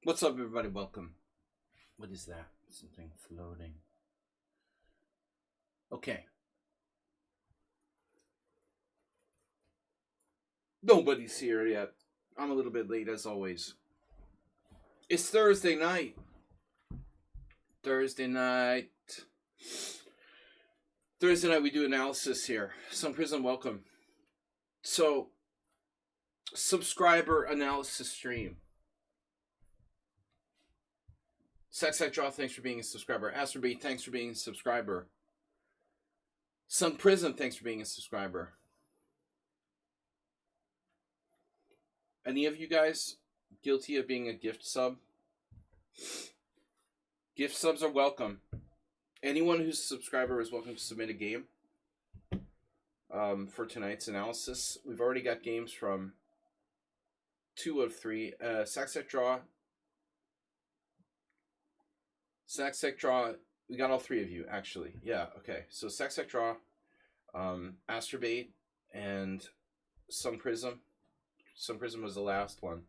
What's up, everybody? Welcome. What is that? Something floating. Okay. Nobody's here yet. I'm a little bit late, as always. It's Thursday night. Thursday night. Thursday night, we do analysis here. Some Prism, welcome. So, subscriber analysis stream. Sex Draw, thanks for being a subscriber. Astrobate, thanks for being a subscriber. Some Prism, thanks for being a subscriber. Any of you guys guilty of being a gift sub? Gift subs are welcome. Anyone who's a subscriber is welcome to submit a game for tonight's analysis. We've already got games from 2 of 3. Sac Draw. Sac Draw. We got all 3 of you, actually. Yeah, okay. So Sac Draw, Astrobate, and Some Prism. Some Prism was the last one.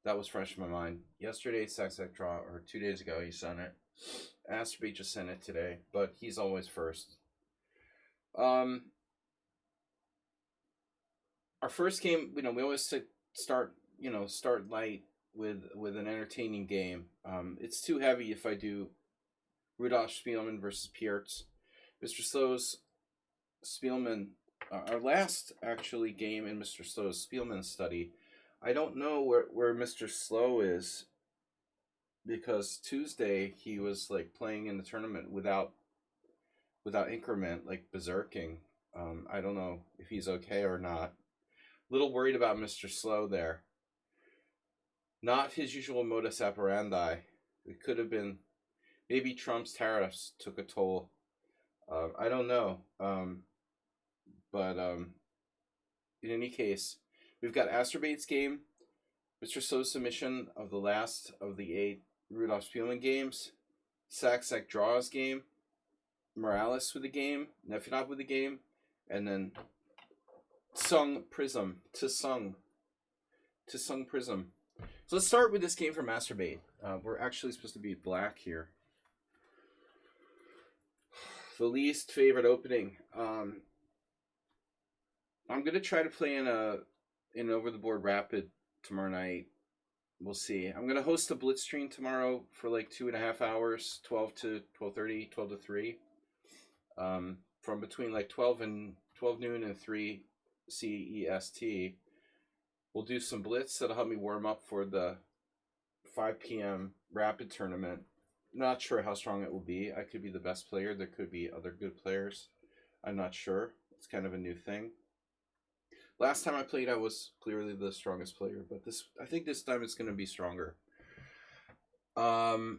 That was fresh in my mind. Yesterday, Sac Draw, or 2 days ago, he sent it. Astrobate just sent it today, but he's always first. Our first game, we always start light with an entertaining game. It's too heavy if I do Rudolph Spielman versus Piertz. Mr. Slow's Spielman, our last actually game in Mr. Slow's Spielman study. I don't know where Mr. Slow is, because Tuesday he was like playing in the tournament without increment, like berserking. I don't know if he's okay or not. A little worried about Mr. Slow there. Not his usual modus operandi. It could have been maybe Trump's tariffs took a toll. I don't know. But in any case, we've got Astrobate's game, Mr. Slow's submission of the last of the 8 Rudolph Spielman games, Sac Draw's game, Morales with the game, Nefinov with the game, and then Sung Prism to Sung Prism. So let's start with this game for Masturbate. We're actually supposed to be black here. The least favorite opening. I'm gonna try to play in an over the board rapid tomorrow night. We'll see. I'm gonna host a blitz stream tomorrow for like 2.5 hours, 12 to 12:30, 12 to 3. From between like 12 noon and 3 CEST. We'll do some blitz that'll help me warm up for the 5 p.m. rapid tournament. Not sure how strong it will be. I could be the best player. There could be other good players. I'm not sure. It's kind of a new thing. Last time I played, I was clearly the strongest player, but I think this time it's going to be stronger. All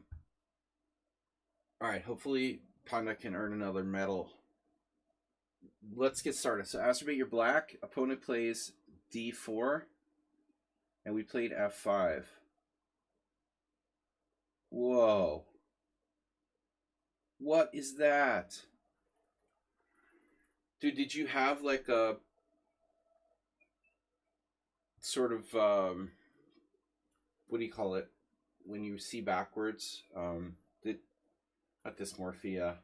right. Hopefully, Panda can earn another medal. Let's get started. So, Astrobate, you're black. Opponent plays D4, and we played F5. Whoa. What is that? Dude, did you have like a sort of what do you call it when you see backwards? Not dysmorphia.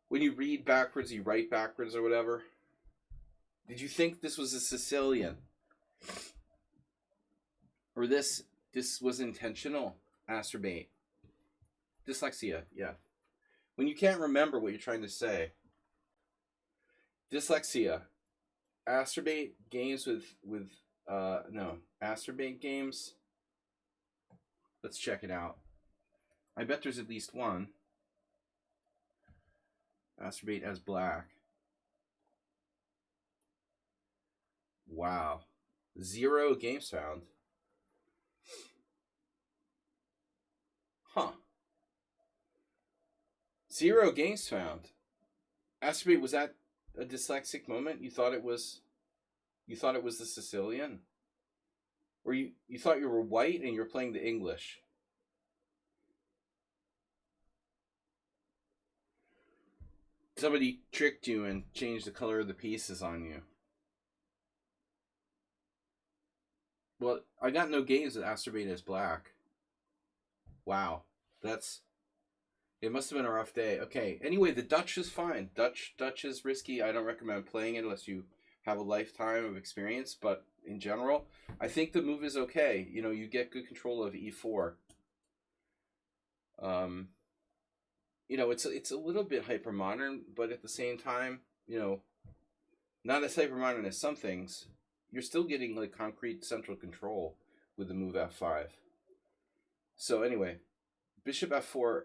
When you read backwards, you write backwards or whatever. Did you think this was a Sicilian? Or this was intentional? Astrobate. Dyslexia, yeah. When you can't remember what you're trying to say. Dyslexia. Astrobate games with Astrobate games. Let's check it out. I bet there's at least one. Astrobate as black. Wow. 0 games found. Huh. 0 games found. Astrobate, was that a dyslexic moment? You thought it was the Sicilian? Or you thought you were white and you're playing the English? Somebody tricked you and changed the color of the pieces on you. Well, I got no games with Astrobate as black. Wow, that's it. Must have been a rough day. Okay. Anyway, the Dutch is fine. Dutch is risky. I don't recommend playing it unless you have a lifetime of experience. But in general, I think the move is okay. You know, you get good control of e4. Um, you know, it's a little bit hyper modern, but at the same time, you know, not as hyper modern as some things. You're still getting like concrete central control with the move f5. So anyway, bishop f4.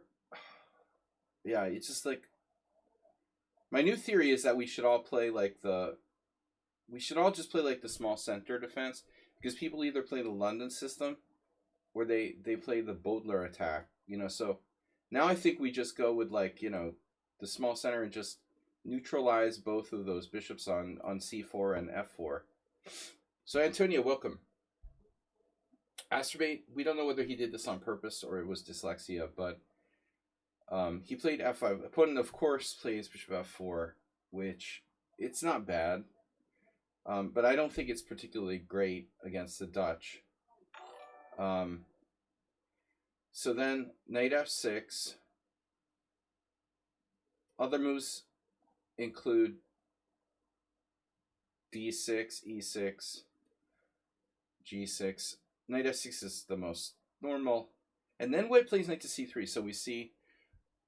Yeah, it's just like my new theory is that we should all play like the we should all just play like the small center defense because people either play the London system or they play the Bodler attack. You know, so now I think we just go with like, you know, the small center and just neutralize both of those bishops on c4 and f4. So Antonio, welcome. Astrobate, we don't know whether he did this on purpose or it was dyslexia, but he played f5. Opponent, of course, plays bishop f4, which it's not bad, but I don't think it's particularly great against the Dutch. So then knight f6. Other moves include d6, e6, g6. Knight f6 is the most normal. And then white plays knight to c3. So we see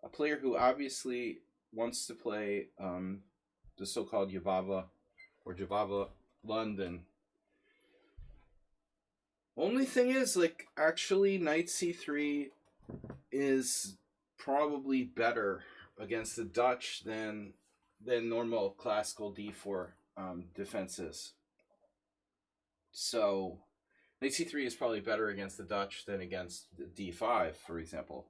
a player who obviously wants to play the so-called Java or Java London. Only thing is, like, actually, knight c3 is probably better against the Dutch than normal classical d4 defenses. So knight c3 is probably better against the Dutch than against d5, for example.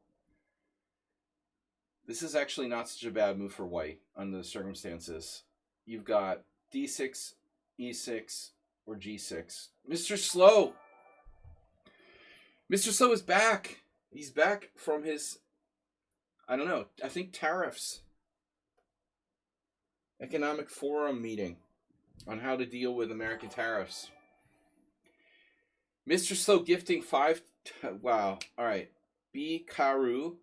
This is actually not such a bad move for white under the circumstances. You've got d6, e6, or g6. Mr. Slow! Mr. Slow is back! He's back from his, I don't know, I think tariffs. Economic Forum meeting on how to deal with American tariffs. Mr. Slow gifting 5. Wow. All right. B. Karu.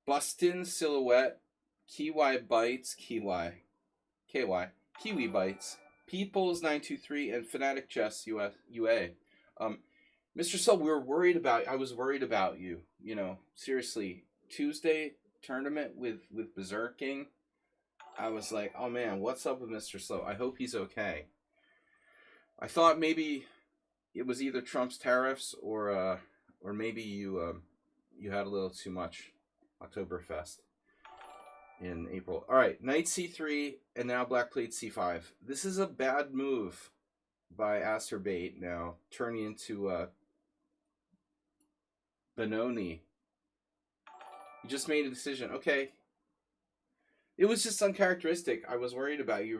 Bustin Silhouette. Kiwi Bites. Kiwi. Kiwi Bites. Peoples 923 and Fanatic Chess UA. Mr. Slow, we were worried about. I was worried about you. You know, seriously. Tuesday tournament with Berserking. I was like, oh man, what's up with Mr. Slow? I hope he's okay. I thought maybe it was either Trump's tariffs or maybe you had a little too much Oktoberfest in April. All right, knight c3 and now black played c5. This is a bad move by Astrobate now, turning into Benoni. You just made a decision. Okay. It was just uncharacteristic. I was worried about you.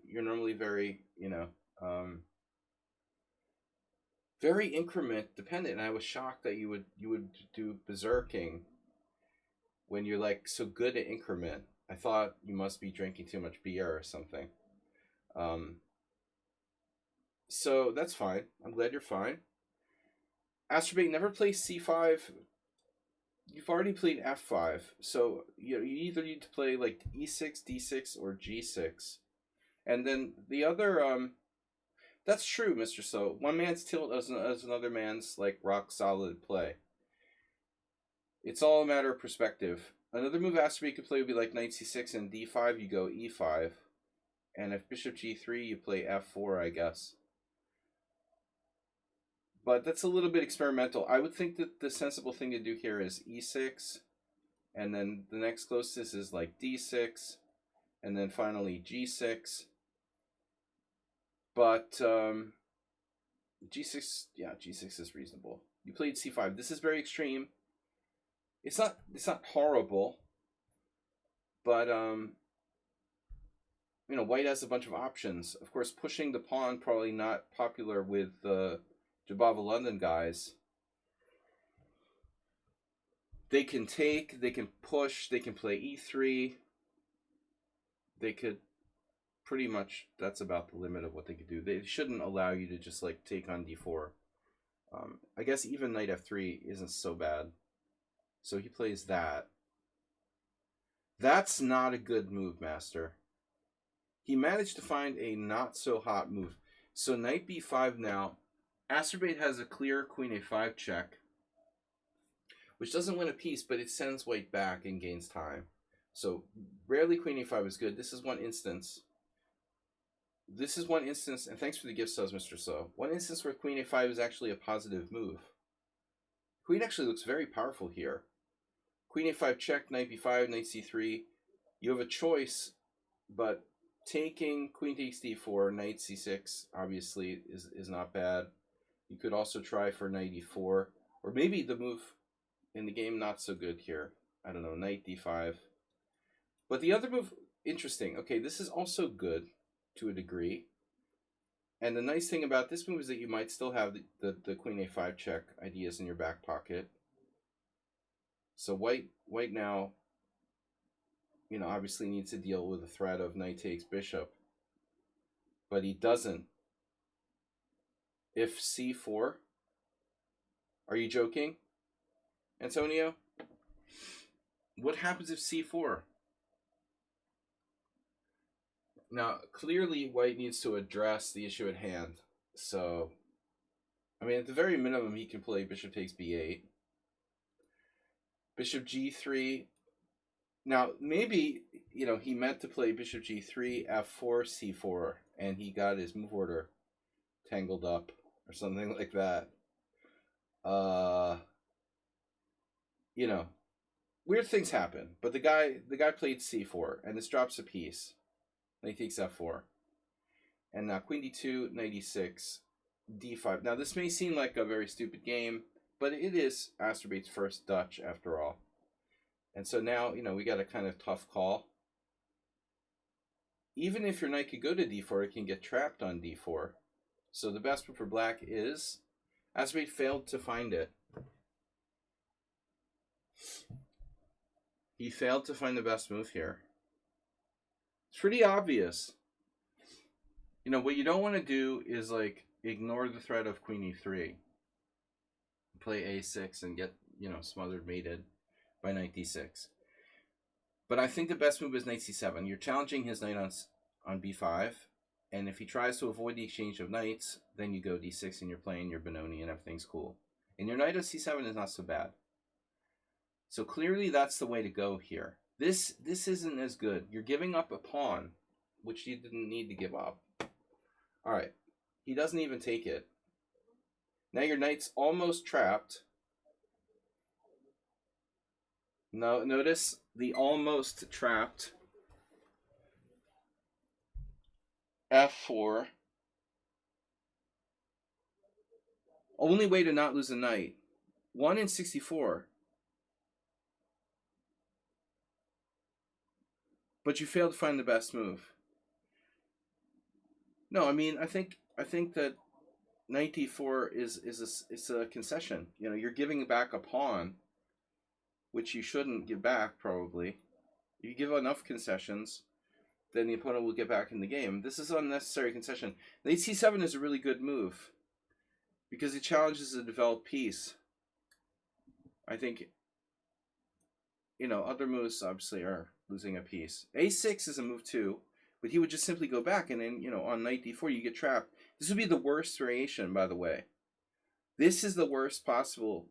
You're normally very, you know, very increment dependent. And I was shocked that you would do berserking when you're like so good at increment. I thought you must be drinking too much beer or something. So that's fine. I'm glad you're fine. Astrobate never plays c5. You've already played f5, so you either need to play like e6, d6, or g6, and then the other that's true, Mr. So one man's tilt as another man's like rock solid play. It's all a matter of perspective. Another move Astrobate could play would be like knight c6 and d5. You go e5, and if bishop g3, you play f4, I guess. But that's a little bit experimental. I would think that the sensible thing to do here is e6, and then the next closest is like d6, and then finally g6. But g6, yeah, g6 is reasonable. You played c5. This is very extreme. It's not horrible, but you know, white has a bunch of options. Of course, pushing the pawn probably not popular with the Jabava London guys. They can take, they can push, they can play e3. They could pretty much, that's about the limit of what they could do. They shouldn't allow you to just like take on d4 I guess even knight f3 isn't so bad. So he plays that. That's not a good move, Master. He managed to find a not so hot move. So knight b5 now. Astrobate has a clear queen a5 check, which doesn't win a piece, but it sends white back and gains time. So rarely queen a5 is good. This is one instance. This is one instance, and thanks for the gift subs, Mr. So. One instance where queen a5 is actually a positive move. Queen actually looks very powerful here. Queen a5 check, knight b5, knight c3. You have a choice, but taking queen takes d4, knight c6 obviously is not bad. You could also try for knight e4, or maybe the move in the game not so good here. I don't know, knight d5. But the other move, interesting. Okay, this is also good to a degree. And the nice thing about this move is that you might still have the queen a5 check ideas in your back pocket. So white now, you know, obviously needs to deal with the threat of knight takes bishop. But he doesn't. If c4, are you joking, Antonio? What happens if c4? Now, clearly white needs to address the issue at hand. So, I mean, at the very minimum, he can play bishop takes b8. Bishop g3. Now, maybe, you know, he meant to play bishop g3, f4, c4, and he got his move order tangled up or something like that. You know, weird things happen. But the guy played c4, and this drops a piece. Knight takes f4. And now queen d2, knight e6, d5. Now, this may seem like a very stupid game, but it is Astrobate's first Dutch after all. And so now, you know, we got a kind of tough call. Even if your knight could go to d4, it can get trapped on d4. So the best move for black is... Astrobate failed to find it. He failed to find the best move here. It's pretty obvious. You know, what you don't want to do is, like, ignore the threat of queen e3. Play a6 and get, you know, smothered mated by knight d6. But I think the best move is knight c7. You're challenging his knight on b5, and if he tries to avoid the exchange of knights, then you go d6 and you're playing your Benoni and everything's cool. And your knight on c7 is not so bad. So clearly that's the way to go here. This isn't as good. You're giving up a pawn, which you didn't need to give up. All right. He doesn't even take it. Now your knight's almost trapped. No, notice the almost trapped. f4. Only way to not lose a knight. 1 in 64. But you failed to find the best move. No, I mean, I think that knight d4 is a concession. You know, you're giving back a pawn, which you shouldn't give back, probably. If you give enough concessions, then the opponent will get back in the game. This is an unnecessary concession. Knight c7 is a really good move because it challenges a developed piece. I think, you know, other moves obviously are losing a piece. a6 is a move too, but he would just simply go back, and then, you know, on knight d4 you get trapped. This would be the worst variation, by the way. This is the worst possible.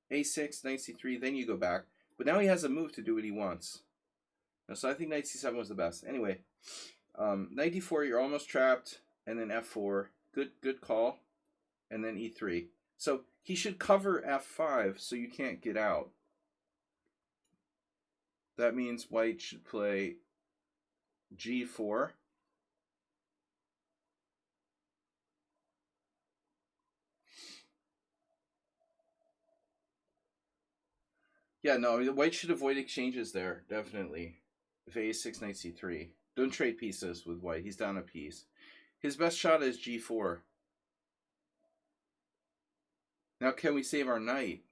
a6, knight c3, then you go back. But now he has a move to do what he wants. So I think knight c7 was the best. Anyway, knight d4, you're almost trapped, and then f4. Good call. And then e3. So he should cover f5 so you can't get out. That means white should play g4. Yeah, no, I mean, white should avoid exchanges there, definitely. If a6, knight c3. Don't trade pieces with white. He's down a piece. His best shot is g4. Now, can we save our knight?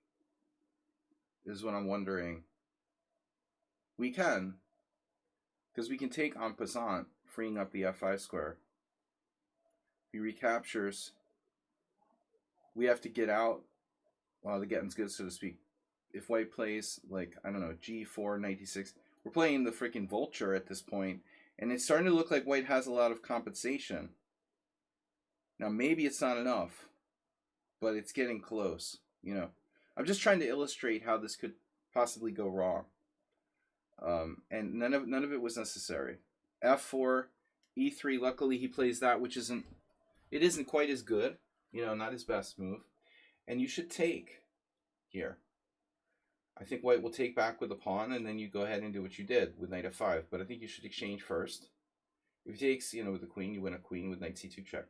Is what I'm wondering. We can. Because we can take en passant, freeing up the f5 square. He recaptures. we have to get out while the getting's good, so to speak. If white plays, like, I don't know, G4, knight d6, we're playing the freaking vulture at this point, and it's starting to look like white has a lot of compensation. Now, maybe it's not enough, but it's getting close, you know. I'm just trying to illustrate how this could possibly go wrong. And none of it was necessary. F4, E3. Luckily, he plays that, which isn't quite as good, you know, not his best move. And you should take here. I think white will take back with a pawn, and then you go ahead and do what you did with knight f5. But I think you should exchange first. If he takes, you know, with the queen, you win a queen with knight c2 check.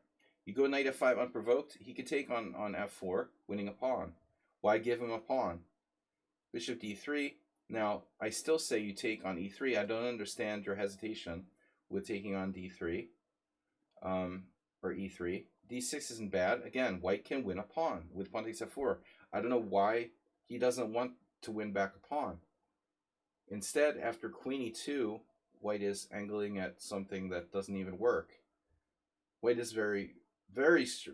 You go knight f5 unprovoked. He could take on f4, winning a pawn. Why give him a pawn? Bishop d3. Now, I still say you take on e3. I don't understand your hesitation with taking on d3 or e3. d6 isn't bad. Again, white can win a pawn with pawn takes f4. I don't know why he doesn't want to win back a pawn. Instead, after queen e2, white is angling at something that doesn't even work. White is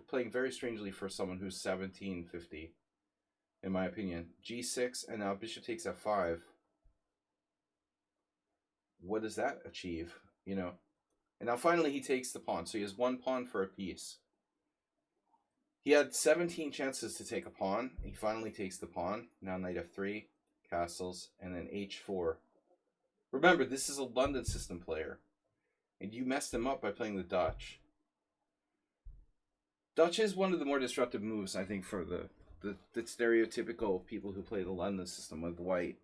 playing very strangely for someone who's 1750, in my opinion. G6, and now bishop takes f5. What does that achieve? You know, and now finally he takes the pawn, so he has one pawn for a piece. He had 17 chances to take a pawn. He finally takes the pawn. Now knight f3, castles, and then h4. Remember, this is a London system player, and you messed him up by playing the Dutch. Dutch is one of the more disruptive moves, I think, for the stereotypical people who play the London system with white.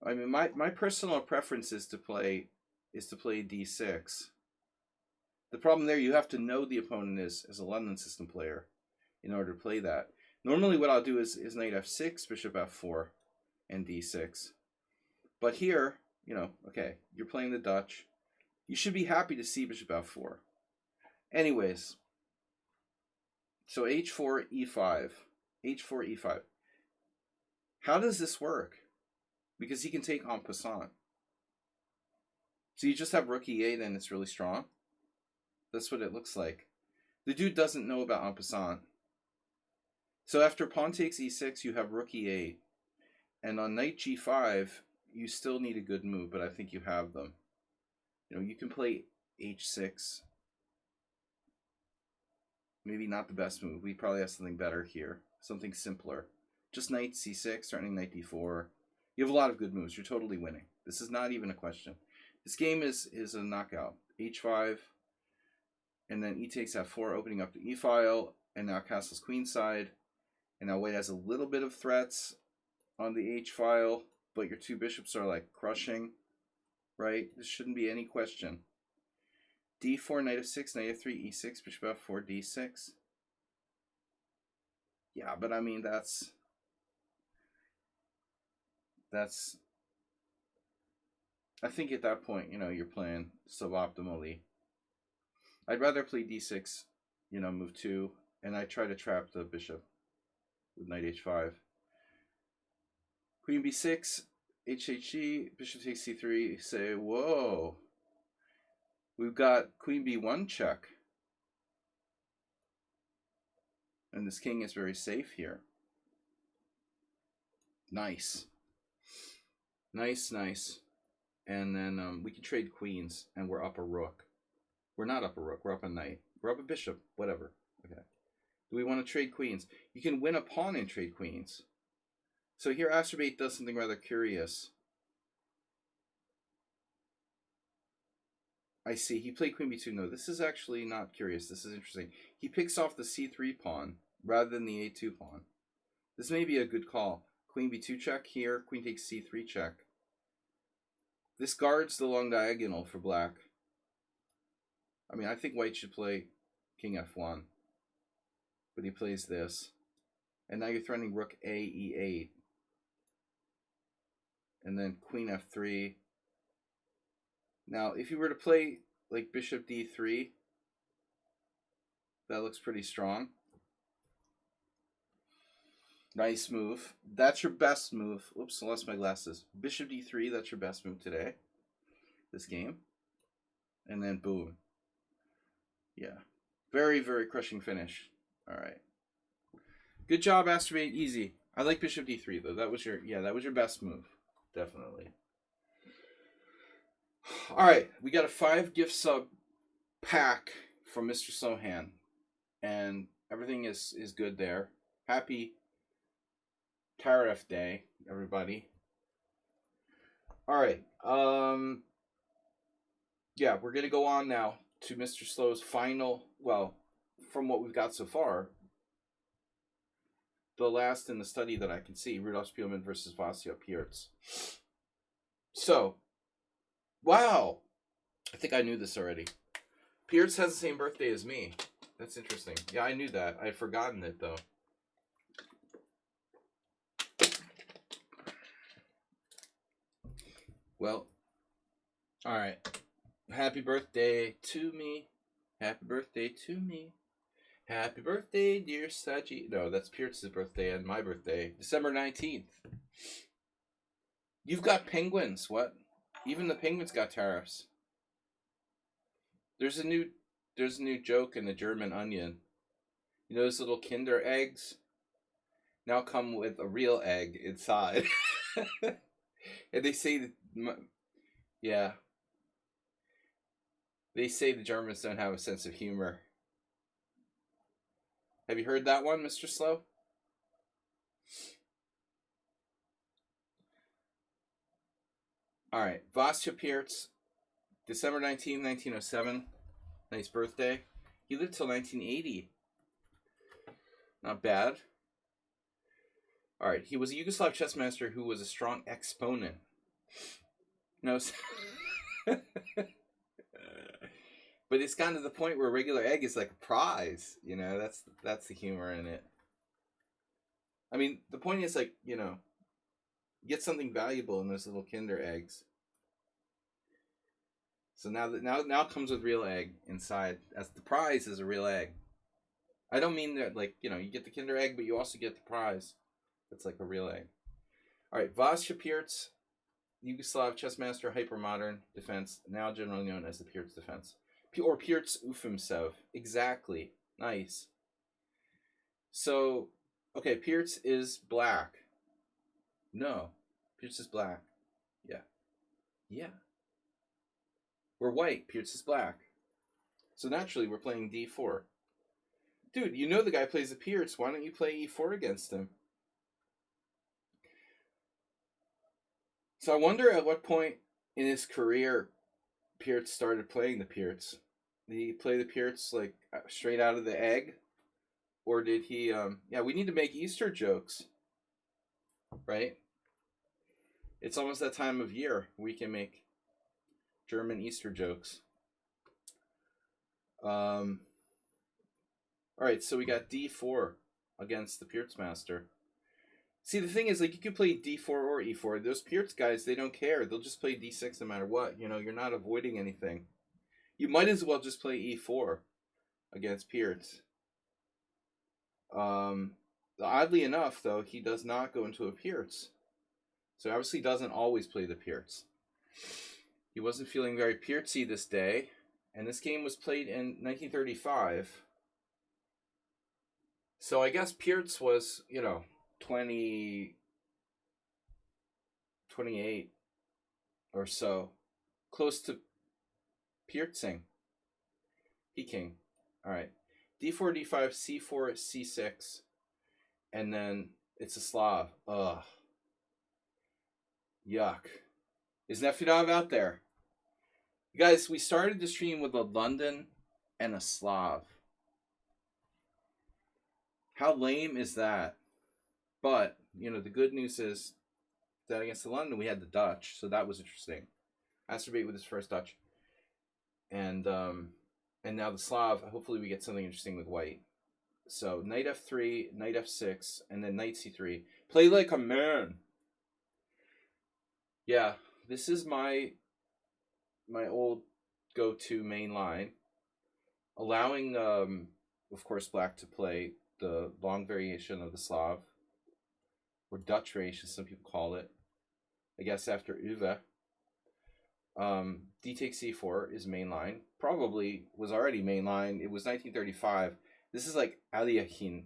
I mean, my personal preference is to play d6. The problem there, you have to know the opponent is a London system player in order to play that. Normally what I'll do is knight f6, bishop f4, and d6. But here, you know, okay, you're playing the Dutch. You should be happy to see bishop f4. Anyways, so h4, e5. h4, e5. How does this work? Because he can take en passant. So you just have rook e8 and it's really strong? That's what it looks like. The dude doesn't know about en passant. So after pawn takes e6, you have rook e8. And on knight g5, you still need a good move, but I think you have them. You know, you can play h6. Maybe not the best move. We probably have something better here. Something simpler. Just knight c6, threatening knight d4. You have a lot of good moves. You're totally winning. This is not even a question. This game is a knockout. h5, and then e takes f4, opening up the e-file, and now castles queenside. And now white has a little bit of threats on the h-file, but your two bishops are like crushing, right? This shouldn't be any question. d4, knight f6, knight f3, e6, bishop f4, d6. Yeah, but I mean, that's I think at that point, you know, you're playing suboptimally. I'd rather play d6, you know, move 2, and I try to trap the bishop with knight h5. Queen b6, hhg, bishop takes c3, say, whoa. We've got queen b1 check. And this king is very safe here. Nice. Nice, nice. And then we can trade queens, and we're up a rook. We're not up a rook, we're up a knight. We're up a bishop, whatever. Okay. Do we want to trade queens? You can win a pawn and trade queens. So here Astrobate does something rather curious. I see, he played queen b2. No, this is actually not curious. This is interesting. He picks off the c3 pawn rather than the a2 pawn. This may be a good call. Queen b2 check here, queen takes c3 check. This guards the long diagonal for black. I mean, I think white should play king f1. But he plays this. And now you're threatening rook a, e8. And then queen f3. Now, if you were to play like bishop d3, that looks pretty strong. Nice move. That's your best move. Oops, I lost my glasses. Bishop d3, that's your best move today. This game. And then boom. Yeah. Very, very crushing finish. All right. Good job, Astrobate. Easy. I like bishop d3 though. That was your best move, definitely. All right, we got a 5 gift sub pack from Mr. Sohan, and everything is good there. Happy Tariff Day, everybody. All right. Yeah, we're gonna go on now to Mr. Slow's final. Well, from what we've got so far, the last in the study that I can see, Rudolf Spielman versus Vasya Pierz. So, wow, I think I knew this already. Pierz has the same birthday as me. That's interesting. Yeah, I knew that. I had forgotten it though. Well, all right. Happy birthday to me. Happy birthday to me. Happy birthday, dear Sladgie. No, that's Pierce's birthday and my birthday. December 19th. You've got penguins. What? Even the penguins got tariffs. There's a new joke in the German Onion. You know those little Kinder eggs? Now come with a real egg inside. And they say that, yeah. They say the Germans don't have a sense of humor. Have you heard that one, Mr. Slow? All right, Vasya Pierz, December 19, 1907. Nice birthday. He lived till 1980. Not bad. All right, he was a Yugoslav chess master who was a strong exponent. No, but it's gotten to the point where a regular egg is like a prize. You know, that's the humor in it. I mean, the point is, like, you know, get something valuable in those little Kinder eggs. So now comes with real egg inside. As the prize is a real egg. I don't mean that, like, you know, you get the Kinder egg, but you also get the prize. It's like a real egg. All right, Vasya Pierz, Yugoslav chess master, hypermodern defense, now generally known as the Pierz defense. Or Pierz Ufimsev. Exactly. Nice. So, okay, Pierz is black. No, Pierz is black. Yeah. Yeah. We're white. Pierz is black. So naturally, we're playing d4. Dude, you know the guy plays the Pierz. Why don't you play e4 against him? So I wonder at what point in his career Pierz started playing the Pierz. Did he play the Pierz like straight out of the egg? Or did he, yeah, we need to make Easter jokes, right? It's almost that time of year we can make German Easter jokes. All right, so we got d4 against the Pierz master. See, the thing is, like, you could play d4 or e4. Those Pierz guys, they don't care. They'll just play d6 no matter what. You know, you're not avoiding anything. You might as well just play e4 against Pierz. Oddly enough, though, he does not go into a Pierz. So obviously doesn't always play the Pierz. He wasn't feeling very Pierzy this day. And this game was played in 1935. So I guess Pierz was, you know, 28 or so. Close to Pierzing. Peking. Alright. d4, d5, c4, c6. And then it's a Slav. Ugh. Yuck. Is Nefedov out there? You guys, we started the stream with a London and a Slav. How lame is that? But, you know, the good news is that against the London, we had the Dutch, so that was interesting. Astrobate with his first Dutch. And now the Slav, hopefully we get something interesting with white. So, knight f3, knight f6, and then knight c3. Play like a man! Yeah, this is my old go-to main line. Allowing, of course, black to play the long variation of the Slav, or Dutch variation, some people call it. I guess after Uwe. D takes c4 is mainline. Probably was already mainline. It was 1935. This is like Aliakhin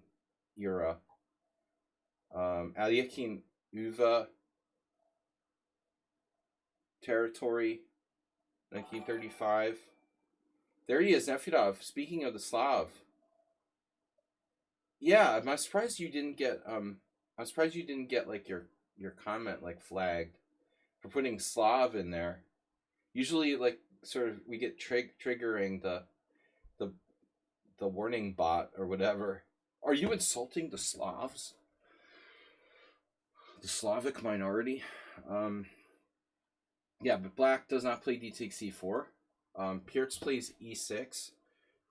era. Aliakin Uva territory, 1935. There he is, Nefyadov. Speaking of the Slav, yeah, I'm surprised you didn't get I'm surprised you didn't get like your comment like flagged for putting Slav in there. Usually, like sort of we get triggering the the warning bot or whatever. Are you insulting the Slavs? The Slavic minority? Yeah, but Black does not play d takes e4. Pierce plays e6,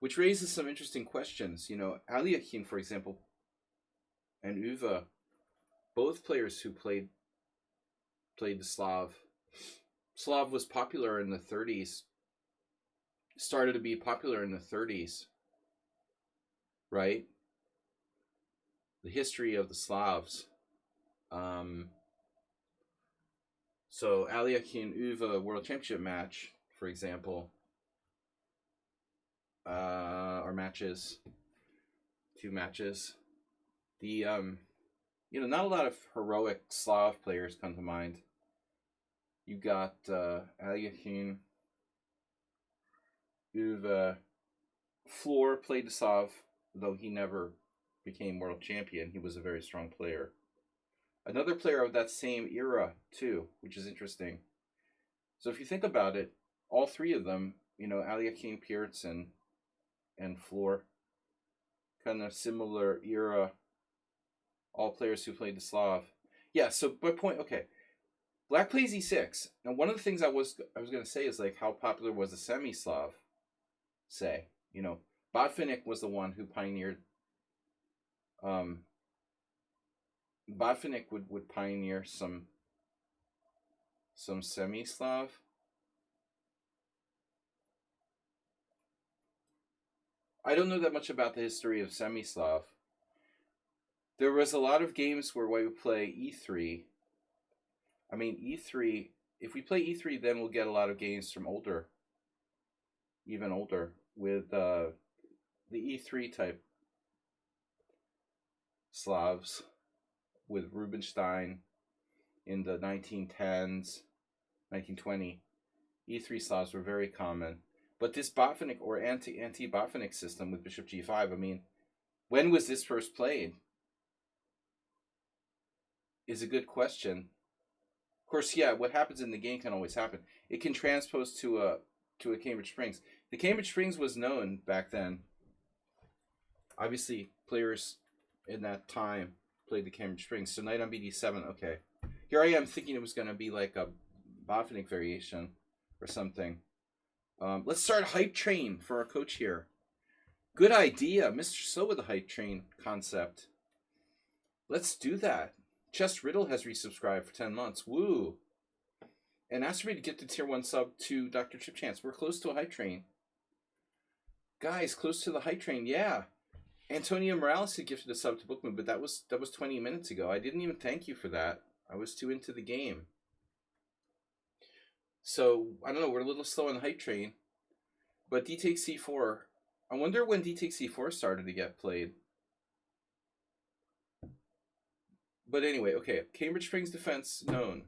which raises some interesting questions. You know, Aliakin, for example, and Uva, both players who played the Slav. Slav was popular in the 30s. Started to be popular in the 30s, right? The history of the Slavs. So Aliakin Uva World Championship match, for example, or matches, 2 matches. The you know, not a lot of heroic Slav players come to mind. You got Aliakin Uva. Floor played the Slav, though he never became world champion. He was a very strong player. Another player of that same era, too, which is interesting. So if you think about it, all 3 of them, you know, Aliakin, Pierce, and Floor, kind of similar era, all players who played the Slav. Yeah, so my point, okay. Black plays e6. Now, one of the things I was going to say is, like, how popular was the semi-Slav, say? You know, Botvinnik was the one who pioneered. Botvinnik would pioneer some semi-Slav. I don't know that much about the history of semi-Slav. There was a lot of games where we would play e3. I mean, e3. If we play e3, then we'll get a lot of games from older, even older, with the e3 type Slavs, with Rubinstein in the 1910s, 1920. E3 Slavs were very common. But this Botvinnik or anti-Botvinnik system with Bishop G5, I mean, when was this first played? Is a good question. Of course, yeah, what happens in the game can always happen. It can transpose to a Cambridge Springs. The Cambridge Springs was known back then. Obviously, players in that time played the Cambridge Springs. So knight on BD7, okay. Here I am thinking it was going to be like a Botvinnik variation or something. Let's start a hype train for our coach here. Good idea, Mr. So with the hype train concept. Let's do that. Chess Riddle has resubscribed for 10 months. Woo! And asked me to get the tier 1 sub to Dr. Chip Chance. We're close to a hype train. Guys, close to the hype train, yeah. Antonio Morales had gifted a sub to Bookman, but that was 20 minutes ago. I didn't even thank you for that. I was too into the game. So, I don't know, we're a little slow on the hype train. But D takes C4. I wonder when D takes C4 started to get played. But anyway, okay. Cambridge Springs defense known.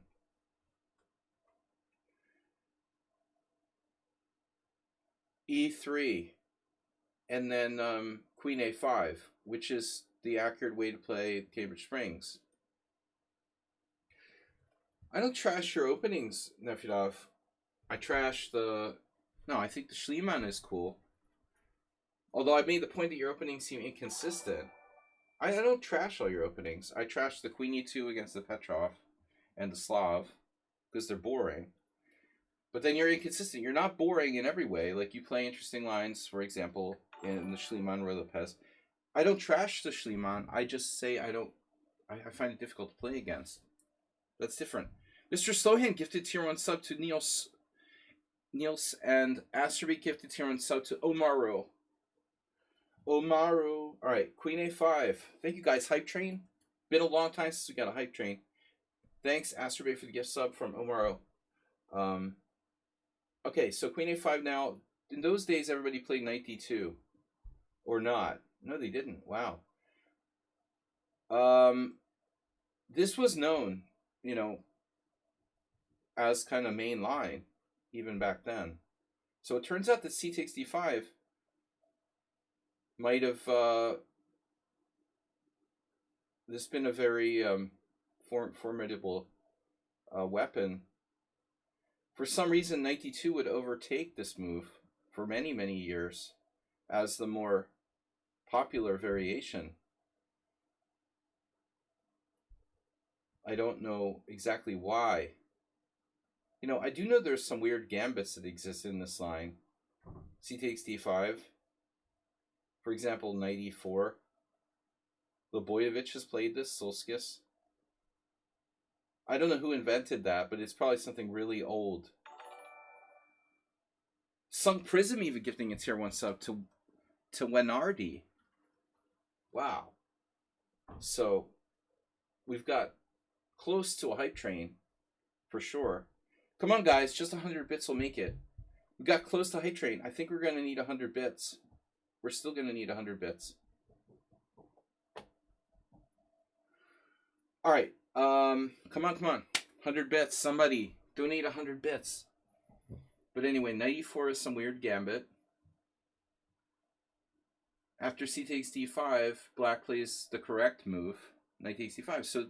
E3. And then Queen A5, which is the accurate way to play Cambridge Springs. I don't trash your openings, Nefyadov. I trash the... No, I think the Schliemann is cool. Although I made the point that your openings seem inconsistent. I don't trash all your openings. I trash the Queen E2 against the Petrov and the Slav because they're boring. But then you're inconsistent. You're not boring in every way. Like you play interesting lines, for example, in the Schliemann Roy Lopez. I don't trash the Schliemann. I just say I find it difficult to play against. That's different. Mr. Slohan gifted tier 1 sub to Niels and Asterbeek gifted tier 1 sub to Omaru. Alright, Queen A5. Thank you guys. Hype train. Been a long time since we got a hype train. Thanks, Asterbeek, for the gift sub from Omaru. Okay, so Queen A5 now. In those days, everybody played Knight D2. Or not. No, they didn't. Wow. this was known, you know, as kind of main line, even back then. So it turns out that c takes d5 might have this been a very formidable weapon. For some reason, knight d2 would overtake this move for many, many years as the more popular variation. I don't know exactly why. You know, I do know there's some weird gambits that exist in this line. C takes d5. For example, knight e4. Leboyevich has played this, Solskis. I don't know who invented that, but it's probably something really old. Sunk Prism even gifting its tier 1 sub to Wenardi. Wow. So, we've got close to a hype train, for sure. Come on, guys, just 100 bits will make it. We got close to hype train. I think we're going to need 100 bits. We're still going to need 100 bits. All right. Come on. 100 bits. Somebody donate 100 bits. But anyway, knight e4 is some weird gambit. After c takes d5, black plays the correct move. Knight takes d5. So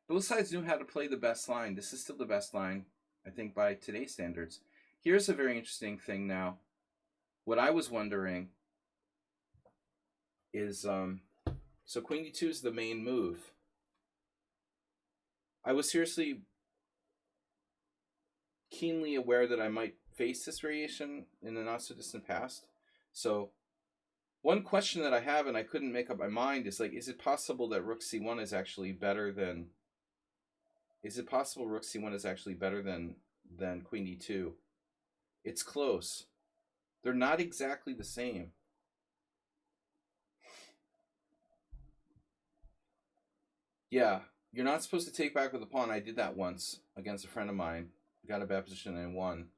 both sides knew how to play the best line. This is still the best line, I think, by today's standards. Here's a very interesting thing now. What I was wondering is, so queen d2 is the main move. I was seriously keenly aware that I might face this variation in the not-so-distant past. So one question that I have, and I couldn't make up my mind, is like, is it possible that rook c1 is actually better than... Is it possible rook c1 is actually better than queen d2? It's close. They're not exactly the same. Yeah, you're not supposed to take back with a pawn. I did that once against a friend of mine. Got a bad position and won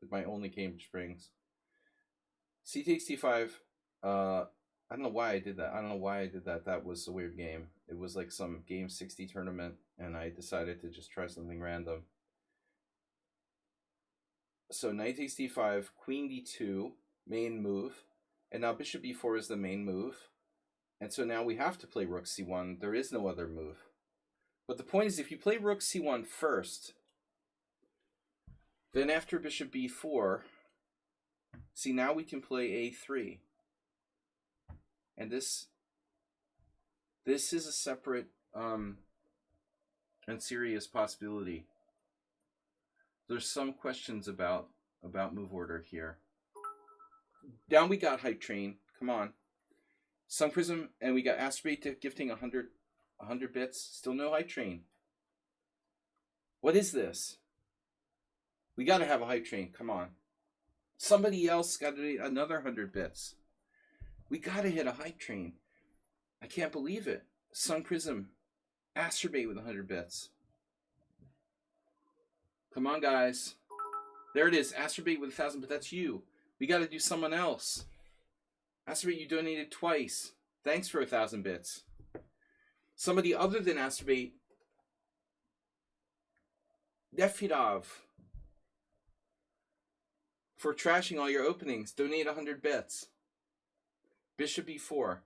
with my only Cambridge Springs. C takes d5. I don't know why I did that. That was a weird game. It was like some game 60 tournament, and I decided to just try something random. So knight takes d5, queen d2, main move, and now bishop b4 is the main move. And so now we have to play rook c1. There is no other move. But the point is, if you play rook c1 first, then after bishop b4, see, now we can play a3. And this is a separate and serious possibility. There's some questions about move order here. Down we got hype train. Come on. Sun Prism, and we got Astrobate gifting 100 bits. Still no hype train. What is this? We got to have a hype train. Come on. Somebody else got to another 100 bits. We got to hit a hype train. I can't believe it. Sun Prism, Astrobate with 100 bits. Come on, guys. There it is. Astrobate with 1,000, but that's you. We got to do someone else. Astrobate, you donated twice. Thanks for 1,000 bits. Somebody other than Astrobate. Nefidov. For trashing all your openings. Donate 100 bits. Bishop e4.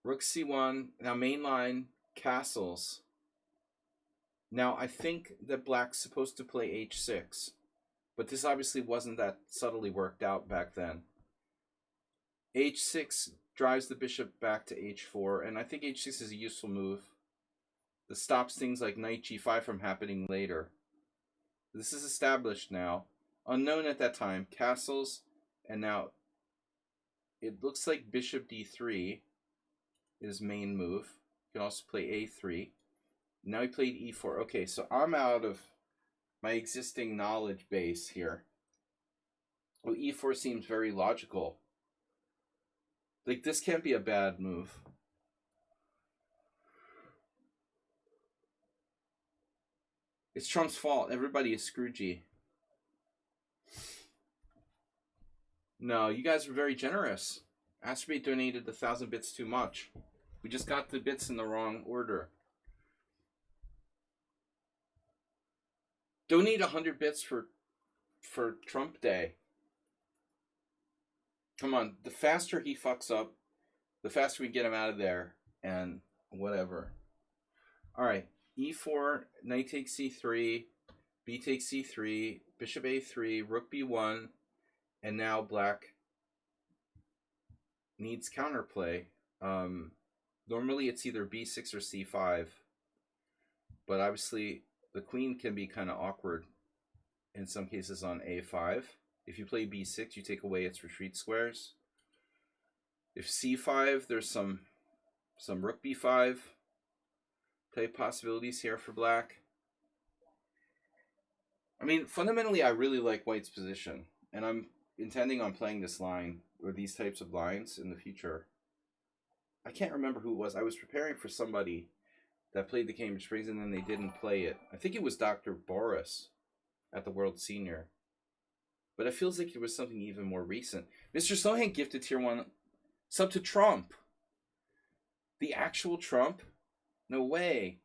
Rook c1. Now main line. Castles. Now I think that black's supposed to play h6. But this obviously wasn't that subtly worked out back then. h6 drives the bishop back to h4, and I think h6 is a useful move that stops things like knight g5 from happening later. This is established now. Unknown at that time. Castles, and now it looks like bishop d3 is main move. You can also play a3. Now he played e4. Okay, so I'm out of my existing knowledge base here. Well, e4 seems very logical. Like, this can't be a bad move. It's Trump's fault. Everybody is Scroogey. No, you guys were very generous. Astrobate donated 1,000 bits too much. We just got the bits in the wrong order. Don't need 100 bits for Trump Day. Come on, the faster he fucks up, the faster we get him out of there, and whatever. All right, e4, knight takes c3, b takes c3, bishop a3, rook b1, and now black needs counterplay. Normally it's either b6 or c5, but obviously the queen can be kind of awkward in some cases on a5. If you play b6, you take away its retreat squares. If c5, there's some rook b5 play possibilities here for black. I mean, fundamentally, I really like white's position, and I'm intending on playing this line or these types of lines in the future. I can't remember who it was. I was preparing for somebody that played the Cambridge Springs, and then they didn't play it. I think it was Dr. Boris at the World Senior. But it feels like it was something even more recent. Mr. Sohan gifted tier 1 sub to Trump. The actual Trump? No way.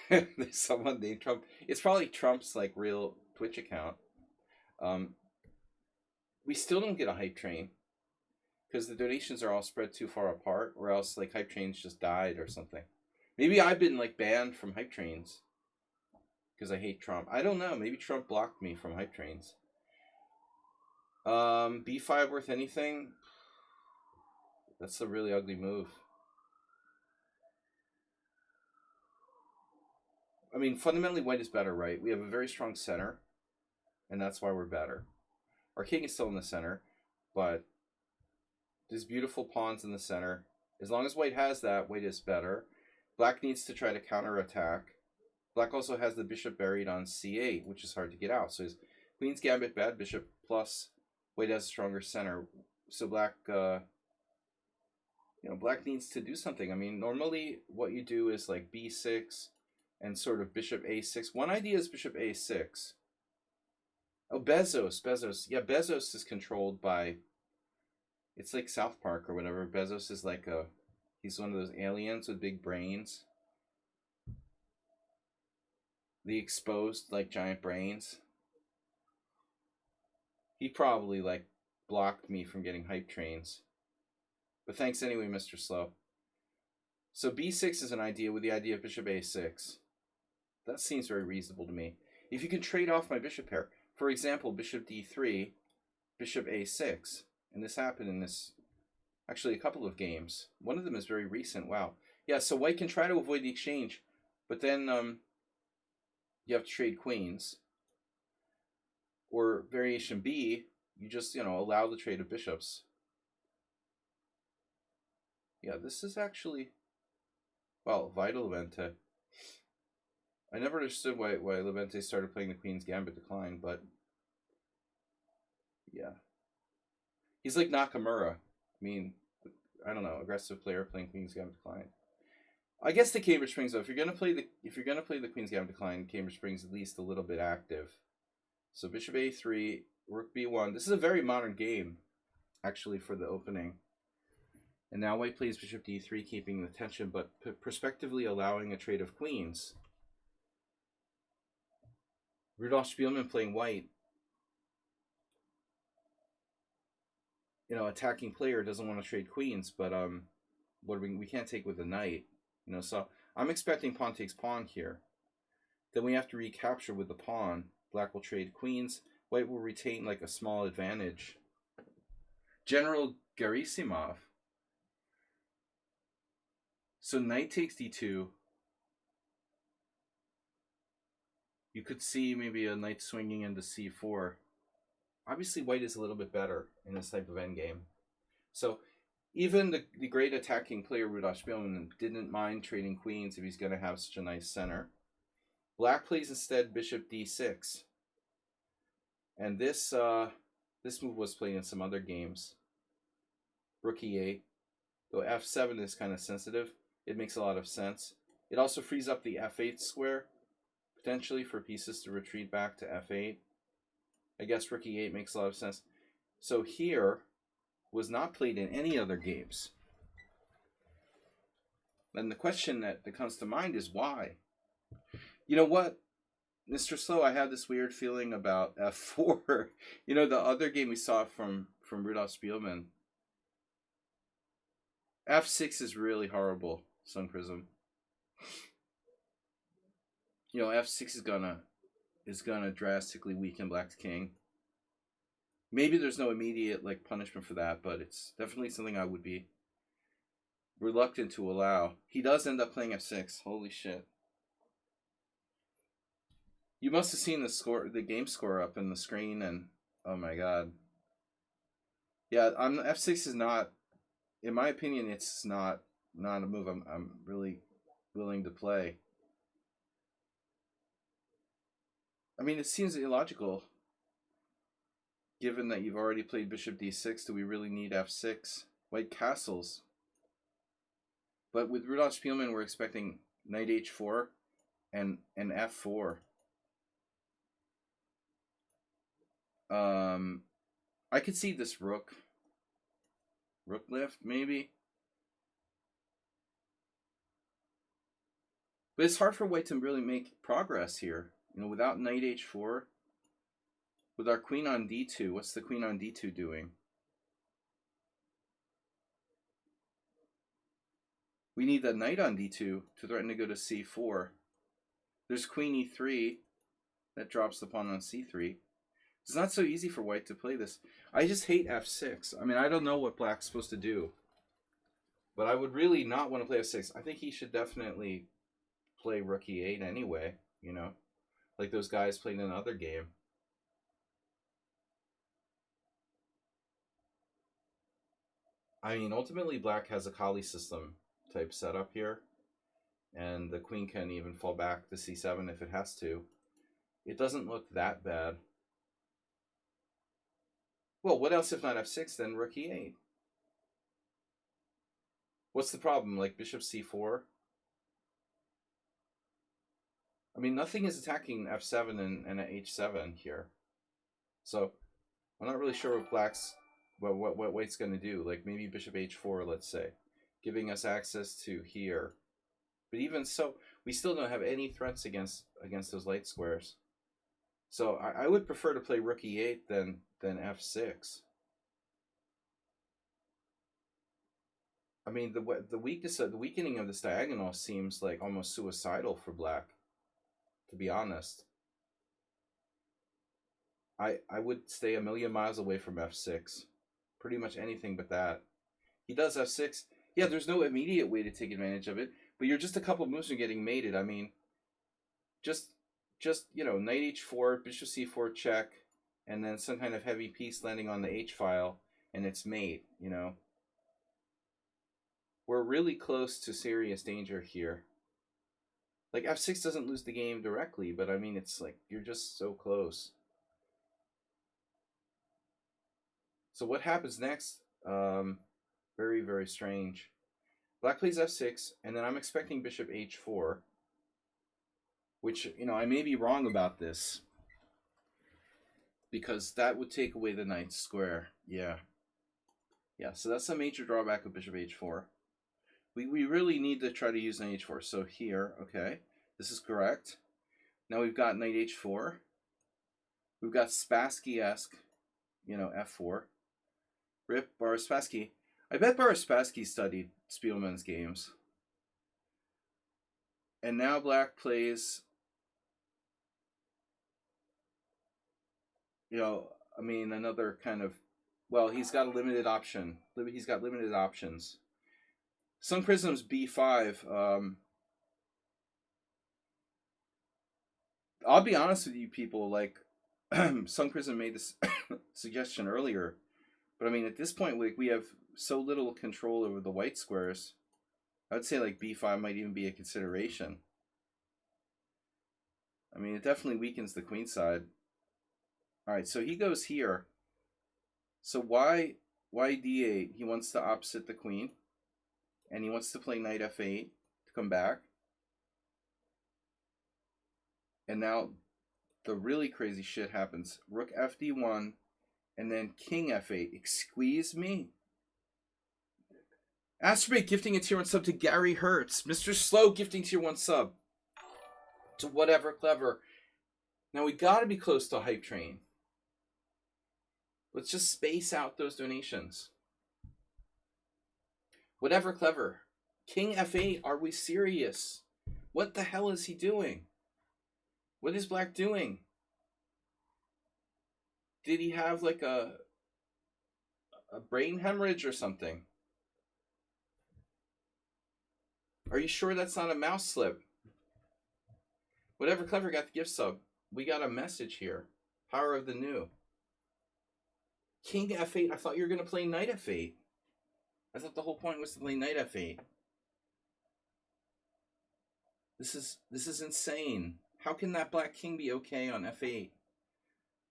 There's someone named Trump. It's probably Trump's like real Twitch account. We still don't get a hype train because the donations are all spread too far apart, or else like hype trains just died or something. Maybe I've been like banned from hype trains because I hate Trump. I don't know. Maybe Trump blocked me from hype trains. B5 worth anything? That's a really ugly move. I mean, fundamentally, white is better, right? We have a very strong center, and that's why we're better. Our king is still in the center, but there's beautiful pawns in the center. As long as white has that, white is better. Black needs to try to counterattack. Black also has the bishop buried on c8, which is hard to get out. So his queen's gambit, bad bishop, plus white has a stronger center. So black, black needs to do something. I mean, normally what you do is like b6 and sort of bishop a6. One idea is bishop a6. Oh, Bezos. Yeah, Bezos is controlled by, it's like South Park or whatever. Bezos is like he's one of those aliens with big brains. The exposed, like, giant brains. He probably, like, blocked me from getting hype trains. But thanks anyway, Mr. Slow. So b6 is an idea with the idea of bishop a6. That seems very reasonable to me. If you can trade off my bishop pair, for example, bishop d3, bishop a6, and this happened in this, actually a couple of games. One of them is very recent. Wow. Yeah, so white can try to avoid the exchange, but then you have to trade queens. Or variation B, you just, allow the trade of bishops. Yeah, this is actually, well, vital Levente. I never understood why Levente started playing the Queen's Gambit Decline, but yeah. He's like Nakamura. I mean, I don't know, aggressive player playing Queen's Gambit Decline. I guess the Cambridge Springs though, if you're gonna play the Queen's Gambit Decline, Cambridge Springs at least a little bit active. So bishop a3, rook b1. This is a very modern game, actually, for the opening. And now white plays bishop d3, keeping the tension, but prospectively allowing a trade of queens. Rudolf Spielmann playing white. Attacking player doesn't want to trade queens, but we can't take with the knight. So I'm expecting pawn takes pawn here. Then we have to recapture with the pawn. Black will trade queens. White will retain like a small advantage. General Gerasimov. So knight takes d2. You could see maybe a knight swinging into c4. Obviously, white is a little bit better in this type of endgame. So even the great attacking player Rudolf Spielmann didn't mind trading queens if he's going to have such a nice center. Black plays instead bishop d6. And this move was played in some other games. Rook e8. Though f7 is kind of sensitive, it makes a lot of sense. It also frees up the f8 square, potentially for pieces to retreat back to f8. I guess rook e8 makes a lot of sense. So here, was not played in any other games. And the question that comes to mind is why? You know what, Mr. Slow, I have this weird feeling about F4. You know, the other game we saw from Rudolph Spielman. F6 is really horrible, Sun Prism. You know, F6 is gonna drastically weaken Black's king. Maybe there's no immediate like punishment for that, but it's definitely something I would be reluctant to allow. He does end up playing F6. Holy shit. You must have seen the game score up in the screen, and oh my god. Yeah, F6 is not, in my opinion, it's not a move I'm really willing to play. I mean, it seems illogical. Given that you've already played Bishop D6, do we really need F6? White castles. But with Rudolph Spielman, we're expecting Knight H4 and F4. I could see this rook lift, maybe. But it's hard for white to really make progress here. You know, without Knight H4, with our queen on D2, what's the queen on D2 doing? We need the knight on D2 to threaten to go to C4. There's queen E3. That drops the pawn on C3. It's not so easy for white to play this. I just hate F6. I mean, I don't know what black's supposed to do. But I would really not want to play F6. I think he should definitely play rook E8 anyway, you know? Like those guys played in another game. I mean, ultimately, black has a Kali system type setup here. And the queen can even fall back to C7 if it has to. It doesn't look that bad. Well, what else if not F6, then rook E8? What's the problem? Like bishop C4? I mean, nothing is attacking F7 and H7 here. So, I'm not really sure what black's, what white's going to do. Like maybe bishop H4, let's say, giving us access to here. But even so, we still don't have any threats against those light squares. So I would prefer to play rook E8 than F6. I mean, the weakening of this diagonal seems like almost suicidal for black, to be honest. I would stay a million miles away from F6. Pretty much anything but that. He does F6. Yeah, there's no immediate way to take advantage of it, but you're just a couple moves from getting mated. I mean, just you know, knight H4, bishop C4 check, and then some kind of heavy piece landing on the H file, and it's mate, you know. We're really close to serious danger here. Like, F6 doesn't lose the game directly, but I mean, it's like, you're just so close. So what happens next? Very, very strange. Black plays F6, and then I'm expecting bishop H4, which, you know, I may be wrong about this, because that would take away the knight square. Yeah. Yeah, so that's a major drawback of bishop H4. We really need to try to use knight H4. So here, okay, this is correct. Now we've got knight H4. We've got Spassky-esque, you know, F4. Rip Boris Spassky. I bet Boris Spassky studied Spielman's games. And now black plays, you know, I mean, another kind of, well, he's got a limited option. He's got limited options. Sun Prism's B5. I'll be honest with you people, like, Sun Prism made this suggestion earlier, but I mean, at this point, like, we have so little control over the white squares. I would say, like, B5 might even be a consideration. I mean, it definitely weakens the queen side. All right, so he goes here. So why D8? He wants to opposite the queen, and he wants to play knight F8 to come back. And now the really crazy shit happens. Rook FD1, and then king F8. Excuse me? Astrobate gifting a tier 1 sub to Gary Hertz. Mr. Slow gifting tier 1 sub to Whatever Clever. Now we gotta be close to Hype Train. Let's just space out those donations. Whatever Clever. King F8, are we serious? What the hell is he doing? What is Black doing? Did he have like a brain hemorrhage or something? Are you sure that's not a mouse slip? Whatever Clever got the gift sub. We got a message here. Power of the New. King F8. I thought you were going to play Knight F8. I thought the whole point was to play Knight F8. This is insane. How can that Black King be okay on F8?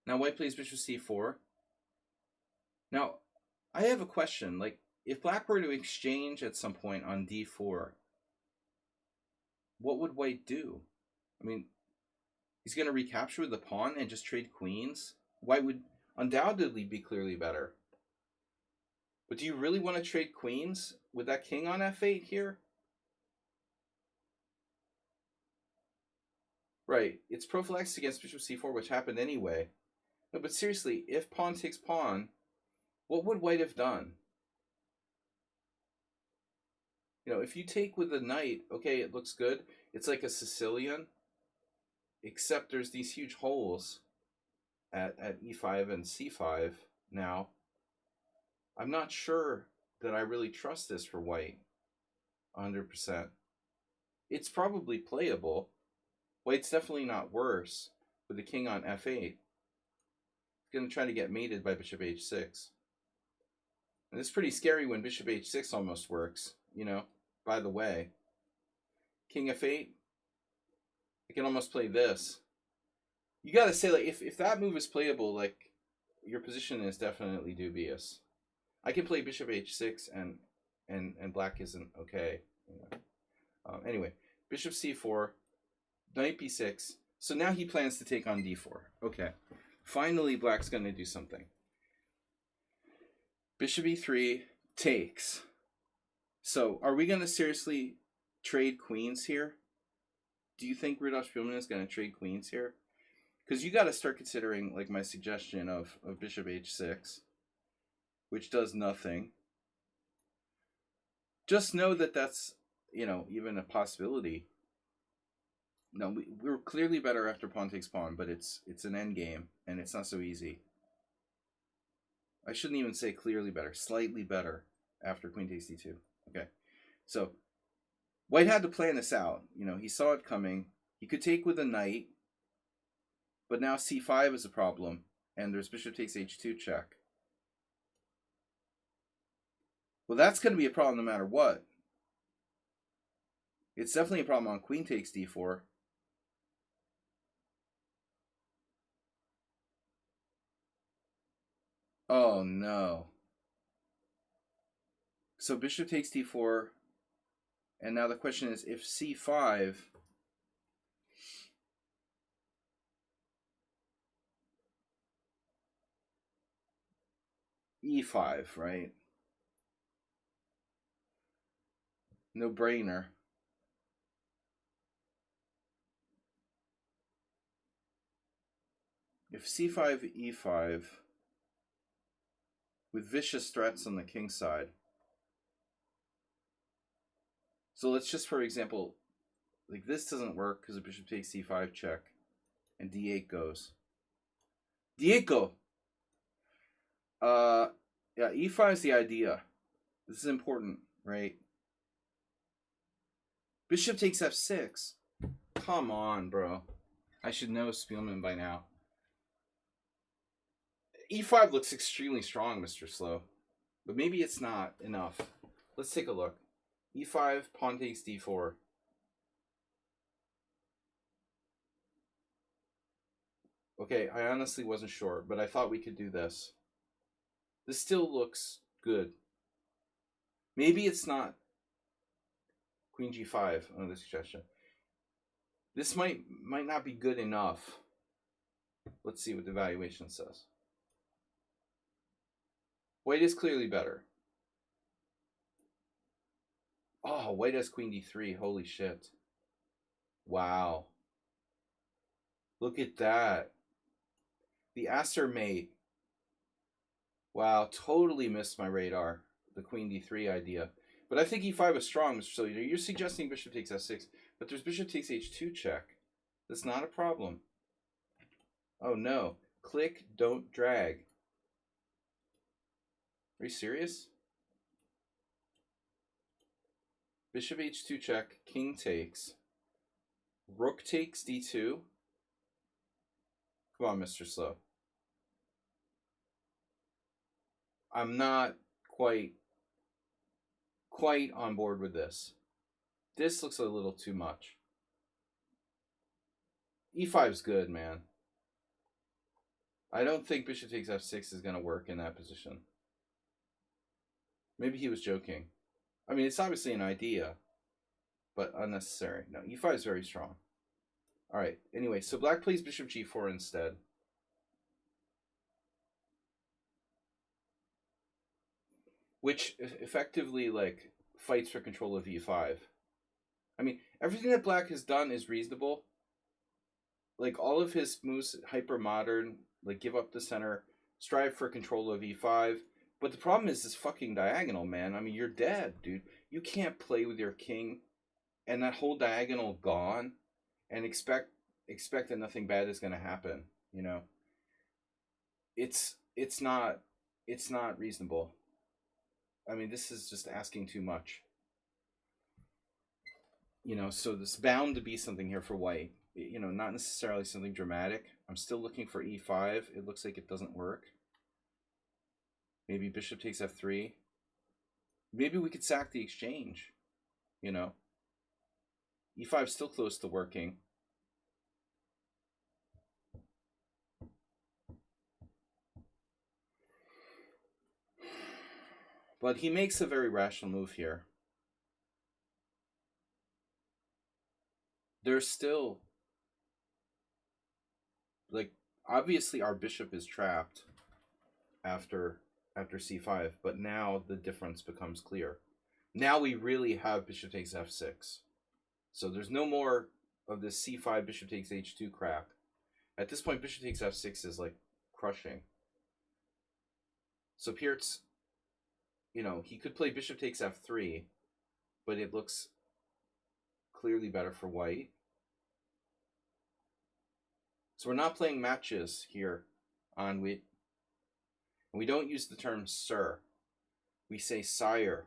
Now White plays Bishop C4. Now, I have a question. Like, if Black were to exchange at some point on D4, what would White do? I mean, he's going to recapture with the pawn and just trade queens? White would undoubtedly be clearly better. But do you really want to trade queens with that king on F8 here? Right, it's prophylaxis against Bishop C4, which happened anyway. No, but seriously, if pawn takes pawn, what would White have done? You know, if you take with the knight, okay, it looks good. It's like a Sicilian, except there's these huge holes at E5 and C5 now. I'm not sure that I really trust this for White 100%. It's probably playable. White's definitely not worse with the king on F8. He's going to try to get mated by Bishop H6. And it's pretty scary when Bishop H6 almost works, you know, by the way. King F8, I can almost play this. You got to say, like, if that move is playable, like, your position is definitely dubious. I can play Bishop H6 and Black isn't okay. You know. Anyway, Bishop C4, Knight B6. So now he plans to take on D4. Okay. Finally, Black's going to do something. Bishop E3 takes. So are we going to seriously trade queens here? Do you think Rudolf Spielman is going to trade queens here? Because you got to start considering, like, my suggestion of Bishop H6, which does nothing. Just know that that's, you know, even a possibility. No, we're clearly better after pawn takes pawn, but it's an endgame, and it's not so easy. I shouldn't even say clearly better. Slightly better after queen takes d2. Okay, so White had to plan this out. You know, he saw it coming. He could take with a knight, but now c5 is a problem, and there's bishop takes h2 check. Well, that's going to be a problem no matter what. It's definitely a problem on queen takes d4. Oh, no. So bishop takes d4, and now the question is, if c5... e5, right? No brainer. If c5, e5, with vicious threats on the king side. So let's just, for example, like this doesn't work because the bishop takes c5 check, and d8 goes. D8 go! Yeah, e5 is the idea. This is important, right? Bishop takes f6. Come on, bro. I should know Spielman by now. e5 looks extremely strong, Mr. Slow. But maybe it's not enough. Let's take a look. e5, pawn takes d4. Okay, I honestly wasn't sure, but I thought we could do this. This still looks good. Maybe it's not queen g5 on this suggestion. This might not be good enough. Let's see what the evaluation says. White is clearly better. Oh, white has queen d3. Holy shit. Wow. Look at that. The Acer mate. Wow, totally missed my radar. The queen d3 idea. But I think e5 is strong, Mr. Sladgie. You're suggesting bishop takes f6, but there's bishop takes h2 check. That's not a problem. Oh no. Click, don't drag. Are you serious? Bishop h2 check, king takes. Rook takes d2. Come on, Mr. Slow. I'm not quite on board with this. This looks a little too much. e5's good, man. I don't think bishop takes f6 is going to work in that position. Maybe he was joking. I mean, it's obviously an idea, but unnecessary. No, e5 is very strong. All right, anyway, so black plays bishop g4 instead. Which effectively, like, fights for control of e5. I mean, everything that black has done is reasonable. Like, all of his moves, hyper modern, like, give up the center, strive for control of e5. But the problem is this fucking diagonal, man. I mean, you're dead, dude. You can't play with your king and that whole diagonal gone and expect that nothing bad is going to happen, you know? It's not reasonable. I mean, this is just asking too much. You know, so there's bound to be something here for white. You know, not necessarily something dramatic. I'm still looking for e5. It looks like it doesn't work. Maybe bishop takes f3. Maybe we could sack the exchange, you know. e5 still close to working. But he makes a very rational move here. There's still, like, obviously our bishop is trapped after c5, but now the difference becomes clear. Now we really have bishop takes f6. So there's no more of this c5 bishop takes h2 crap. At this point, bishop takes f6 is like crushing. So Pierce, you know, he could play bishop takes f3, but it looks clearly better for white. So we're not playing matches here on wit. We don't use the term sir. We say sire.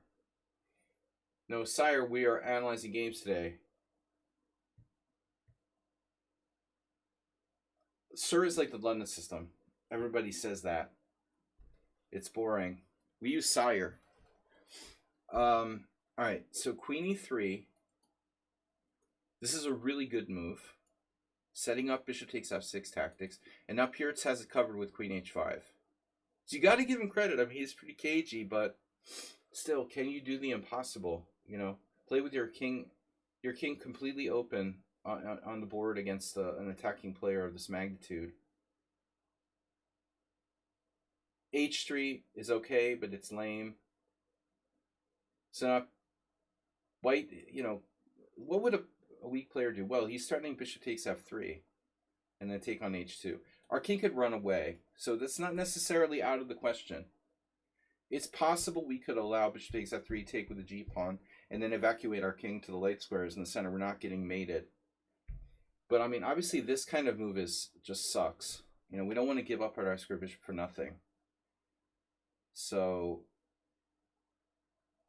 No, sire, we are analyzing games today. Sir is like the London system. Everybody says that. It's boring. We use sire. All right, so queen e3. This is a really good move. Setting up bishop takes f6 tactics. And now Pierce has it covered with queen h5. So you got to give him credit. I mean, he's pretty cagey, but still, can you do the impossible? You know, play with your king completely open on the board against an attacking player of this magnitude. h3 is okay, but it's lame. So now, white, you know, what would a weak player do? Well, he's starting bishop takes f3 and then take on h2. Our king could run away, so that's not necessarily out of the question. It's possible we could allow bishop takes f3, take with the g-pawn, and then evacuate our king to the light squares in the center. We're not getting mated. But, I mean, obviously this kind of move just sucks. You know, we don't want to give up our square bishop for nothing. So,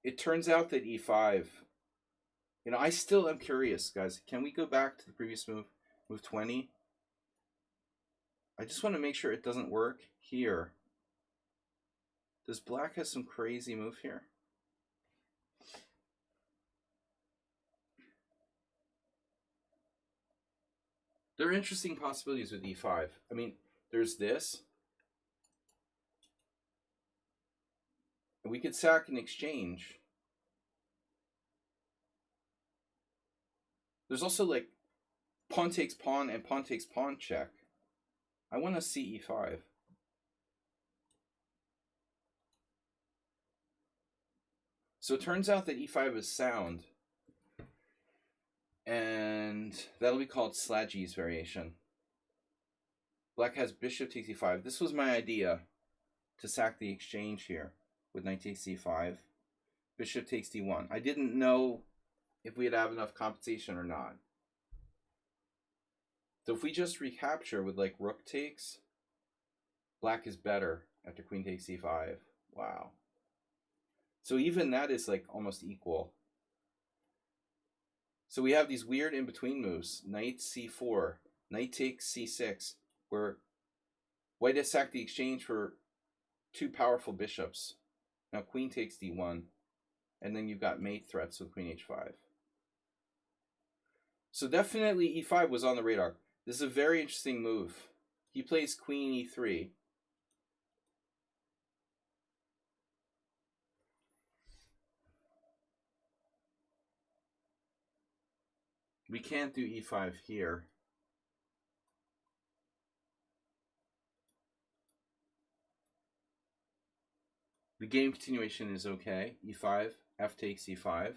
it turns out that e5, you know, I still am curious, guys. Can we go back to the previous move, move 20? I just want to make sure it doesn't work here. Does black have some crazy move here? There are interesting possibilities with e5. I mean, there's this. We could sack an exchange. There's also like pawn takes pawn and pawn takes pawn check. I want to see e5. So it turns out that e5 is sound, and that'll be called Sladgie's variation. Black has bishop takes e5. This was my idea to sack the exchange here with knight takes c5. Bishop takes d1. I didn't know if we'd have enough compensation or not. So if we just recapture with like rook takes, black is better after queen takes c5. Wow. So even that is like almost equal. So we have these weird in-between moves. Knight c4, knight takes c6, where white has sacked the exchange for two powerful bishops. Now queen takes d1, and then you've got mate threats with queen h5. So definitely e5 was on the radar. This is a very interesting move. He plays queen e3. We can't do e5 here. The game continuation is okay. e5, f takes e5.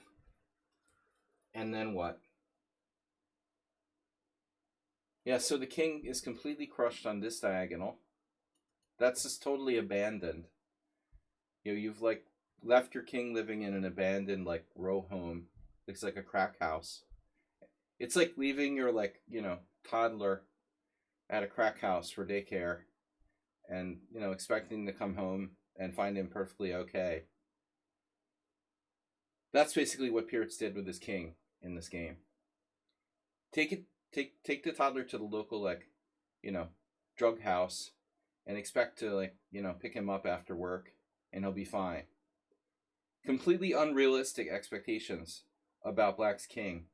And then what? Yeah, so the king is completely crushed on this diagonal. That's just totally abandoned. You know, you've like left your king living in an abandoned like row home. Looks like a crack house. It's like leaving your like, you know, toddler at a crack house for daycare and, you know, expecting to come home and find him perfectly okay. That's basically what Pearts did with his king in this game. Take the toddler to the local like, you know, drug house and expect to like, you know, pick him up after work and he'll be fine. Completely unrealistic expectations about Black's king.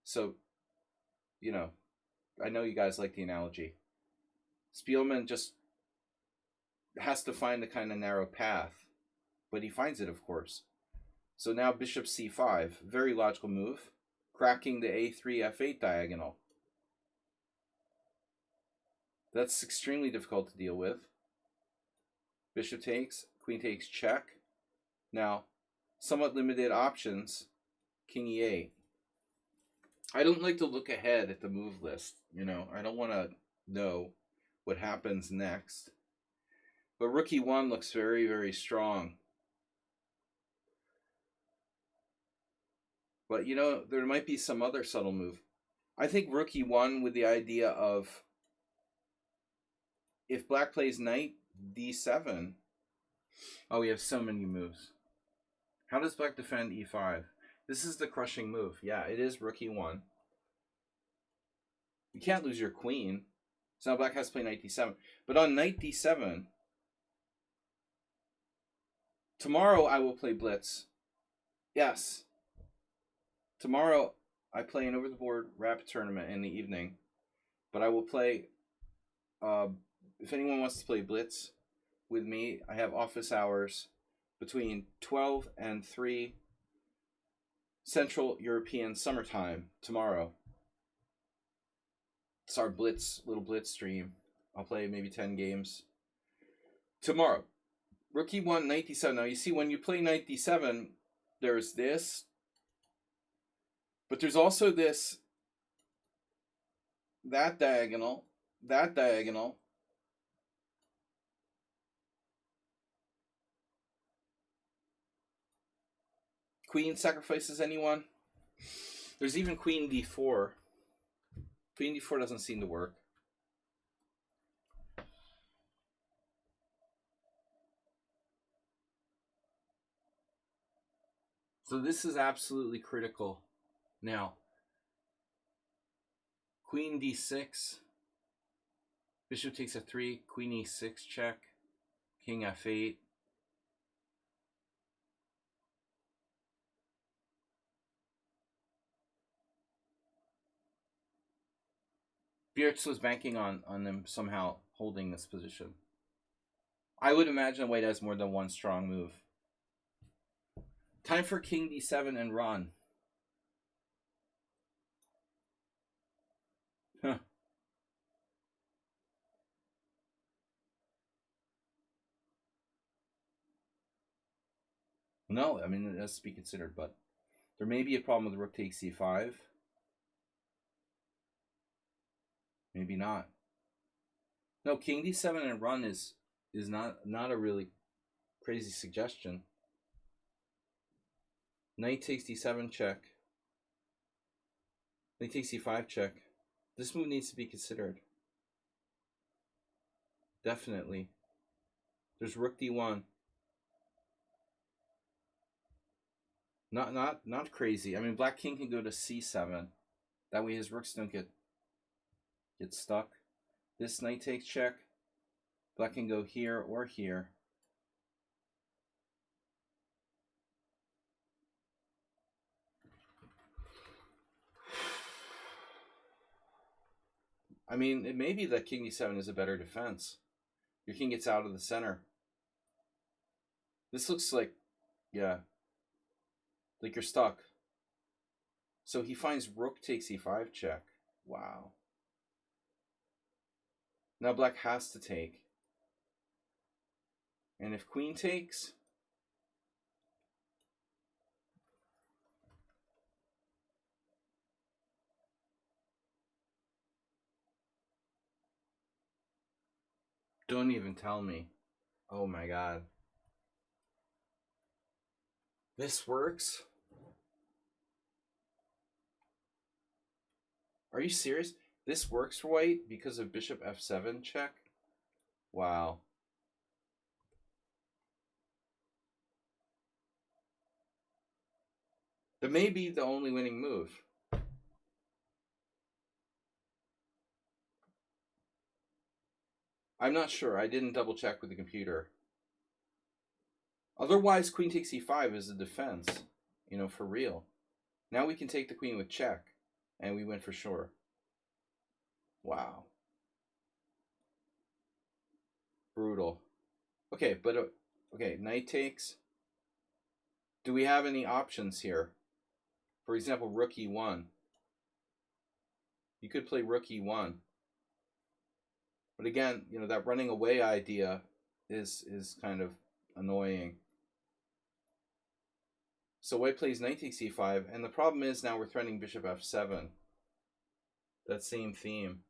So, you know, I know you guys like the analogy. Spielman just has to find the kind of narrow path, but he finds it, of course. So now bishop c5, very logical move, cracking the a3 f8 diagonal. That's extremely difficult to deal with. Bishop takes, queen takes check. Now, somewhat limited options, king e8. I don't like to look ahead at the move list, you know. I don't want to know what happens next. But rook e1 looks very, very strong. But, you know, there might be some other subtle move. I think rook e1 with the idea of if black plays knight d7. Oh, we have so many moves. How does black defend e5? This is the crushing move. Yeah, it is rook e1. You can't lose your queen. So now black has to play knight d7. But on knight d7, tomorrow I will play blitz. Yes. Tomorrow I play an over-the-board rapid tournament in the evening. But I will play, if anyone wants to play blitz with me, I have office hours between 12 and 3 Central European summertime tomorrow. It's our blitz, little blitz stream. I'll play maybe 10 games tomorrow. Rook e1, knight d7. Now you see when you play knight d7, there's this, but there's also this, that diagonal, that diagonal. Queen sacrifices anyone. There's even queen d4. Queen d4 doesn't seem to work. So this is absolutely critical. Now, queen d6, bishop takes f3, queen e6 check, king f8. Biertz was banking on them somehow holding this position. I would imagine white has more than one strong move. Time for king d7 and run. Huh. No, I mean, it has to be considered, but there may be a problem with rook takes c5. Maybe not. No, king d7 and run is not a really crazy suggestion. Knight takes d7 check. Knight takes c5 check. This move needs to be considered. Definitely. There's rook d1. Not crazy. I mean, black king can go to c7. That way his rooks don't get stuck. This knight takes check. Black can go here or here. I mean, it may be that king d7 is a better defense. Your king gets out of the center. This looks like, yeah, like you're stuck. So he finds rook takes e5 check. Wow. Now black has to take. And if queen takes, don't even tell me. Oh my god. This works? Are you serious? This works for white because of bishop f7 check? Wow. That may be the only winning move. I'm not sure. I didn't double check with the computer. Otherwise, queen takes e5 is a defense, you know, for real. Now we can take the queen with check, and we win for sure. Wow. Brutal. Okay, but okay, knight takes. Do we have any options here? For example, rook e1. You could play rook e1. But again, you know, that running away idea is kind of annoying. So white plays knight takes e5, and the problem is now we're threatening bishop f7. That same theme.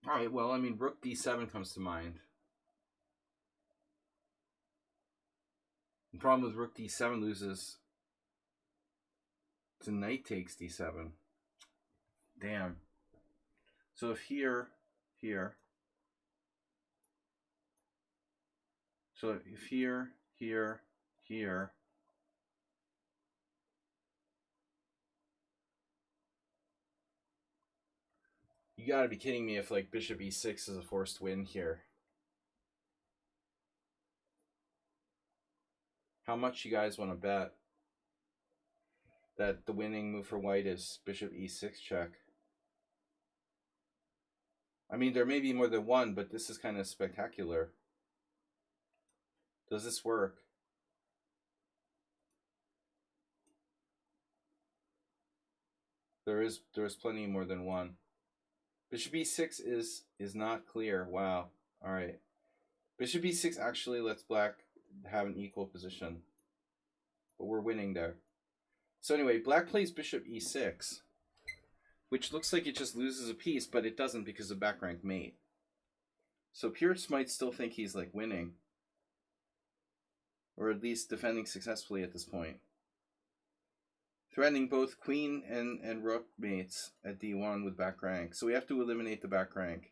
All right, well, I mean, rook d7 comes to mind. The problem with rook d7 loses to knight takes d7. Damn. So if here, so if here, here, you gotta be kidding me if like bishop e6 is a forced win here. How much you guys want to bet that the winning move for white is bishop e6 check? I mean, there may be more than one, but this is kind of spectacular. Does this work? There is plenty more than one. Bishop e6 is not clear. Wow. All right. Bishop e6 actually lets black have an equal position. But we're winning there. So anyway, black plays bishop e6, which looks like it just loses a piece, but it doesn't because of back rank mate. So Pierce might still think he's like winning, or at least defending successfully at this point. Threatening both queen and rook mates at d1 with back rank. So we have to eliminate the back rank.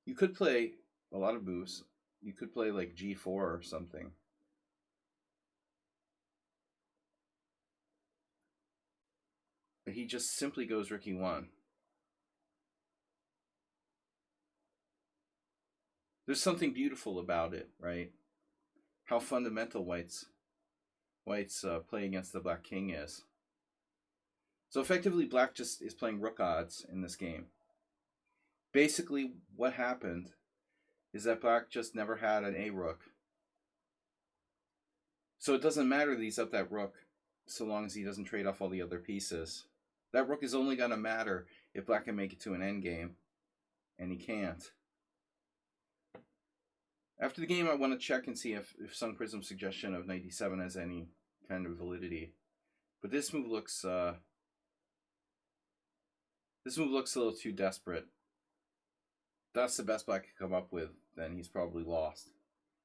You could play a lot of moves. You could play like g4 or something. But he just simply goes rook e1. There's something beautiful about it, right? How fundamental White's play against the black king is. So effectively, black just is playing rook odds in this game. Basically, what happened is that black just never had an a rook. So it doesn't matter that he's up that rook. so long as he doesn't trade off all the other pieces. That rook is only going to matter if black can make it to an endgame, and he can't. After the game, I want to check and see if Sun Prism's suggestion of knight d7 has any kind of validity. But this move looks a little too desperate. That's the best black could come up with, then he's probably lost.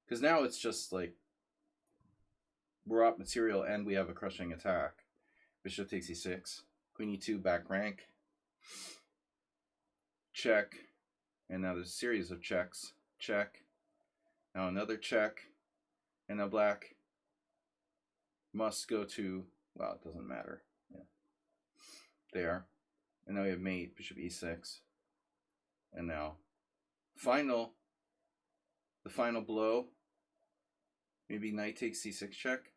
Because now it's just like we're up material and we have a crushing attack. Bishop takes e6. Queen e2, back rank. Check. And now there's a series of checks. Check. Now another check. And now black must go to, well, it doesn't matter. Yeah. There. And now we have mate, bishop e6. And now the final blow. Maybe knight takes c6 check.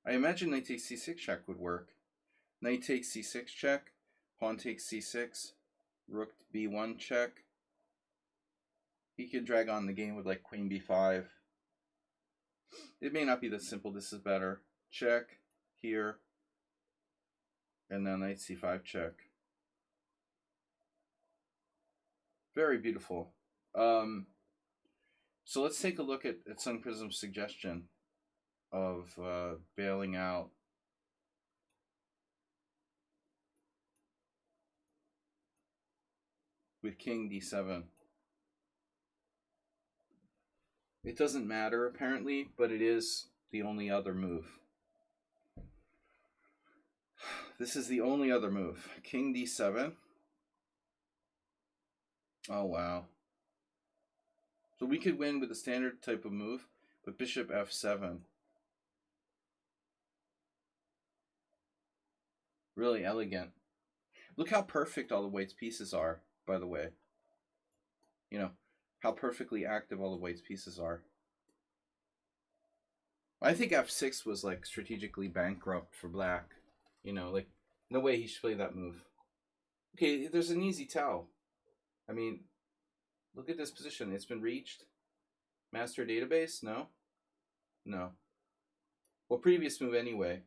I imagine knight takes c6 check would work. Knight takes c6 check. Pawn takes c6. Rook b1 check. He could drag on the game with like queen b5. It may not be that simple. This is better. Check here. And then knight c5 check. Very beautiful. So let's take a look at Sun Prism's suggestion of bailing out. With king d7. It doesn't matter apparently, but it is the only other move. This is the only other move. King d7. Oh wow. So we could win with the standard type of move, but bishop f7. Really elegant. Look how perfect all the white's pieces are, by the way. You know, how perfectly active all the white's pieces are. I think f6 was like strategically bankrupt for black. You know, like no way he should play that move. Okay, there's an easy tell. I mean, look at this position. It's been reached. Master database? No? No. Well, previous move anyway.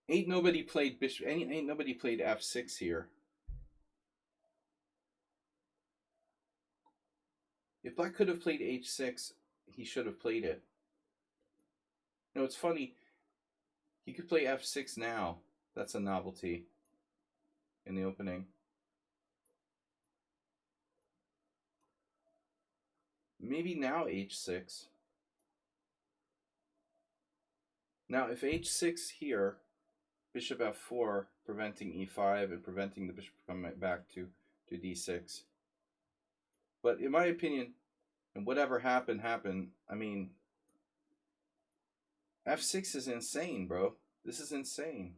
Ain't nobody played bishop. Ain't nobody played f6 here. If black could have played h6, he should have played it. No, it's funny. He could play f6 now. That's a novelty in the opening. Maybe now h6. Now if h6 here, bishop f4, preventing e5 and preventing the bishop from coming back to d6. But in my opinion, and whatever happened. I mean, f6 is insane, bro. This is insane.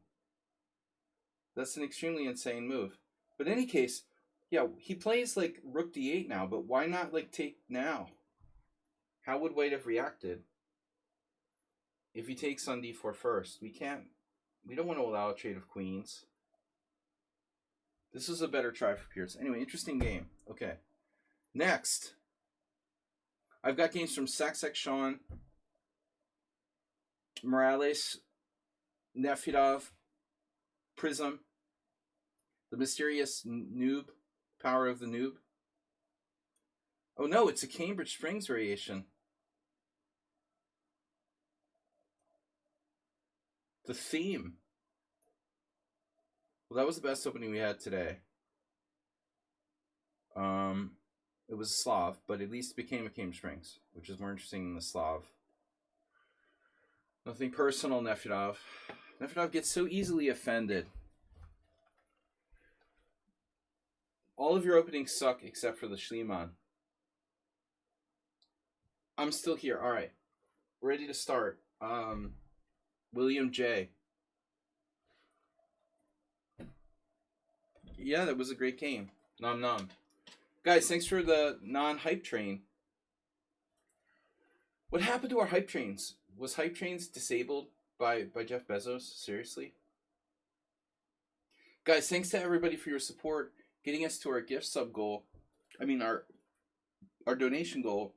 That's an extremely insane move. But in any case, yeah, he plays like rook d8 now, but why not like take now? How would white have reacted if he takes on d4 first? We don't want to allow a trade of queens. This is a better try for Pierce. Anyway, interesting game. Okay. Next, I've got games from Saksek Sean, Morales, Nefedov, Prism, the mysterious noob, power of the noob. Oh no, it's a Cambridge Springs variation. The theme. Well, that was the best opening we had today. It was a Slav, but at least it became a Cambridge Springs, which is more interesting than the Slav. Nothing personal, Nefedov. Nefedov gets so easily offended. All of your openings suck except for the Schliemann. I'm still here. All right. Ready to start. William J. Yeah, that was a great game. Nom nom. Guys, thanks for the non-hype train. What happened to our hype trains? Was hype trains disabled by Jeff Bezos? Seriously? Guys, thanks to everybody for your support, getting us to our gift sub goal. I mean, our donation goal.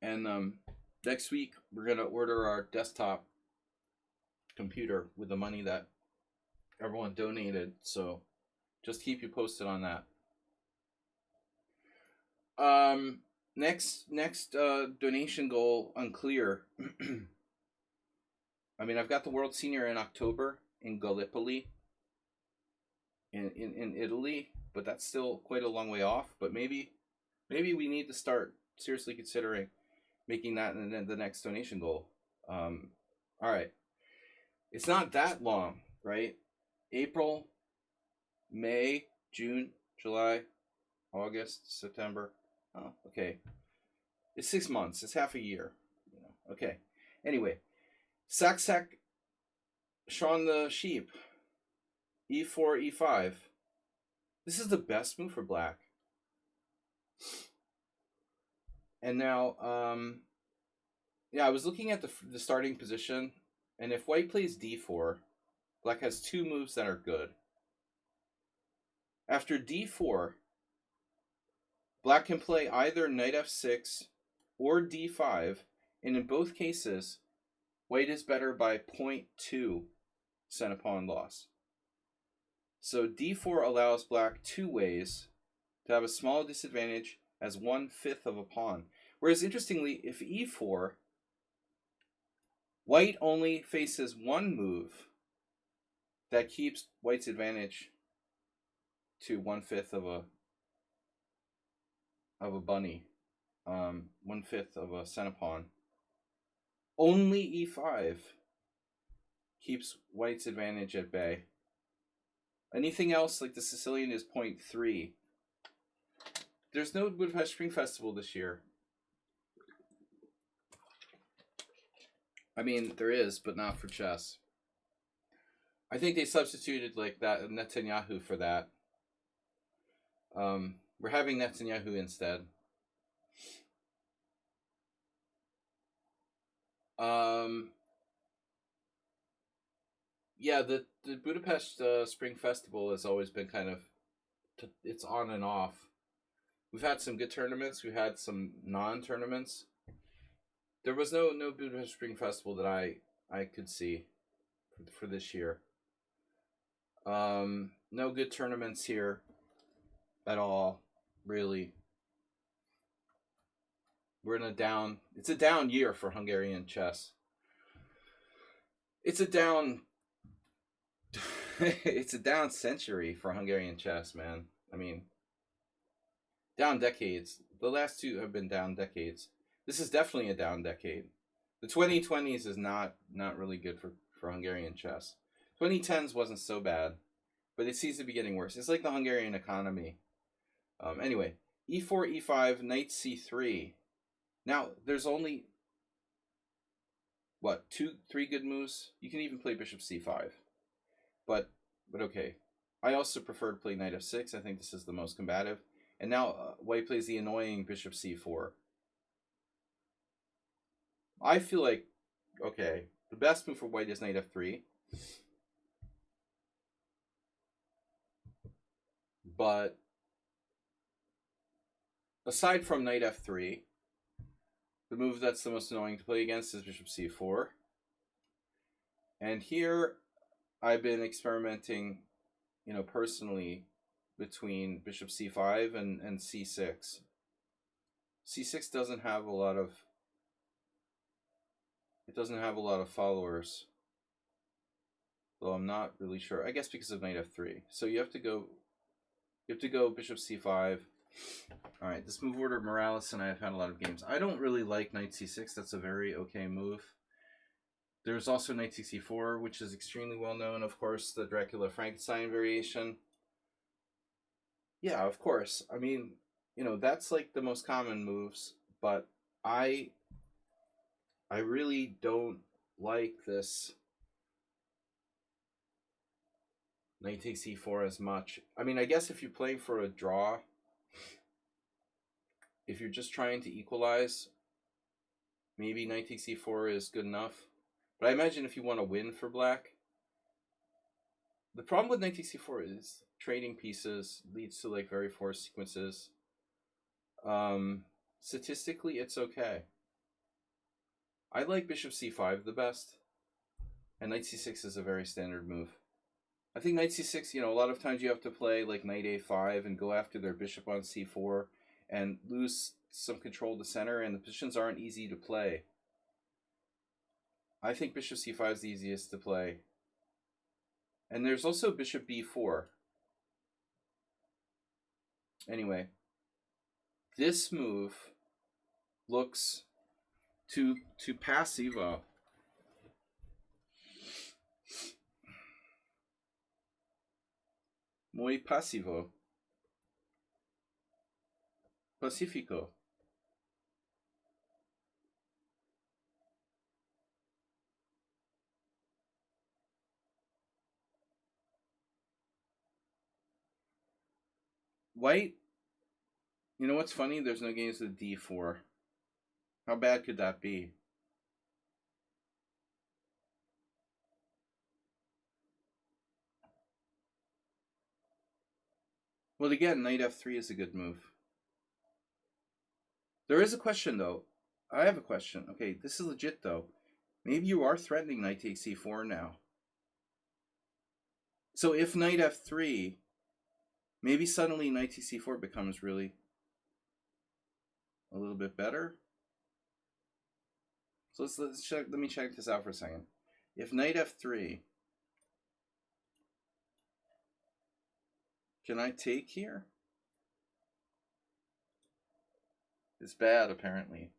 And next week, we're going to order our desktop computer with the money that everyone donated. So just keep you posted on that. Next donation goal unclear. I mean, I've got the World Senior in October in Gallipoli, in Italy, but that's still quite a long way off. But maybe we need to start seriously considering making that the next donation goal. All right, it's not that long, right? April, May, June, July, August, September. Oh, okay. It's 6 months. It's half a year. Okay. Anyway, Sac Shaun the Sheep. E4, E5. This is the best move for black. And now, yeah, I was looking at the starting position, and if white plays D4, black has two moves that are good. After D4, black can play either knight F6 or D5, and in both cases, white is better by 0.2 center pawn loss. So D4 allows black two ways to have a small disadvantage as 1/5 of a pawn. Whereas interestingly, if E4, white only faces one move that keeps white's advantage to 1/5 of a bunny, 1/5 of a center pawn. Only E5 keeps white's advantage at bay. Anything else, like the Sicilian, is 0.3. There's no Budapest Spring Festival this year. I mean, there is, but not for chess. I think they substituted like that Netanyahu for that. We're having Netanyahu instead. Yeah, the Budapest Spring Festival has always been kind of, it's on and off. We've had some good tournaments. We've had some non-tournaments. There was no Budapest Spring Festival that I could see for this year. No good tournaments here at all, really. We're in it's a down year for Hungarian chess. It's a down it's a down century for Hungarian chess, man. I mean, down decades. The last two have been down decades. This is definitely a down decade. The 2020s is not really good for Hungarian chess. 2010s wasn't so bad, but it seems to be getting worse. It's like the Hungarian economy. Anyway, E4, E5, Knight C3. Now, there's only, what, 2-3 good moves? You can even play Bishop C5. But okay. I also prefer to play Knight F6. I think this is the most combative. And now white plays the annoying Bishop C4. I feel like, okay, the best move for white is Knight F3. But aside from Knight F3, the move that's the most annoying to play against is Bishop C4. And here, I've been experimenting, personally, between Bishop C5 and C6. C6 doesn't have a lot of followers, though I'm not really sure. I guess because of Knight F3. So you have to go Bishop C5. All right, this move order, Morales and I have had a lot of games. I don't really like Knight C6. That's a very okay move. There's also Knight C4, which is extremely well known. Of course, the Dracula Frankenstein variation. Yeah, of course. I mean, that's like the most common moves, but I really don't like this Knight takes C4 as much. I mean, I guess if you're playing for a draw, if you're just trying to equalize, maybe Knight takes C4 is good enough. But I imagine if you want to win for black, the problem with Knight takes C4 is trading pieces leads to like very forced sequences. Statistically, it's okay. I like Bishop C5 the best. And knight c6 is a very standard move. I think knight c6, a lot of times you have to play like knight a5 and go after their bishop on c4 and lose some control to center, and the positions aren't easy to play. I think bishop c5 is the easiest to play. And there's also bishop b4. Anyway, this move looks too passivo. Muy pasivo. Pacífico. White, you know what's funny? There's no games with d4. How bad could that be? Well, again, knight f3 is a good move. There is a question, though. I have a question. Okay, this is legit, though. Maybe you are threatening knight takes c4 now. So if knight f3, maybe suddenly knight takes c4 becomes really a little bit better. So let's check. Let me check this out for a second. If knight f3, can I take here? It's bad, apparently.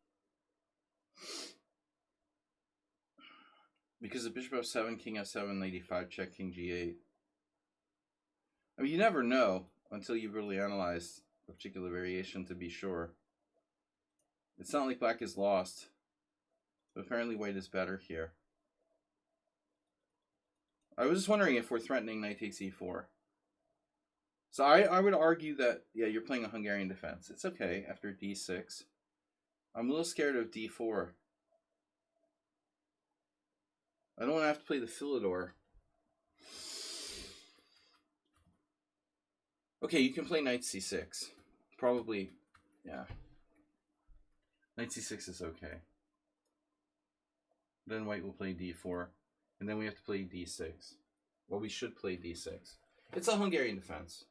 Because the bishop f7, king f7, knight e5, check, king g8. I mean, you never know until you really analyze a particular variation to be sure. It's not like black is lost, but apparently white is better here. I was just wondering if we're threatening knight takes e4. So I would argue that, yeah, you're playing a Hungarian defense. It's okay after d6. I'm a little scared of d4. I don't want to have to play the Philidor. Okay, you can play knight c6. Probably, yeah. Knight c6 is okay. Then white will play d4. And then we have to play d6. Well, we should play d6. It's a Hungarian defense.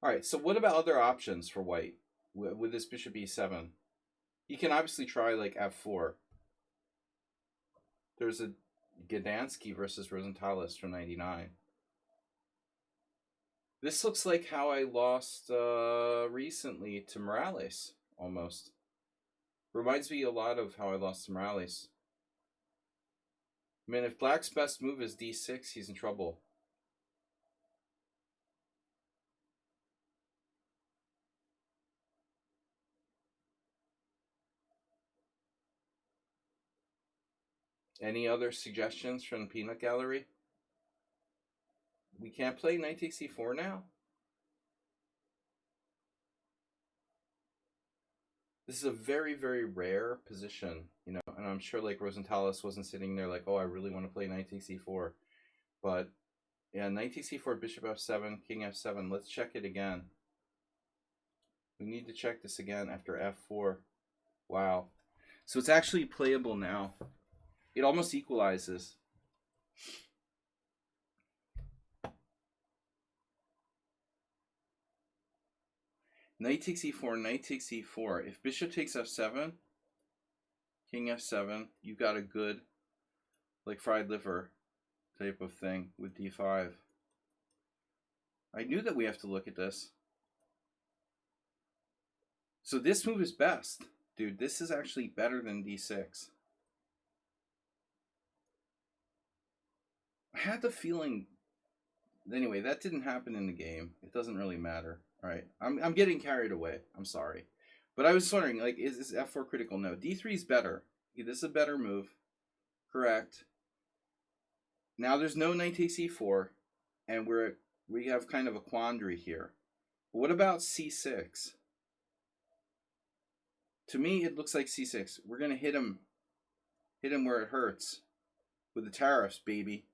Alright, so what about other options for white with this bishop e7? You can obviously try like f4. There's a Gdansky versus Rosenthalis from 99. This looks like how I lost recently to Morales, almost. Reminds me a lot of how I lost to Morales. I mean, if black's best move is d6, he's in trouble. Any other suggestions from the peanut gallery? We can't play knight takes e4 now? This is a very, very rare position, and I'm sure like Rosenthalis wasn't sitting there like, oh, I really want to play knight takes e4. But yeah, knight takes e4, bishop f7, king f7. Let's check it again. We need to check this again after f4. Wow. So it's actually playable now. It almost equalizes. Knight takes e4, knight takes e4. If bishop takes f7, king f7, you've got a good, like, fried liver type of thing with d5. I knew that we have to look at this. So this move is best. Dude, this is actually better than d6. I had the feeling... Anyway, that didn't happen in the game. It doesn't really matter. All right, I'm getting carried away. I'm sorry. But I was wondering, like, is this f4 critical? No, d3 is better. Okay, this is a better move. Correct. Now there's no knight takes e4, and we have kind of a quandary here. But what about c6? To me, it looks like c6. We're gonna hit him where it hurts with the tariffs, baby.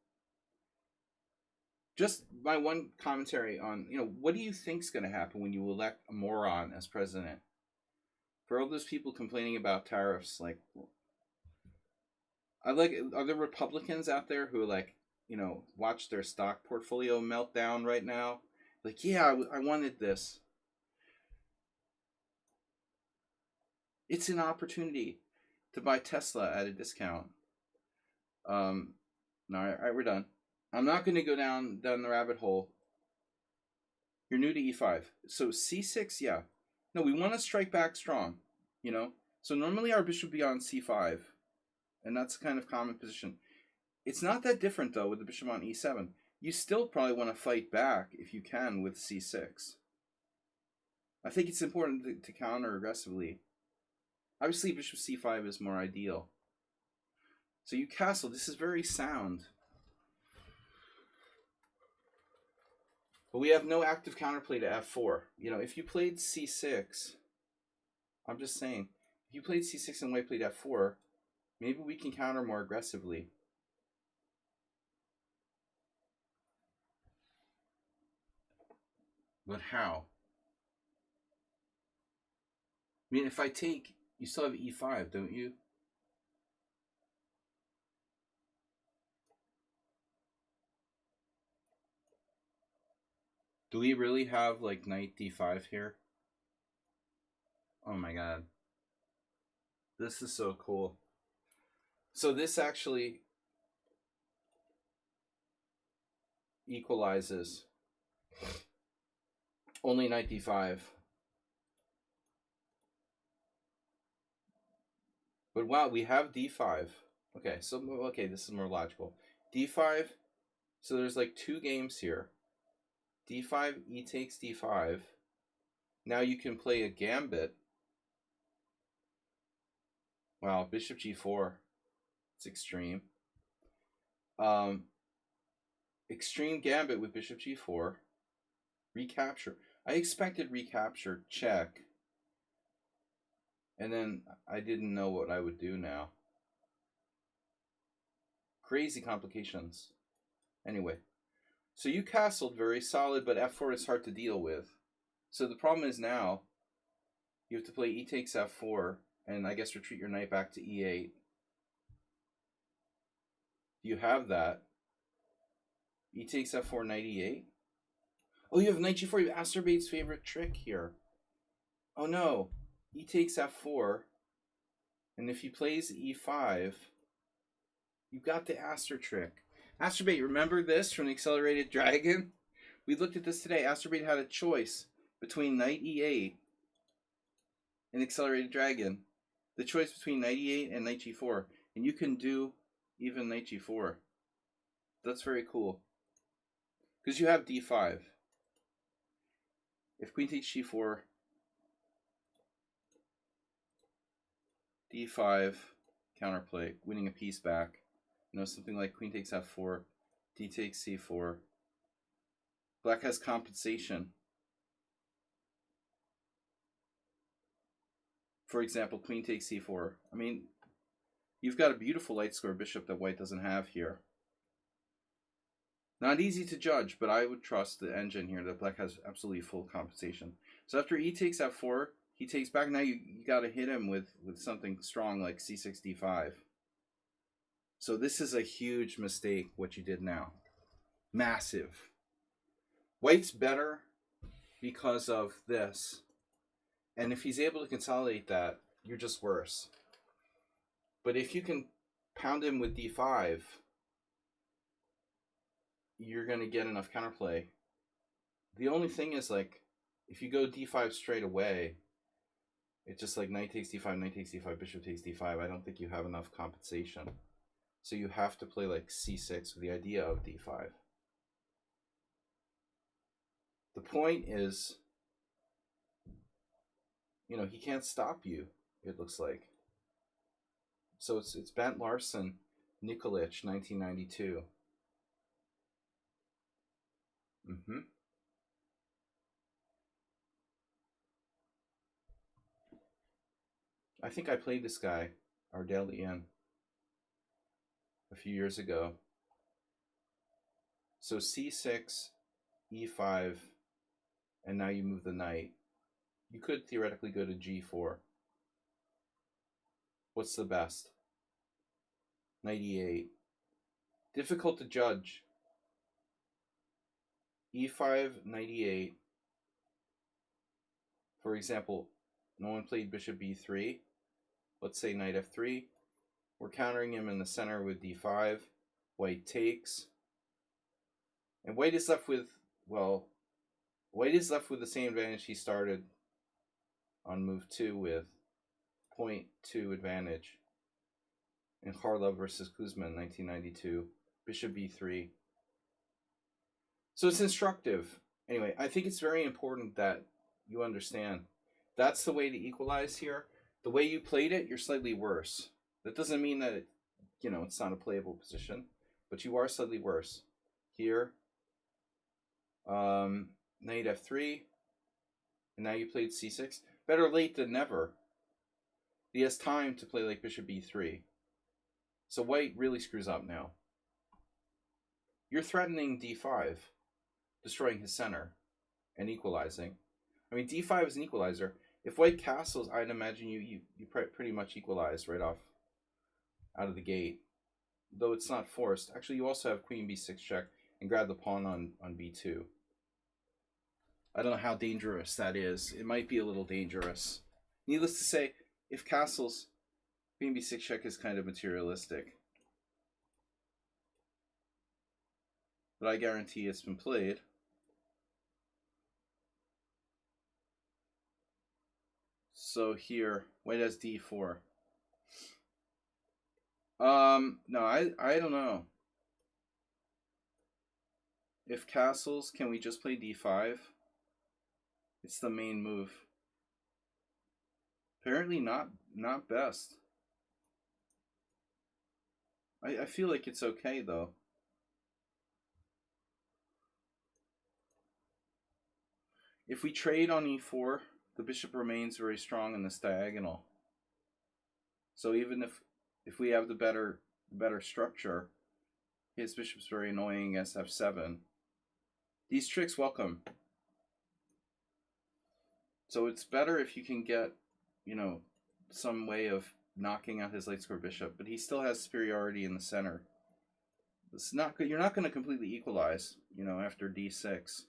Just my one commentary on, what do you think's going to happen when you elect a moron as president? For all those people complaining about tariffs, like, I like. Are there Republicans out there who like watch their stock portfolio melt down right now? Like, yeah, I wanted this. It's an opportunity to buy Tesla at a discount. Um, no, all right, we're done. I'm not going to go down the rabbit hole. You're new to E5, so C6, yeah. No, we want to strike back strong. You know, so normally our bishop would be on C5, and that's kind of common position. It's not that different though with the bishop on E7. You still probably want to fight back if you can with C6. I think it's important to counter aggressively. Obviously, bishop C5 is more ideal. So you castle. This is very sound. But we have no active counterplay to F4. You know, if you played C6, I'm just saying, if you played C6 and white played F4, maybe we can counter more aggressively. But how? I mean, if I take, you still have E5, don't you? Do we really have like knight D5 here? Oh my god. This is so cool. So this actually equalizes. Only knight D5. But wow, we have D5. Okay, so this is more logical. D5. So there's like two games here. D5, E takes D5. Now you can play a gambit. Wow, bishop G4. It's extreme. Extreme gambit with bishop G4. Recapture. I expected recapture, check. And then I didn't know what I would do now. Crazy complications. Anyway, so you castled very solid, but F4 is hard to deal with. So the problem is now you have to play E takes F4, and I guess retreat your knight back to E8. You have that. E takes F4, knight E8. Oh, you have knight G4. You have Astorbate's favorite trick here. Oh no. E takes F4. And if he plays E5, you got the Astor trick. Astorbate, remember this from the Accelerated Dragon? We looked at this today. Astorbate had a choice between knight E8 and Accelerated Dragon. The choice between knight E8 and knight G4. And you can do even knight G4. That's very cool. Because you have D5. If queen takes G4, D5, counterplay, winning a piece back. You know, something like queen takes F4, D takes C4. Black has compensation. For example, queen takes C4. I mean, you've got a beautiful light square bishop that white doesn't have here. Not easy to judge, but I would trust the engine here that black has absolutely full compensation. So after E takes F4, he takes back. Now you got to hit him with something strong like C6, D5. So this is a huge mistake, what you did now. Massive. White's better because of this. And if he's able to consolidate that, you're just worse. But if you can pound him with D5, you're going to get enough counterplay. The only thing is, like, if you go D5 straight away, it's just like knight takes D5, knight takes D5, bishop takes D5. I don't think you have enough compensation. So you have to play like C6 with the idea of D5. The point is, you know, he can't stop you, it looks like. So it's Bent Larsen, Nikolic, 1992. I think I played this guy, Ardelian, a few years ago. So C6, E5, and now you move the knight. You could theoretically go to G4. What's the best? 98. Difficult to judge. E5, 98. For example, no one played bishop b3. Let's say knight f3. We're countering him in the center with d5. White takes. And white is left with, well, white is left with the same advantage he started on move 2 with. 0.2 advantage in Kharlov versus Kuzma in 1992. Bishop b3. So it's instructive. Anyway, I think it's very important that you understand that's the way to equalize here. The way you played it, you're slightly worse. That doesn't mean that it's not a playable position, but you are slightly worse. Here, knight f3, and now you played c6. Better late than never. He has time to play like bishop b3. So white really screws up now. You're threatening d5, destroying his center and equalizing. I mean, d5 is an equalizer. If white castles, I'd imagine you pretty much equalize right off out of the gate. Though it's not forced. Actually, you also have queen b6 check and grab the pawn on b2. I don't know how dangerous that is. It might be a little dangerous. Needless to say, if castles, queen b6 check is kind of materialistic. But I guarantee it's been played. So here, white has d4. No, I don't know. If castles, can we just play d5? It's the main move. Apparently not best. I feel like it's okay though. If we trade on e4, the bishop remains very strong in this diagonal. So even if we have the better structure, his bishop's very annoying against f7. These tricks welcome. So it's better if you can get, some way of knocking out his light square bishop, but he still has superiority in the center. It's not good. You're not going to completely equalize, after d6.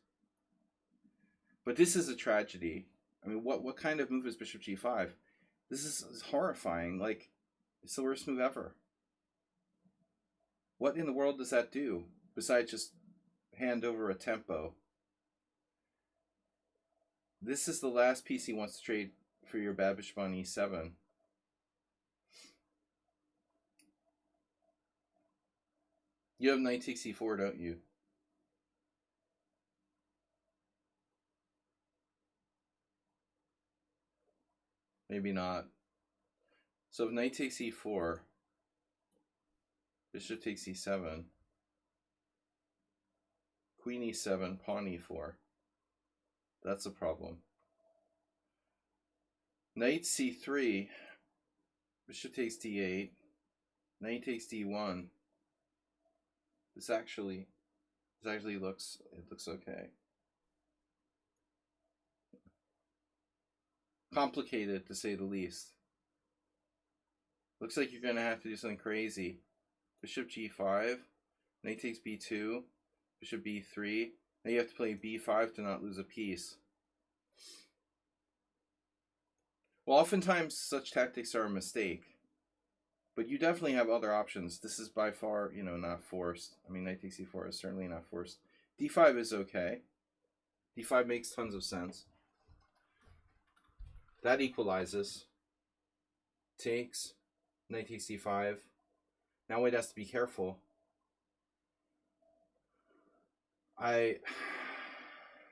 But this is a tragedy. I mean, what kind of move is bishop g5? This is horrifying. Like, it's the worst move ever. What in the world does that do besides just hand over a tempo? This is the last piece he wants to trade for your bad bishop on e7. You have knight takes e4, don't you? Maybe not. So if knight takes e4, bishop takes e7, queen e7, pawn e4. That's a problem. Knight c3, bishop takes d8, knight takes d1. This actually looks okay. Complicated to say the least. Looks like you're gonna have to do something crazy. Bishop g5, knight takes b2, bishop b3. Now you have to play b5 to not lose a piece. Well, oftentimes such tactics are a mistake, but you definitely have other options. This is by far, not forced. I mean, knight takes e4 is certainly not forced. d5 is okay. d5 makes tons of sense. That equalizes. Takes. Knight takes d5. Now white has to be careful. I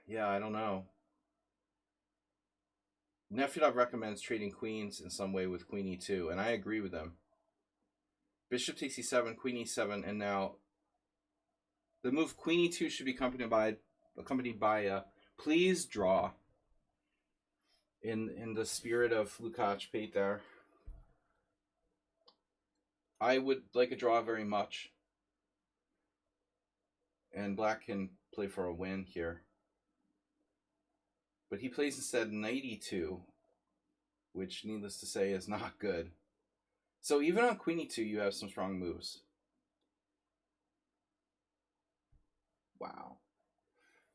don't know. Nefedov recommends trading queens in some way with queen e2, and I agree with him. Bishop takes e7, queen e7, and now the move queen e2 should be accompanied by a please draw. In the spirit of Lukács Péter, I would like a draw very much, and black can play for a win here. But he plays instead knight e2, which, needless to say, is not good. So even on queen e2, you have some strong moves. Wow.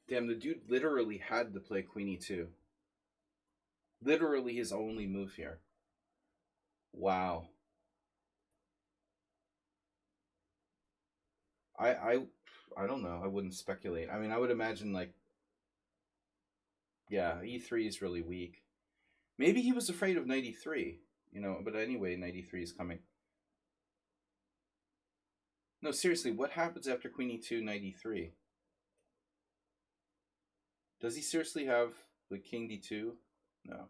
Damn, the dude literally had to play queen e2. Literally his only move here. Wow. I I I don't know. I wouldn't speculate. I mean, I would imagine like, yeah, e3 is really weak. Maybe he was afraid of knight e3, but anyway, knight e3 is coming. No, seriously, what happens after queen e2, knight e3? Does he seriously have like king d2? No.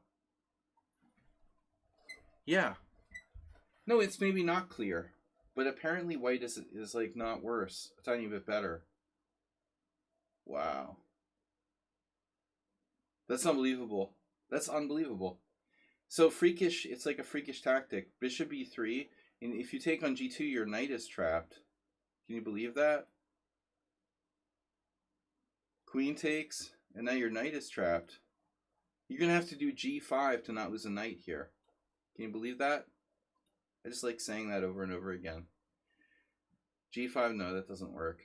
Yeah. No, it's maybe not clear, but apparently white is like not worse, a tiny bit better. Wow. That's unbelievable. That's unbelievable. So freakish, it's like a freakish tactic. Bishop e3, and if you take on g2, your knight is trapped. Can you believe that? Queen takes, and now your knight is trapped. You're going to have to do g5 to not lose a knight here. Can you believe that? I just like saying that over and over again. g5, no, that doesn't work.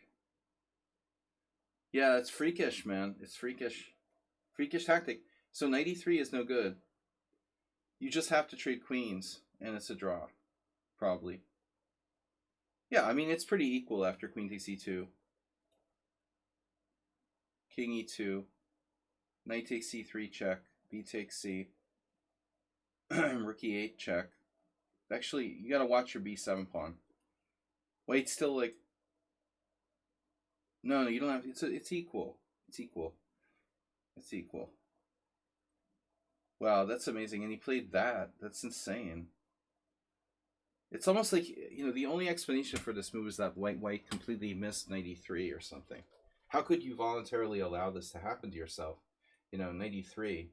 Yeah, it's freakish, man. It's freakish. Freakish tactic. So knight e3 is no good. You just have to trade queens, and it's a draw. Probably. Yeah, I mean, it's pretty equal after queen takes e2. King e2. Knight takes c3 check. B takes c. Rook e8 check. Actually, you gotta watch your b7 pawn. White's still like... No, you don't have... It's equal. It's equal. It's equal. Wow, that's amazing. And he played that. That's insane. It's almost like, the only explanation for this move is that white completely missed knight e3 or something. How could you voluntarily allow this to happen to yourself? Knight e3.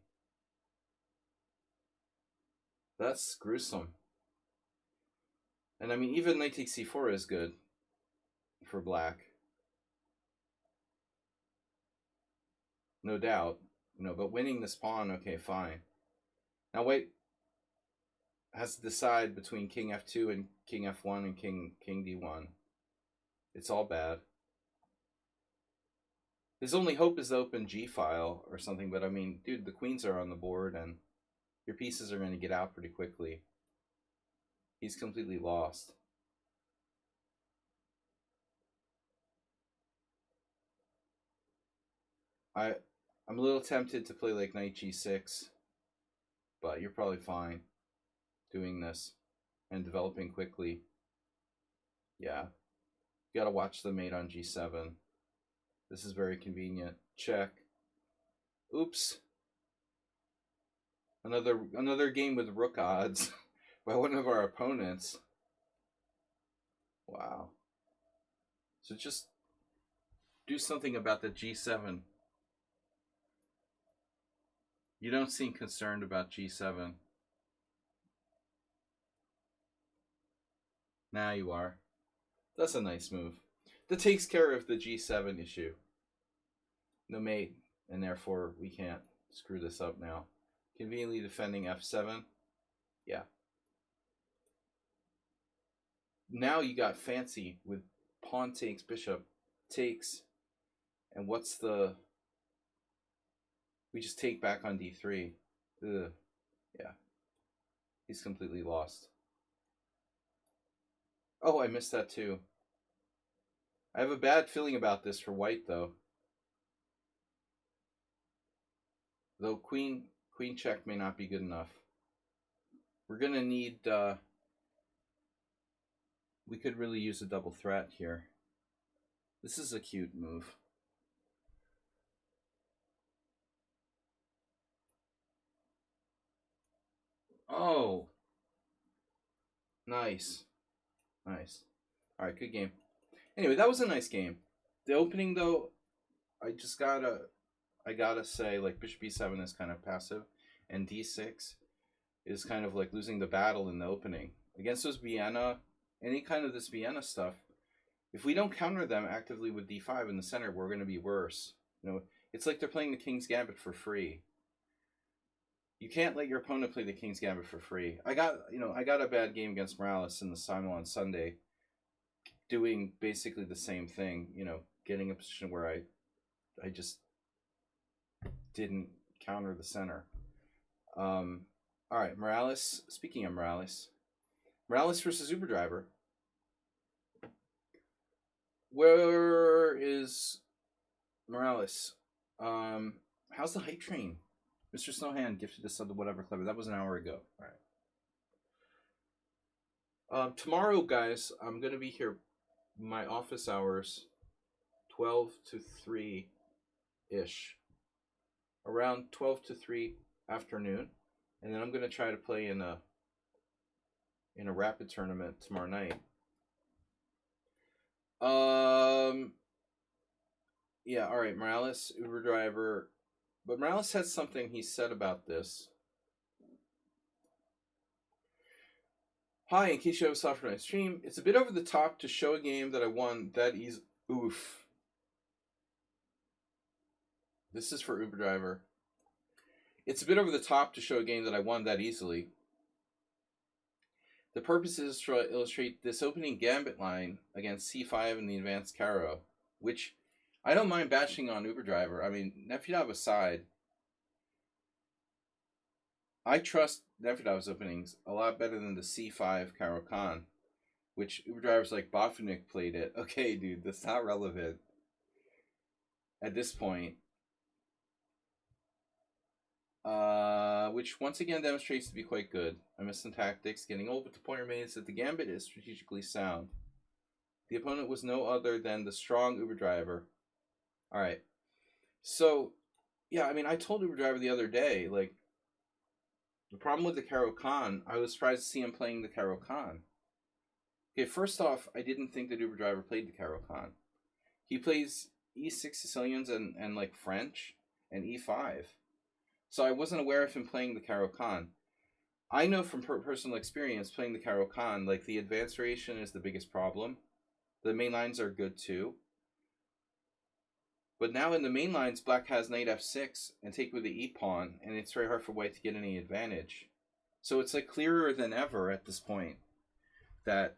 That's gruesome. And I mean, even knight takes c4 is good for black. No doubt. But winning this pawn, okay, fine. Now white has to decide between king f2 and king f1 and king d1. It's all bad. His only hope is to open g-file or something, but I mean, dude, the queens are on the board and your pieces are going to get out pretty quickly. He's completely lost. I'm a little tempted to play like knight g6, but you're probably fine doing this and developing quickly. Yeah. You gotta watch the mate on g7. This is very convenient. Check. Oops. Another game with rook odds by one of our opponents. Wow. So just do something about the g7. You don't seem concerned about g7. Now you are. That's a nice move. That takes care of the g7 issue. No mate, and therefore we can't screw this up now. Conveniently defending f7. Yeah. Now you got fancy with pawn takes, bishop takes, and what's the... We just take back on d3. Ugh. Yeah. He's completely lost. Oh, I missed that too. I have a bad feeling about this for white, though. Though queen check may not be good enough. We're going to need... we could really use a double threat here. This is a cute move. Oh! Nice. Nice. Alright, good game. Anyway, that was a nice game. The opening, though, I gotta say, like, bishop b7 is kind of passive, and d6 is kind of like losing the battle in the opening. Against those Vienna, any kind of this Vienna stuff, if we don't counter them actively with d5 in the center, we're going to be worse. It's like they're playing the King's Gambit for free. You can't let your opponent play the King's Gambit for free. I got a bad game against Morales in the Simon on Sunday, doing basically the same thing. Getting a position where I just didn't counter the center. All right, Morales. Speaking of Morales, Morales versus Uber Driver. Where is Morales? How's the hype train? Mr. Snowhand gifted us something, whatever, clever. That was an hour ago. All right. Tomorrow, guys, I'm gonna be here. My office hours, 12 to 3 ish. Around 12 to 3 afternoon, and then I'm gonna try to play in a rapid tournament tomorrow night. Yeah, all right, Morales, Uber Driver. But Morales has something he said about this. Hi, in case you have a software night stream, it's a bit over the top to show a game that I won that easy. Oof. This is for Uber Driver. It's a bit over the top to show a game that I won that easily. The purpose is to illustrate this opening gambit line against c5 in the advanced Caro, which I don't mind bashing on Uber Driver. I mean, Nefyadov aside, I trust Nefyadov's openings a lot better than the c5 Caro Khan, which Uber Driver's like, Botvinnik played it. Okay, dude, that's not relevant at this point. Which once again demonstrates to be quite good. I missed some tactics. Getting old, but the point remains that the gambit is strategically sound. The opponent was no other than the strong Uber Driver. Alright. So, yeah, I mean, I told Uber Driver the other day, like, the problem with the Caro Khan, I was surprised to see him playing the Caro Khan. Okay, first off, I didn't think that Uber Driver played the Caro Khan. He plays E6 Sicilians and like French and E5. So I wasn't aware of him playing the Caro Khan. I know from personal experience playing the Caro Khan, like the advanced variation is the biggest problem. The main lines are good too. But now in the main lines, black has knight f6 and take with the e-pawn, and it's very hard for white to get any advantage. So it's like clearer than ever at this point that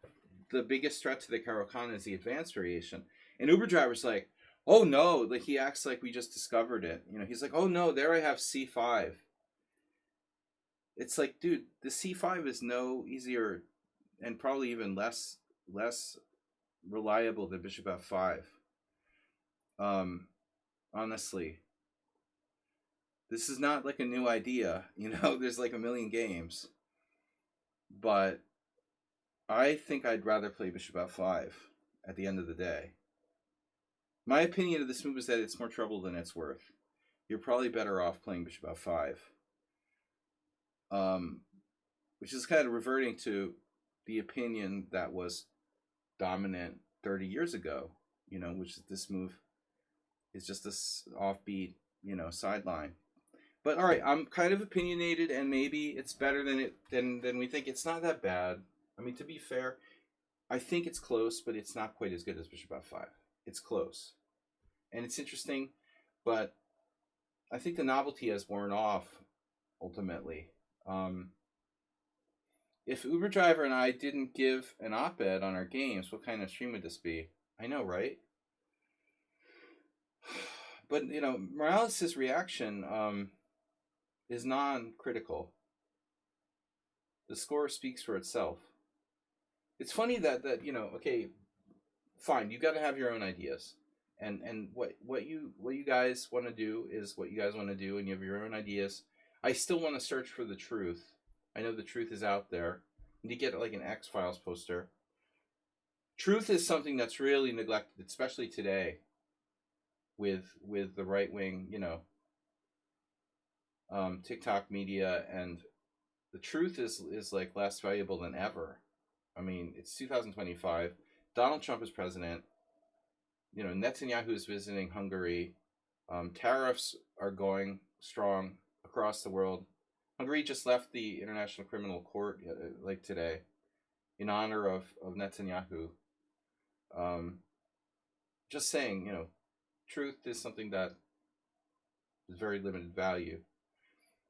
the biggest threat to the Caro Khan is the advanced variation. And Uber Driver's like, oh no, like he acts like we just discovered it. He's like, oh no, there I have c5. It's like, dude, the c5 is no easier and probably even less reliable than bishop f5. Honestly, this is not like a new idea. There's like a million games, but I think I'd rather play bishop f5 at the end of the day. My opinion of this move is that it's more trouble than it's worth. You're probably better off playing bishop f5. Which is kind of reverting to the opinion that was dominant 30 years ago, which is this move is just this offbeat, sideline. But all right, I'm kind of opinionated, and maybe it's better than we think. It's not that bad. I mean, to be fair, I think it's close, but it's not quite as good as bishop f5. It's close. And it's interesting, but I think the novelty has worn off, ultimately. If Uber Driver and I didn't give an op-ed on our games, what kind of stream would this be? I know, right? But, Morales' reaction is non-critical. The score speaks for itself. It's funny that okay, fine, you got to have your own ideas. And what you guys want to do is what you guys want to do, and you have your own ideas. I still want to search for the truth. I know the truth is out there. And you get like an X-Files poster. Truth is something that's really neglected, especially today with the right wing, TikTok media, and the truth is like less valuable than ever. I mean, it's 2025. Donald Trump is president. Netanyahu is visiting Hungary. Tariffs are going strong across the world. Hungary just left the International Criminal Court like today in honor of Netanyahu. Just saying, truth is something that is very limited value.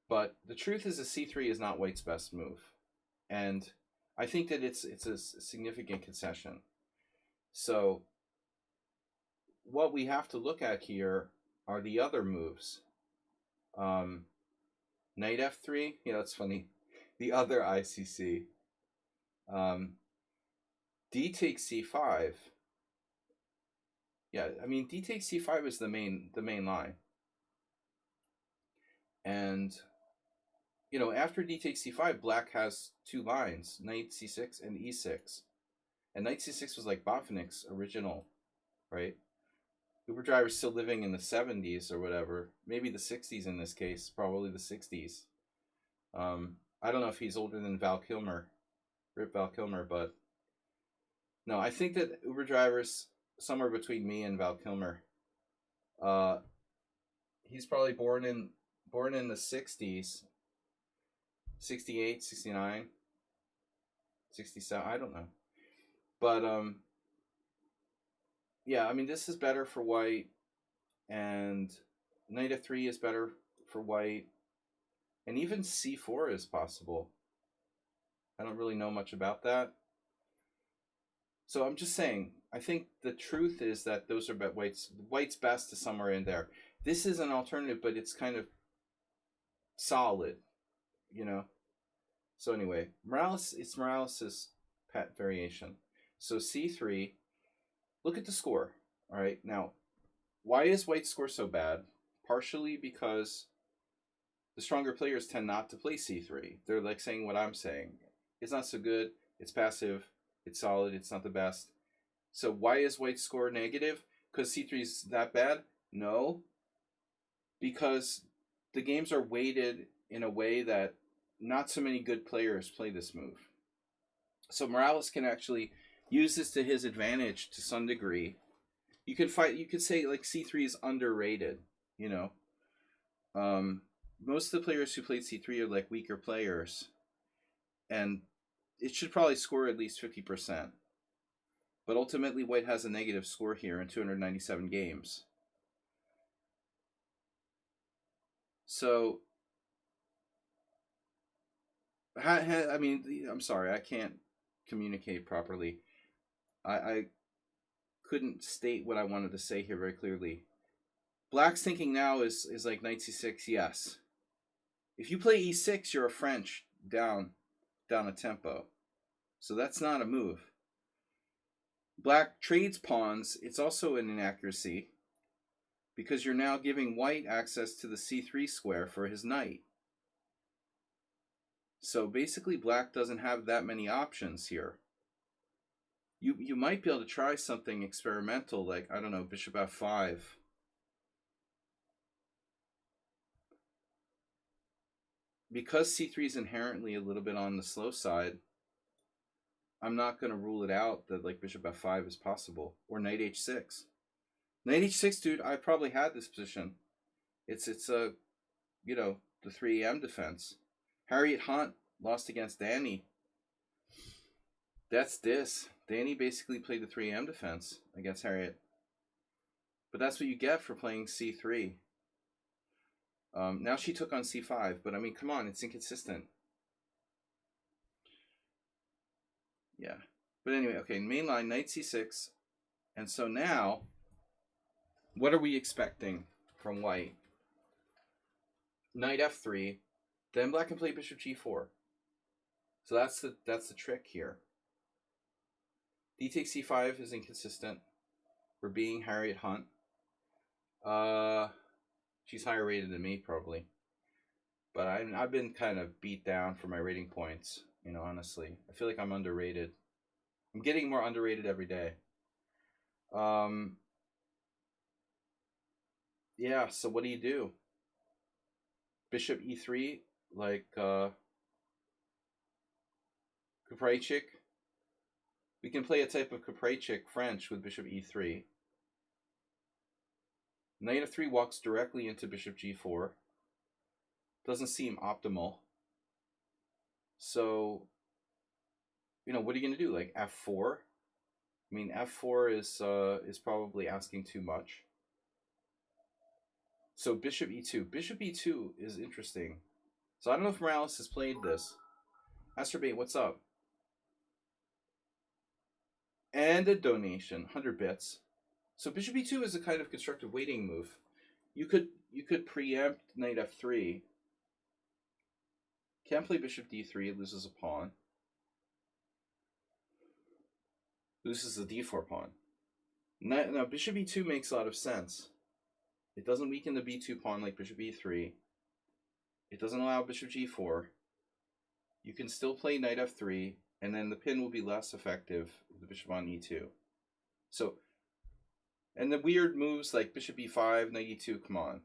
But the truth is, a c3 is not white's best move, and I think that it's a significant concession. So what we have to look at here are the other moves. Um, Knight f3. Yeah, that's funny. The other ICC. D takes c5. Yeah, I mean d takes c5 is the main line. And after d takes c5, black has two lines, knight c6 and e6. And knight c6 was like Botvinnik's original, right? Uber Driver's still living in the 70s or whatever, maybe the 60s in this case, probably the 60s. I don't know if he's older than Val Kilmer, Rip Val Kilmer, but no, I think that Uber Driver's somewhere between me and Val Kilmer. He's probably born in the 60s, 68, 69, 67, I don't know. But yeah, I mean this is better for white, and knight f3 is better for white, and even c4 is possible. I don't really know much about that. So I'm just saying, I think the truth is that those are white's best is somewhere in there. This is an alternative, but it's kind of solid, So anyway, it's Morales' pet variation. So c3, look at the score. All right, now, why is white's score so bad? Partially because the stronger players tend not to play c3. They're like saying what I'm saying. It's not so good. It's passive. It's solid. It's not the best. So why is white's score negative? Because c3 is that bad? No. Because the games are weighted in a way that not so many good players play this move. So Morales can actually use this to his advantage to some degree. You could say like c3 is underrated, most of the players who played c3 are like weaker players, and it should probably score at least 50%. But ultimately, white has a negative score here in 297 games. So, I mean, I'm sorry, I can't communicate properly. I couldn't state what I wanted to say here very clearly. Black's thinking now is like knight c6, yes. If you play e6, you're a French down a tempo. So that's not a move. Black trades pawns. It's also an inaccuracy because you're now giving white access to the c3 square for his knight. So basically black doesn't have that many options here. You might be able to try something experimental like, I don't know, bishop f5. Because c3 is inherently a little bit on the slow side, I'm not going to rule it out that like bishop f5 is possible. Or knight h6. Knight h6, dude, I probably had this position. It's a, the 3 defense. Harriet Hunt lost against Danny. That's this. Danny basically played the 3 defense against Harriet. But that's what you get for playing c3. Now she took on c5, but I mean, come on, it's inconsistent. Yeah. But anyway, okay, main line, knight c6. And so now, what are we expecting from white? Knight f3. Then black can play bishop g4. So that's the trick here. D takes c5 is inconsistent. We're being Harriet Hunt. She's higher rated than me, probably. But I've been kind of beat down for my rating points, honestly. I feel like I'm underrated. I'm getting more underrated every day. Yeah, so what do you do? Bishop e3, like Kupraychik. We can play a type of Kupraychik French with bishop e3. Knight f3 walks directly into bishop g4. Doesn't seem optimal. So, what are you going to do? Like f4? I mean, f4 is probably asking too much. So bishop e2. Bishop e2 is interesting. So I don't know if Morales has played this. Astrobait, what's up? And a donation, 100 bits. So bishop e2 is a kind of constructive waiting move. You could preempt knight f3. Can't play bishop d3, it loses a pawn. Loses the d4 pawn. Now bishop e2 makes a lot of sense. It doesn't weaken the b2 pawn like bishop e3. It doesn't allow bishop g4. You can still play knight f3, and then the pin will be less effective with the bishop on e2. So, and the weird moves like bishop e5, knight e2, come on.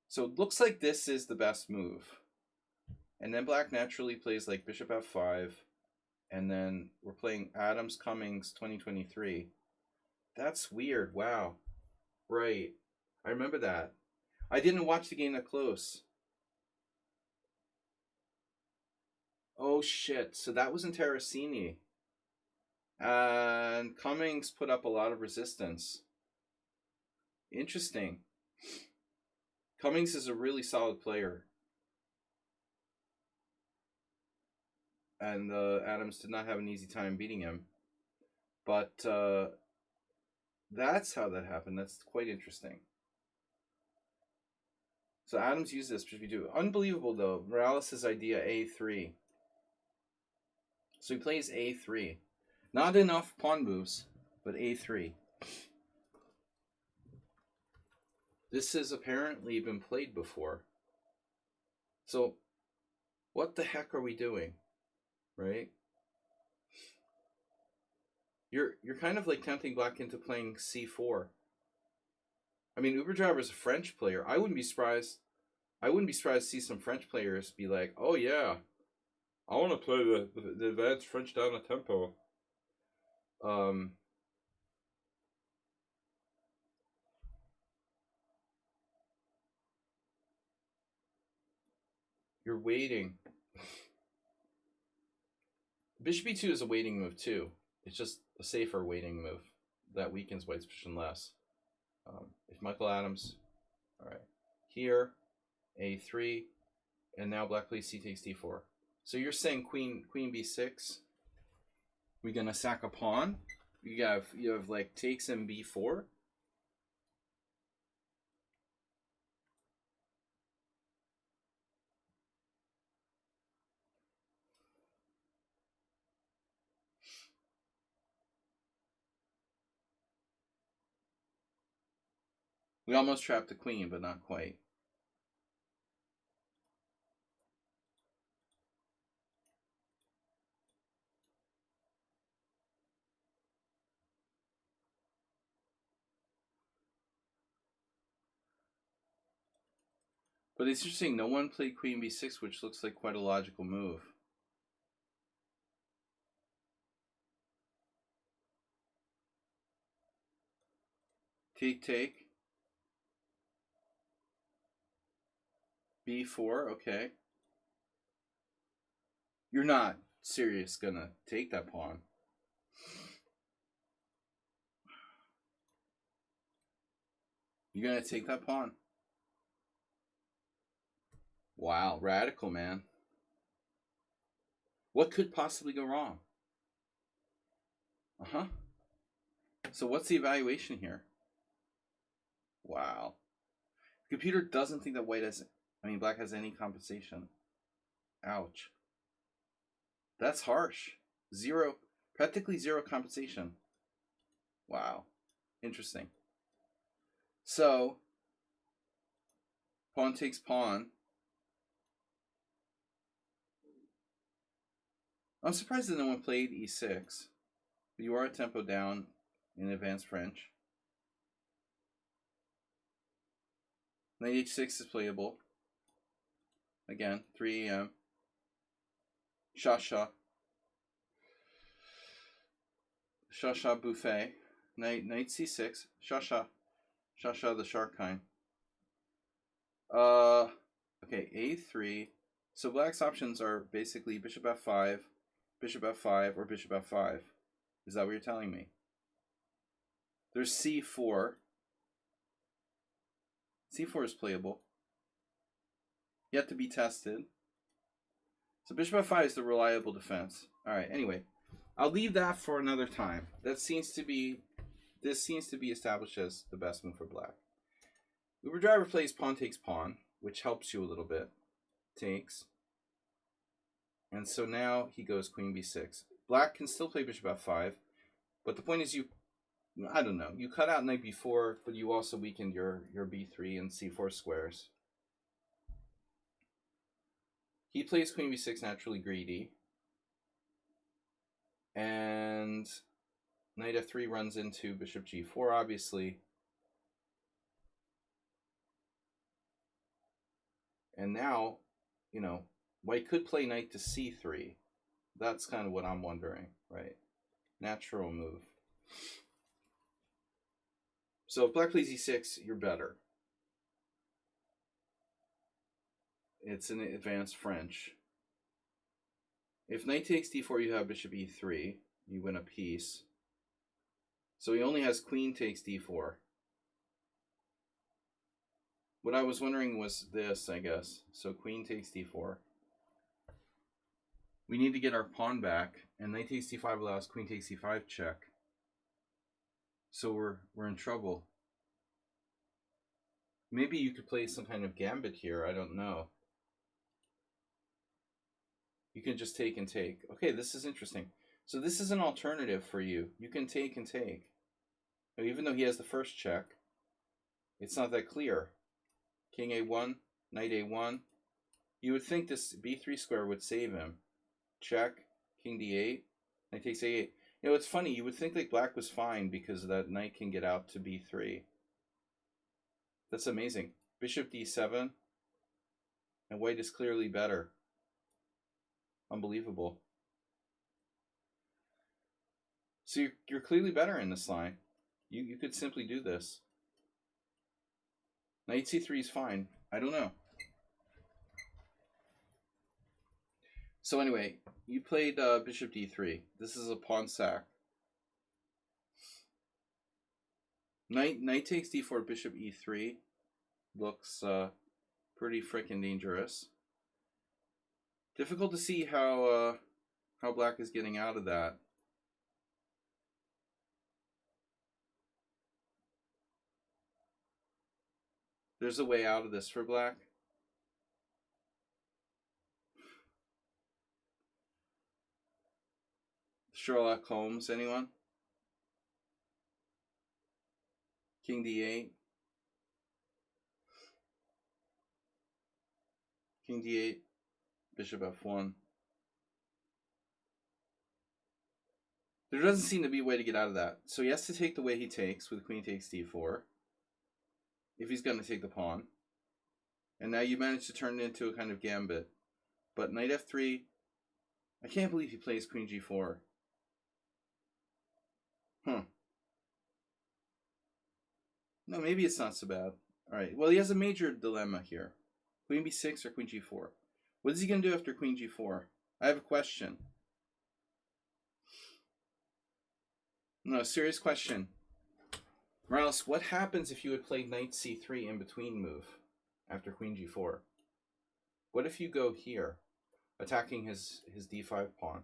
So it looks like this is the best move. And then black naturally plays like bishop f5, and then we're playing Adams Cummings 2023. That's weird, wow. Right, I remember that. I didn't watch the game that close. Oh shit, so that was in Terracini. And Cummings put up a lot of resistance. Interesting. Cummings is a really solid player. And Adams did not have an easy time beating him. But that's how that happened. That's quite interesting. So Adams used this bishop e2. Unbelievable though. Morales' idea a3. So he plays a3. Not enough pawn moves, but a3. This has apparently been played before. So what the heck are we doing? Right? You're kind of like tempting black into playing c4. I mean, Uber Driver is a French player. I wouldn't be surprised to see some French players be like, "Oh yeah, I want to play the advanced French down a tempo." You're waiting. Bishop e2 is a waiting move too. It's just a safer waiting move that weakens white's position less. If Michael Adams, all right, here, a3, and now black plays c takes d4. So you're saying queen b6. We're gonna sack a pawn. You have like takes and b4. We almost trapped the queen, but not quite. But it's interesting, no one played queen b6, which looks like quite a logical move. Take. b4, okay. You're not serious gonna take that pawn. You're gonna take that pawn? Wow, radical, man. What could possibly go wrong? Uh-huh. So what's the evaluation here? Wow. The computer doesn't think that black has any compensation. Ouch. That's harsh. Practically zero compensation. Wow. Interesting. So, pawn takes pawn. I'm surprised that no one played e6. But you are a tempo down in advanced French. Knight h6 is playable. Again, 3 a.m. Shasha buffet. Knight c6. Shasha the shark kind. Okay, a3. So black's options are basically bishop f5, or bishop f5. Is that what you're telling me? There's c4. c4 is playable. Yet to be tested. So bishop f5 is the reliable defense. All right. Anyway, I'll leave that for another time. This seems to be established as the best move for black. Uber driver plays pawn takes pawn, which helps you a little bit. Takes. And so now he goes queen b6. Black can still play bishop f5, but the point is I don't know, you cut out knight b4, but you also weakened your b3 and c4 squares. He plays queen b6 naturally greedy. And knight f3 runs into bishop g4, obviously. And now, white could play knight to c3. That's kind of what I'm wondering, right? Natural move. So if black plays e6, you're better. It's an advanced French. If knight takes d4, you have bishop e3. You win a piece. So he only has queen takes d4. What I was wondering was this, I guess. So queen takes d4. We need to get our pawn back, and knight takes d5 allows queen takes d5 check. So we're in trouble. Maybe you could play some kind of gambit here. I don't know. You can just take and take. Okay, this is interesting. So this is an alternative for you. You can take and take. Even though he has the first check, it's not that clear. King a1, knight a1. You would think this b3 square would save him. Check, king d8, knight takes a8. It's funny. You would think that black was fine because that knight can get out to b3. That's amazing. Bishop d7, and white is clearly better. Unbelievable. So you're clearly better in this line. You could simply do this. Knight c3 is fine. I don't know. So anyway, you played bishop d3. This is a pawn sack. Knight takes d4, bishop e3. Looks pretty freaking dangerous. Difficult to see how black is getting out of that. There's a way out of this for black. Sherlock Holmes, anyone? King d8. King d8, bishop f1. There doesn't seem to be a way to get out of that. So he has to take the way he takes with queen takes d4. If he's going to take the pawn. And now you manage to turn it into a kind of gambit. But knight f3, I can't believe he plays queen g4. No, maybe it's not so bad. All right, well, he has a major dilemma here. Queen b6 or queen g4? What is he going to do after queen g4? I have a question. No, serious question. Morales, what happens if you would play knight c3 in between move after queen g4? What if you go here, attacking his d5 pawn?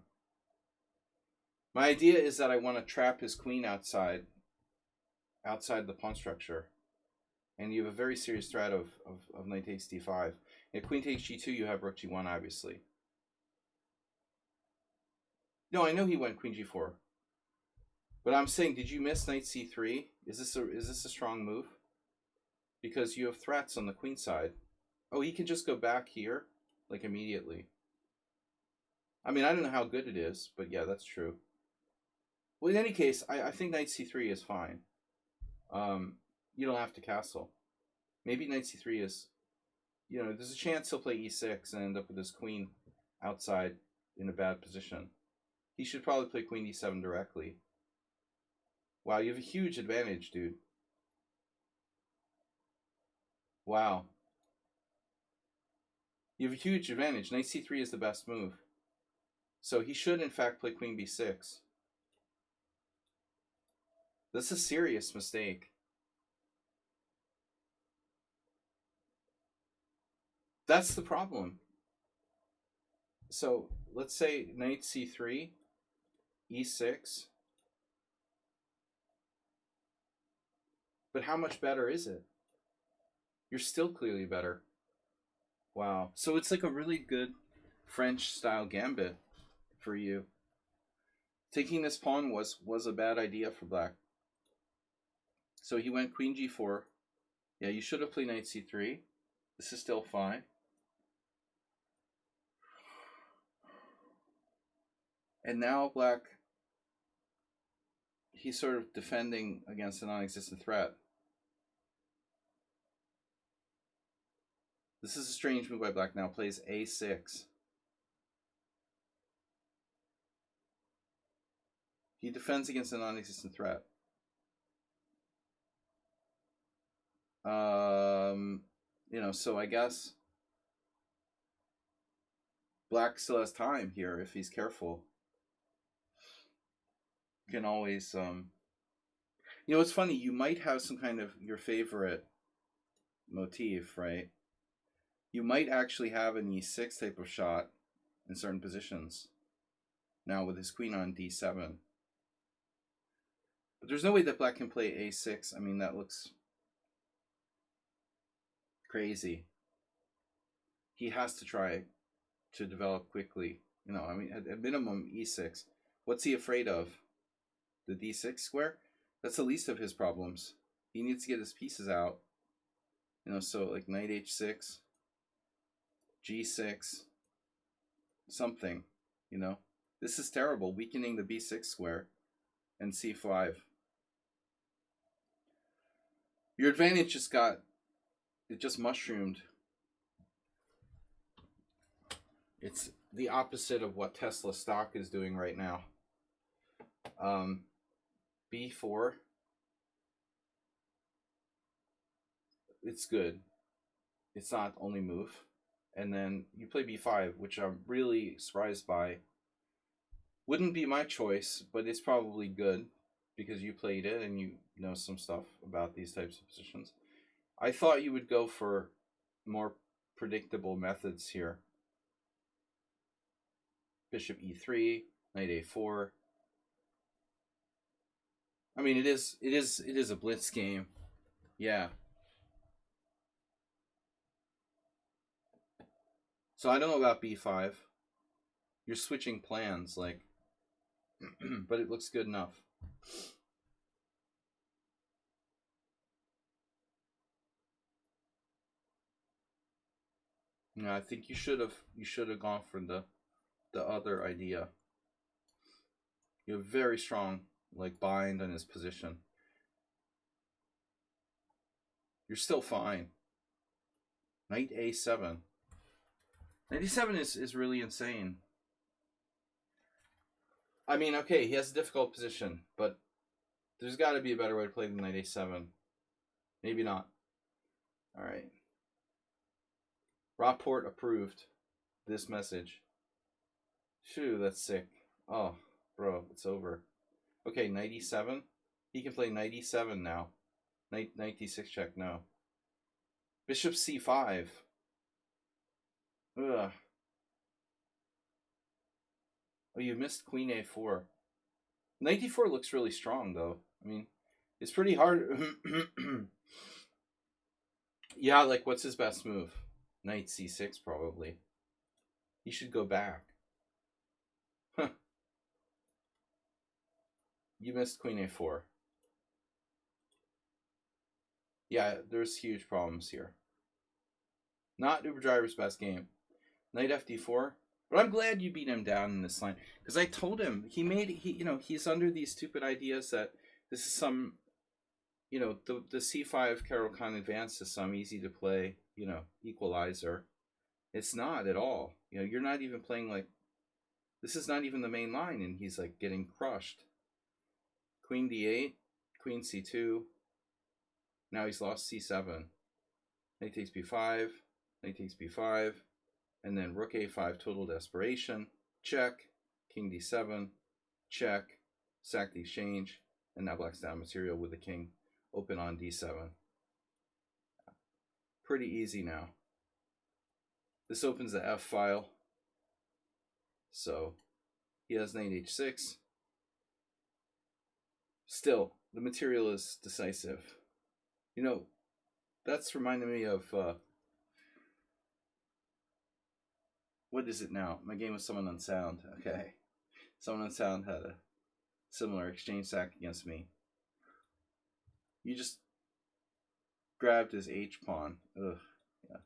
My idea is that I want to trap his queen outside the pawn structure. And you have a very serious threat of knight takes d5. If queen takes g2, you have rook g1, obviously. No, I know he went queen g4. But I'm saying, did you miss knight c3? Is this a strong move? Because you have threats on the queen side. Oh, he can just go back here, like immediately. I mean, I don't know how good it is, but yeah, that's true. Well, in any case, I think knight c3 is fine. You don't have to castle. Maybe knight c3 is, there's a chance he'll play e6 and end up with his queen outside in a bad position. He should probably play queen d7 directly. Wow, you have a huge advantage, dude. Wow. You have a huge advantage. Knight c3 is the best move. So he should, in fact, play queen b6. That's a serious mistake. That's the problem. So let's say knight c3, e6. But how much better is it? You're still clearly better. Wow. So it's like a really good French style gambit for you. Taking this pawn was a bad idea for black. So he went queen g4. Yeah, you should have played knight c3. This is still fine. And now black, he's sort of defending against a non-existent threat. This is a strange move by black. Now plays a6. He defends against a non-existent threat. So I guess black still has time here if he's careful. You can always, it's funny. You might have some kind of your favorite motif, right? You might actually have an e6 type of shot in certain positions. Now with his queen on d7. But there's no way that black can play a6. I mean, that looks crazy. He has to try to develop quickly. At minimum, e6. What's he afraid of? The d6 square? That's the least of his problems. He needs to get his pieces out. So like knight h6, g6, something. This is terrible, weakening the b6 square and c5. Your advantage just mushroomed. It's the opposite of what Tesla stock is doing right now. b4. It's good. It's not only move. And then you play b5, which I'm really surprised by. Wouldn't be my choice, but it's probably good because you played it and you know some stuff about these types of positions. I thought you would go for more predictable methods here. Bishop e3, knight a4. I mean, it is a blitz game. Yeah. So I don't know about b5. You're switching plans, like, but it looks good enough. I think you should have gone for the other idea. You have very strong bind on his position. You're still fine. Knight a7. Knight a7 is really insane. I mean, okay, he has a difficult position, but there's got to be a better way to play than knight a7. Maybe not. All right. Rapport approved this message. Phew, that's sick. Oh, bro, it's over. Okay, knight e7. He can play knight e7 now. Knight d6 check, no. Bishop c5. Ugh. Oh, you missed queen a4. Knight d4 looks really strong, though. I mean, it's pretty hard. Yeah, what's his best move? Knight c6, probably. He should go back. Huh. You missed queen a4. Yeah, there's huge problems here. Not Uber Driver's best game. Knight fd4. But I'm glad you beat him down in this line. Because I told him, he's under these stupid ideas that this is some, the c5 Caro-Kann advance is some easy to play, equalizer. It's not at all. You're not even playing this is not even the main line, and he's getting crushed. Queen d8, queen c2. Now he's lost c7. Knight takes b5, knight takes b5. And then rook a5, total desperation, check, king d7, check, sack the exchange, and now black's down material with the king open on d7. Pretty easy now. This opens the F file. So he has knight h6. Still, the material is decisive. You know, that's reminding me of what is it now? My game with Someone Unsound. Okay. Someone Unsound had a similar exchange sack against me. You just grabbed his H pawn. Ugh. Yeah.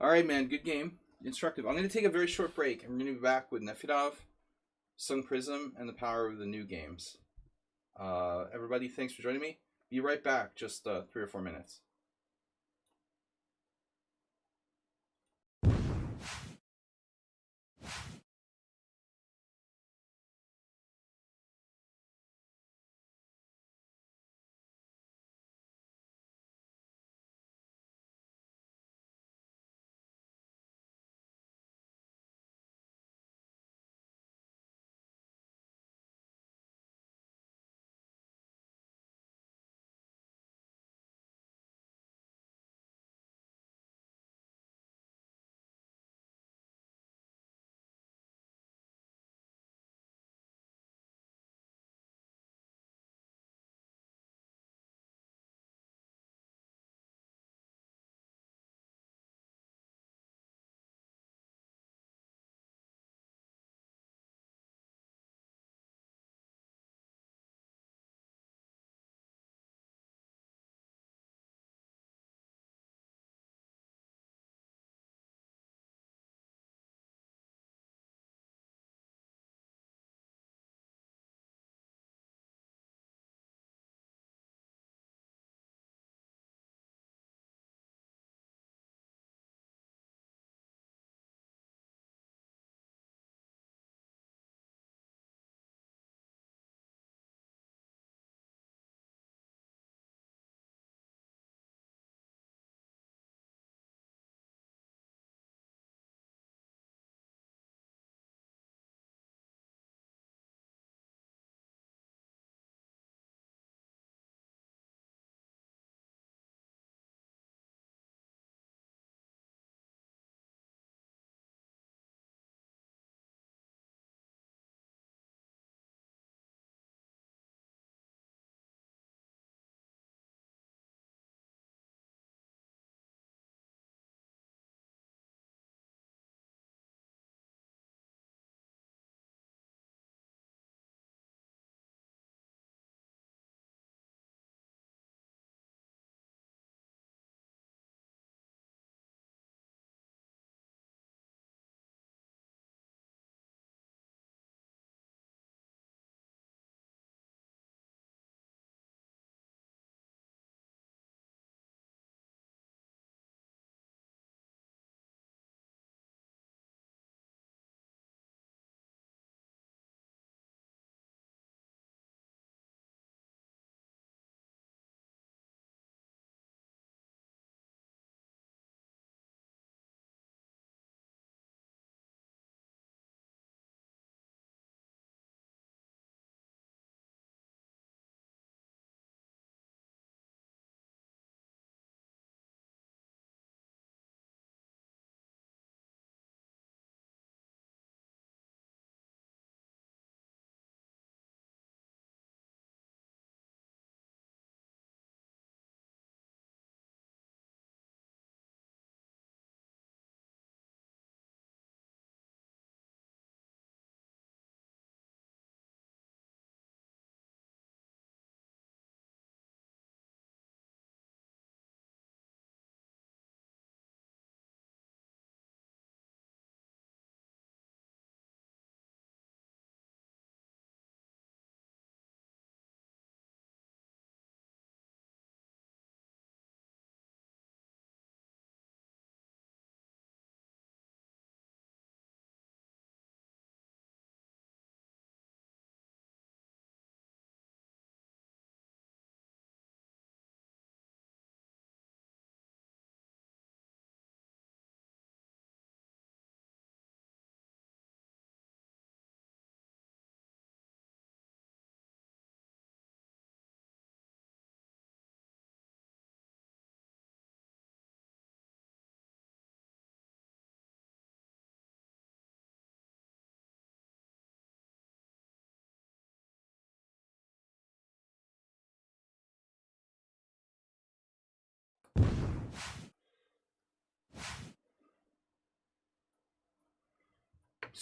Alright, man, good game. Instructive. I'm gonna take a very short break. I'm gonna be back with Nefedov, Sun Prism, and the power of the new games. Everybody, thanks for joining me. Be right back, just 3 or 4 minutes.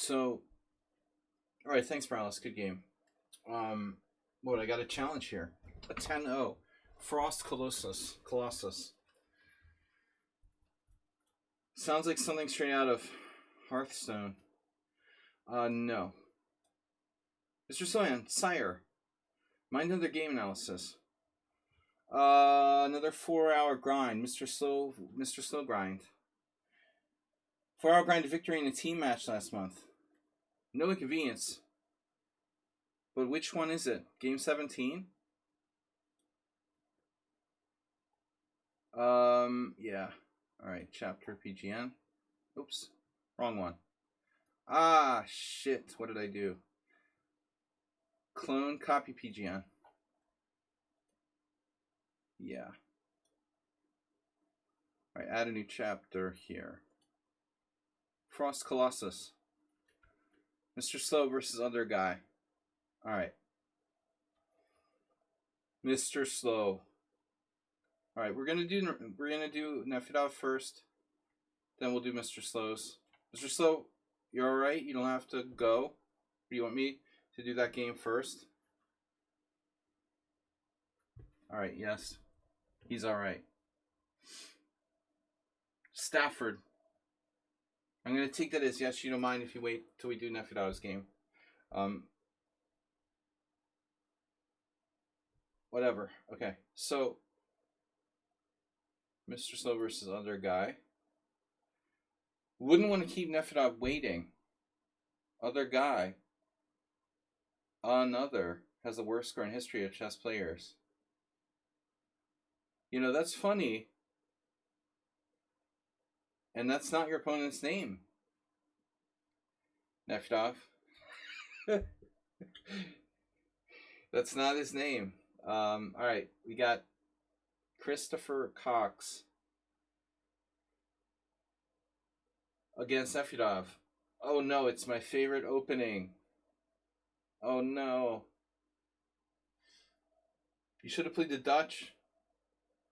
So, all right, thanks, Morales. Good game. Um, what I got a challenge here. A 10-0. Frost Colossus. Sounds like something straight out of Hearthstone. No. Mr. Soyan, Sire. Mind another game analysis. Another 4-hour grind. Mr. Slow Grind. 4-hour grind to victory in a team match last month. No inconvenience. But which one is it? Game 17? Yeah. Alright, chapter PGN. Oops. Wrong one. Ah, shit. What did I do? Clone, copy PGN. Yeah. Alright, add a new chapter here. Frost Colossus. Mr. Slow versus other guy. Alright. Mr. Slow. Alright, we're gonna do Nefidov first. Then we'll do Mr. Slow's. Mr. Slow, you're alright? You don't have to go? Do you want me to do that game first? Alright, yes. He's alright. Stafford. I'm going to take that as yes, you don't mind if you wait till we do Nefidov's game. Whatever. Okay, so Mr. Slow versus other guy. Wouldn't want to keep Nefidov waiting. Other guy. Another has the worst score in history of chess players. You know, that's funny. And that's not your opponent's name. Nefidov. That's not his name. Alright, we got Christopher Cox against Nefidov. Oh no, it's my favorite opening. Oh no. You should have played the Dutch.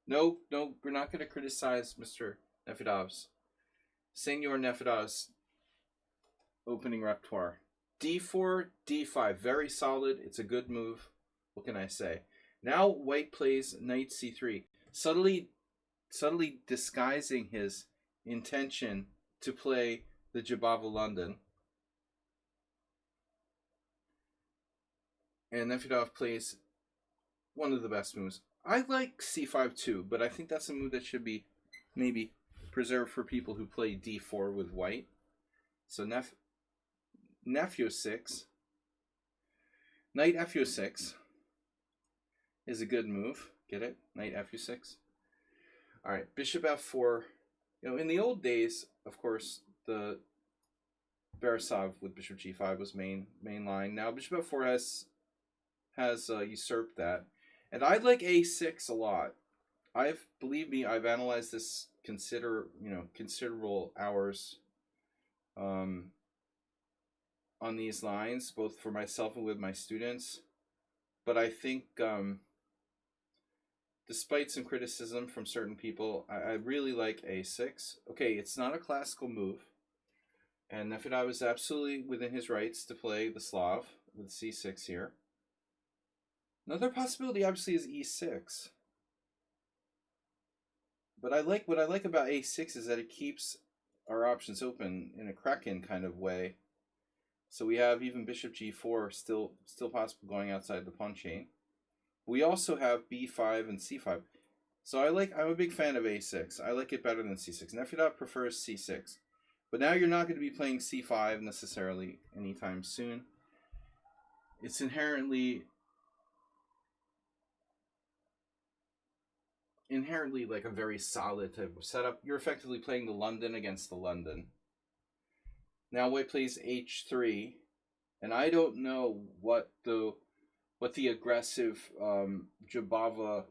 No, we're not going to criticize Mr. Nefidov's. Senor Nefidov's opening repertoire. D4, D5. Very solid. It's a good move. What can I say? Now white plays knight C3. Subtly disguising his intention to play the Jabava London. And Nefidov plays one of the best moves. I like C5 too, but I think that's a move that should be maybe preserved for people who play D4 with white. So F6. Knight F6 is a good move. Get it? Knight F6. Alright, Bishop F4. You know, in the old days, of course, the Borisov with Bishop G5 was main line. Now Bishop F4 has usurped that. And I like A6 a lot. Believe me, I've analyzed this considerable hours on these lines, both for myself and with my students. But I think, despite some criticism from certain people, I really like A6. Okay, it's not a classical move. And Nefidov is absolutely within his rights to play the Slav with C6 here. Another possibility, obviously, is E6. But what I like about A6 is that it keeps our options open in a Kraken kind of way. So we have even Bishop G4 still possible going outside the pawn chain. We also have B5 and C5. So I'm a big fan of A6. I like it better than C6. Nefidov prefers C6. But now you're not going to be playing C5 necessarily anytime soon. It's inherently like a very solid type of setup. You're effectively playing the London against the London. Now white plays H3, and I don't know what the aggressive Jabava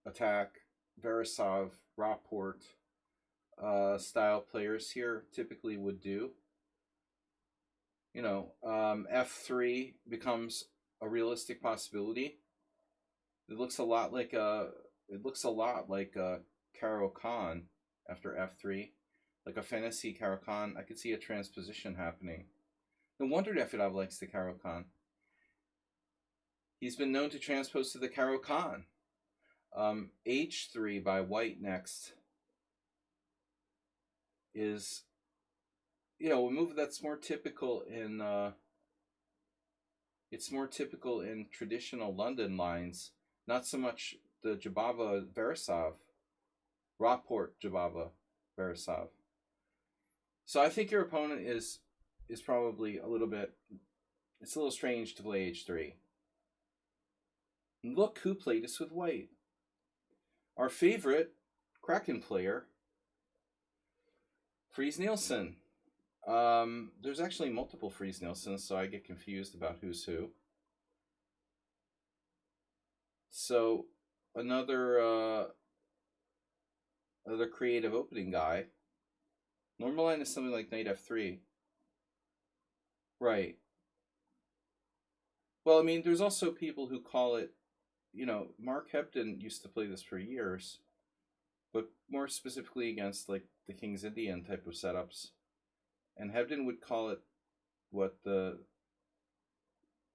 attack, Borisov, Rapport style players here typically would do. You know, F3 becomes a realistic possibility. It looks a lot like Caro Khan after F3, like a fantasy Caro Khan. I could see a transposition happening. No wonder Nefedov likes the Caro-Kann. He's been known to transpose to the Caro-Kann. H3 by white next is, a move that's more typical in it's more typical in traditional London lines, not so much the Jabava Verisov, Rockport Jabava Verisov. So I think your opponent is probably a little bit, it's a little strange to play h3. And look who played us with white. Our favorite Kraken player, Fries Nielsen. There's actually multiple Fries Nielsens, so I get confused about who's who. So another creative opening guy. Normal line is something like knight f3. Right. Well, I mean, there's also people who call it, Mark Hebden used to play this for years, but more specifically against like the King's Indian type of setups. And Hebden would call it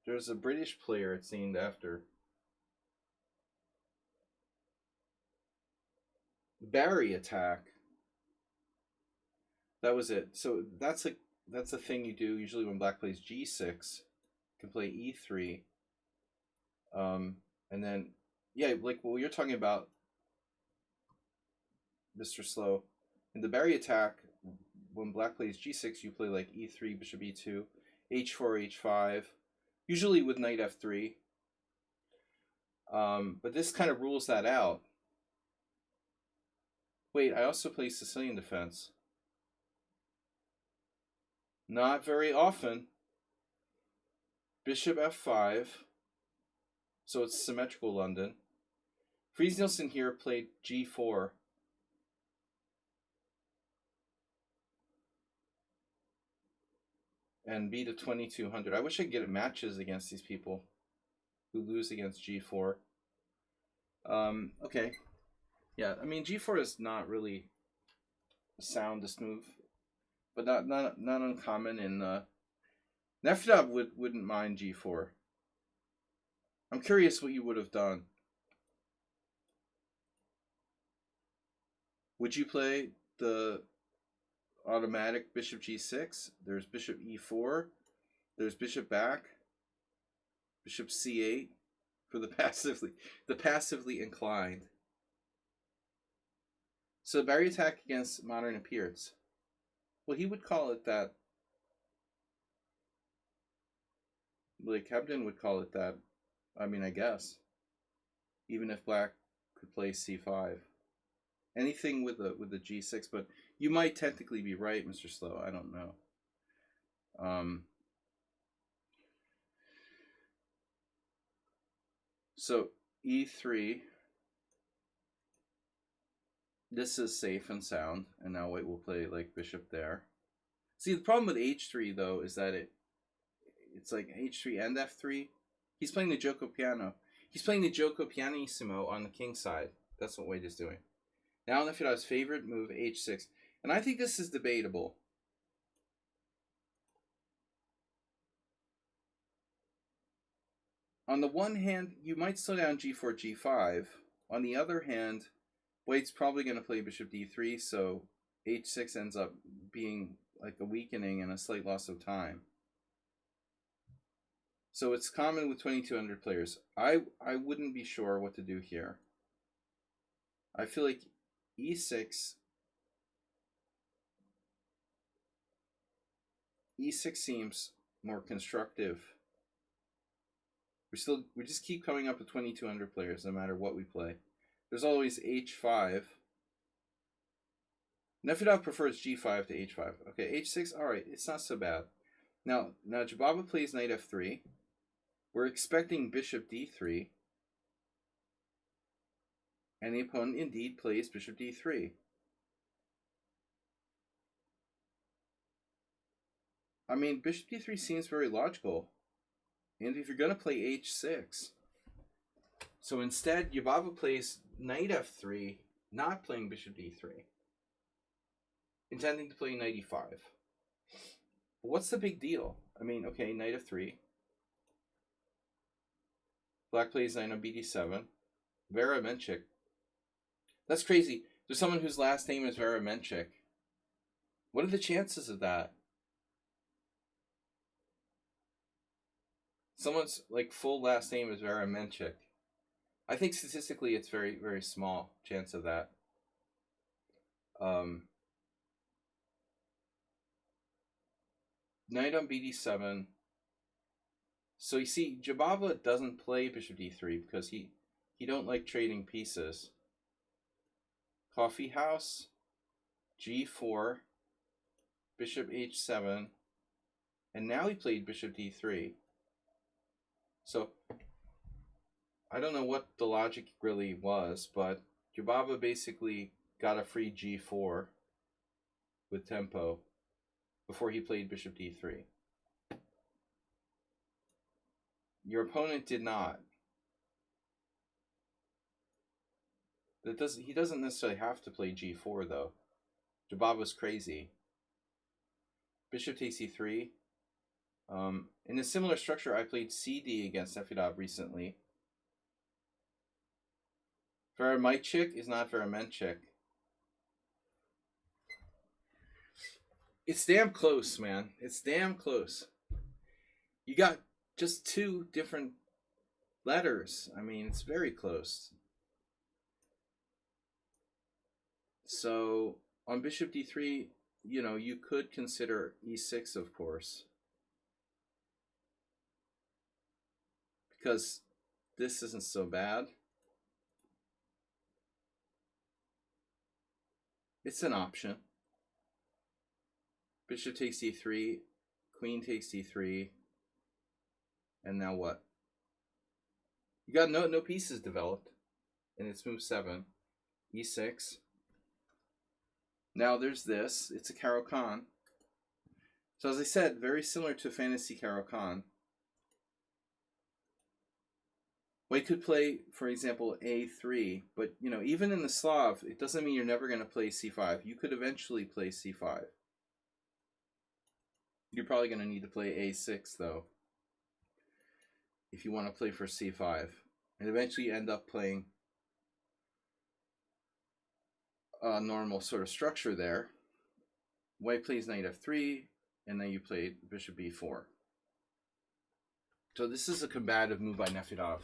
there's a British player it's named after. Barry attack. That was it. So that's a thing you do usually when black plays g6. You can play e3. And then, yeah, like what you're talking about, Mr. Slow. In the Barry attack, when black plays g6, you play like e3, bishop e2, h4, h5, usually with knight f3. But this kind of rules that out. Wait, I also play Sicilian defense. Not very often. Bishop f5. So it's symmetrical London. Fries Nielsen here played g4. And beat a 2200. I wish I could get matches against these people who lose against g4. Okay. Yeah, I mean, g4 is not really the soundest move, but not uncommon. And Nefedov wouldn't mind g4. I'm curious what you would have done. Would you play the automatic bishop g6? There's bishop e4. There's bishop back. Bishop c8 for the passively inclined. So Barry attack against modern appearance. Well, he would call it that. Like Hebden would call it that. I mean, I guess. Even if black could play c5. Anything with the g6, but you might technically be right, Mr. Slow. I don't know. So e3. This is safe and sound, and now white will play like bishop there. See, the problem with h3 though is that it's like h3 and f3. He's playing the gioco piano. He's playing the gioco pianissimo on the king side. That's what white is doing. Now Nefedov's favorite move, h6. And I think this is debatable. On the one hand, you might slow down g4, g5. On the other hand, white's probably going to play bishop d3, so h6 ends up being like a weakening and a slight loss of time. So it's common with 2200 players. I wouldn't be sure what to do here. I feel like e6 seems more constructive. We just keep coming up with 2200 players no matter what we play. There's always h5. Nefedov prefers g5 to h5. Okay, h6, alright, it's not so bad. Now Jabava plays knight f3. We're expecting bishop d3. And the opponent indeed plays bishop d3. I mean, bishop d3 seems very logical. And if you're going to play h6... So instead, Jabava plays knight f3, not playing bishop d3. Intending to play knight e5. But what's the big deal? I mean, okay, knight f3. Black plays knight on bd7. Vera Menchik. That's crazy. There's someone whose last name is Vera Menchik. What are the chances of that? Someone's like full last name is Vera Menchik. I think statistically it's very, very small chance of that. Knight on bd7. So you see, Jabava doesn't play bishop d3 because he don't like trading pieces. Coffee house, g4, bishop h7, and now he played bishop d3. So I don't know what the logic really was, but Jabava basically got a free g4 with tempo before he played bishop d3. Your opponent did not. He doesn't necessarily have to play g4 though. Jabava's crazy. Bishop takes e3. In a similar structure, I played cd against Nefedov recently. Veremychik is not Veremenchik. It's damn close, man. It's damn close. You got just two different letters. I mean, it's very close. So on bishop d3, you know, you could consider e6, of course, because this isn't so bad. It's an option. Bishop takes d3, queen takes d3, and now what? You got no pieces developed, and it's move 7, e6. Now there's this. It's a Caro-Kann. So as I said, very similar to fantasy Caro-Kann. White could play, for example, a3, but you know, even in the Slav, it doesn't mean you're never going to play c5. You could eventually play c5. You're probably going to need to play a6 though, if you want to play for c5, and eventually you end up playing a normal sort of structure there. White plays knight f3, and then you play bishop b4. So this is a combative move by Nefedov.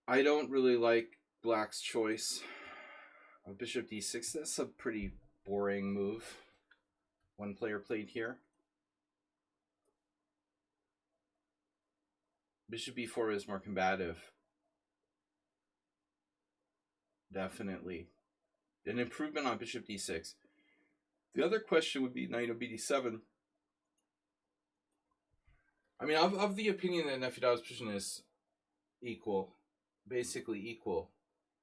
I don't really like Black's choice of bishop d6. That's a pretty boring move one player played here. Bishop b4 is more combative. Definitely. An improvement on bishop d6. The other question would be knight on bd7. I mean, of the opinion that Nefedov's position is equal, basically equal,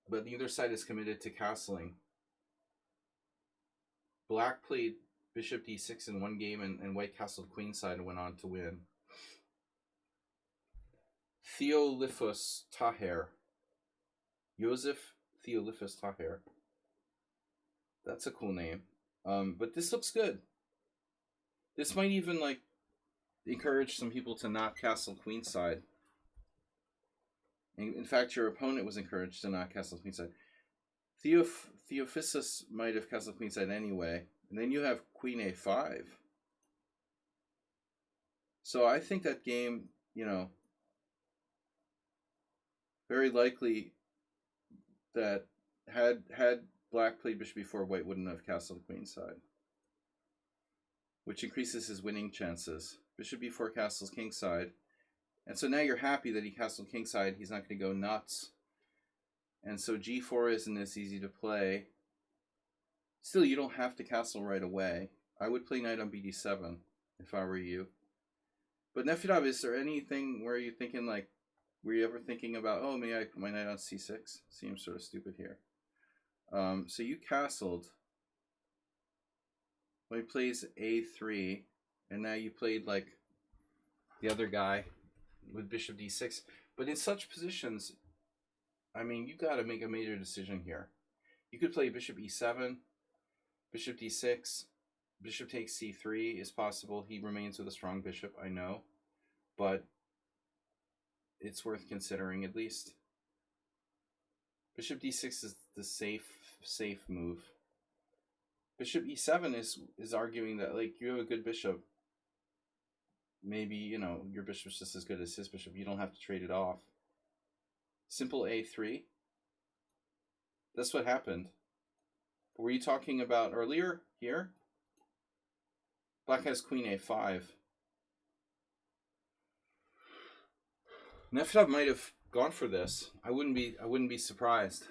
but neither side is committed to castling. Black played bishop d6 in one game, and white castled queenside and went on to win. Theoliphos Taher. Joseph Theoliphos Taher. That's a cool name. But this looks good. This might even like encourage some people to not castle queenside. In fact, your opponent was encouraged to not castle queenside. Theophysis might have castled queenside anyway. And then you have queen a5. So I think that game, you know, very likely that had Black played bishop b4, white wouldn't have castled queenside, which increases his winning chances. Bishop b4 castles kingside. And so now you're happy that he castled kingside. He's not going to go nuts. And so g4 isn't as easy to play. Still, you don't have to castle right away. I would play knight on bd7 if I were you. But Nefedov, is there anything where you're thinking like, were you ever thinking about, oh, maybe I put my knight on c6? Seems sort of stupid here. So you castled. Well, he plays a3, and now you played like the other guy with bishop d6. But in such positions, I mean, you got to make a major decision here. You could play bishop e7, bishop d6, Bishop takes c3 is possible. He remains with a strong bishop, I know, but it's worth considering at least. Bishop d6 is the safe move. Bishop e7 is arguing that, like, you have a good bishop. Maybe, you know, your bishop's just as good as his bishop. You don't have to trade it off. Simple a3. That's what happened. What were you talking about earlier here? Black has queen a5. Nefedov might have gone for this. I wouldn't be surprised.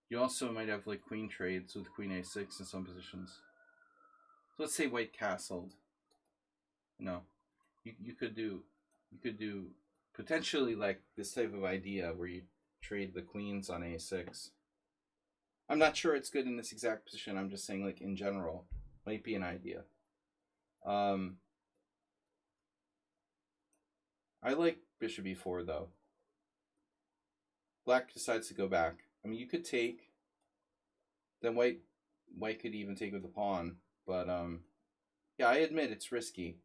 You also might have like queen trades with queen a6 in some positions. So let's say white castled. No, you could do potentially like this type of idea where you trade the queens on a6. I'm not sure it's good in this exact position. I'm just saying, like, in general, might be an idea. I like bishop e4 though. Black decides to go back. I mean, you could take. Then white could even take with the pawn, but yeah, I admit it's risky.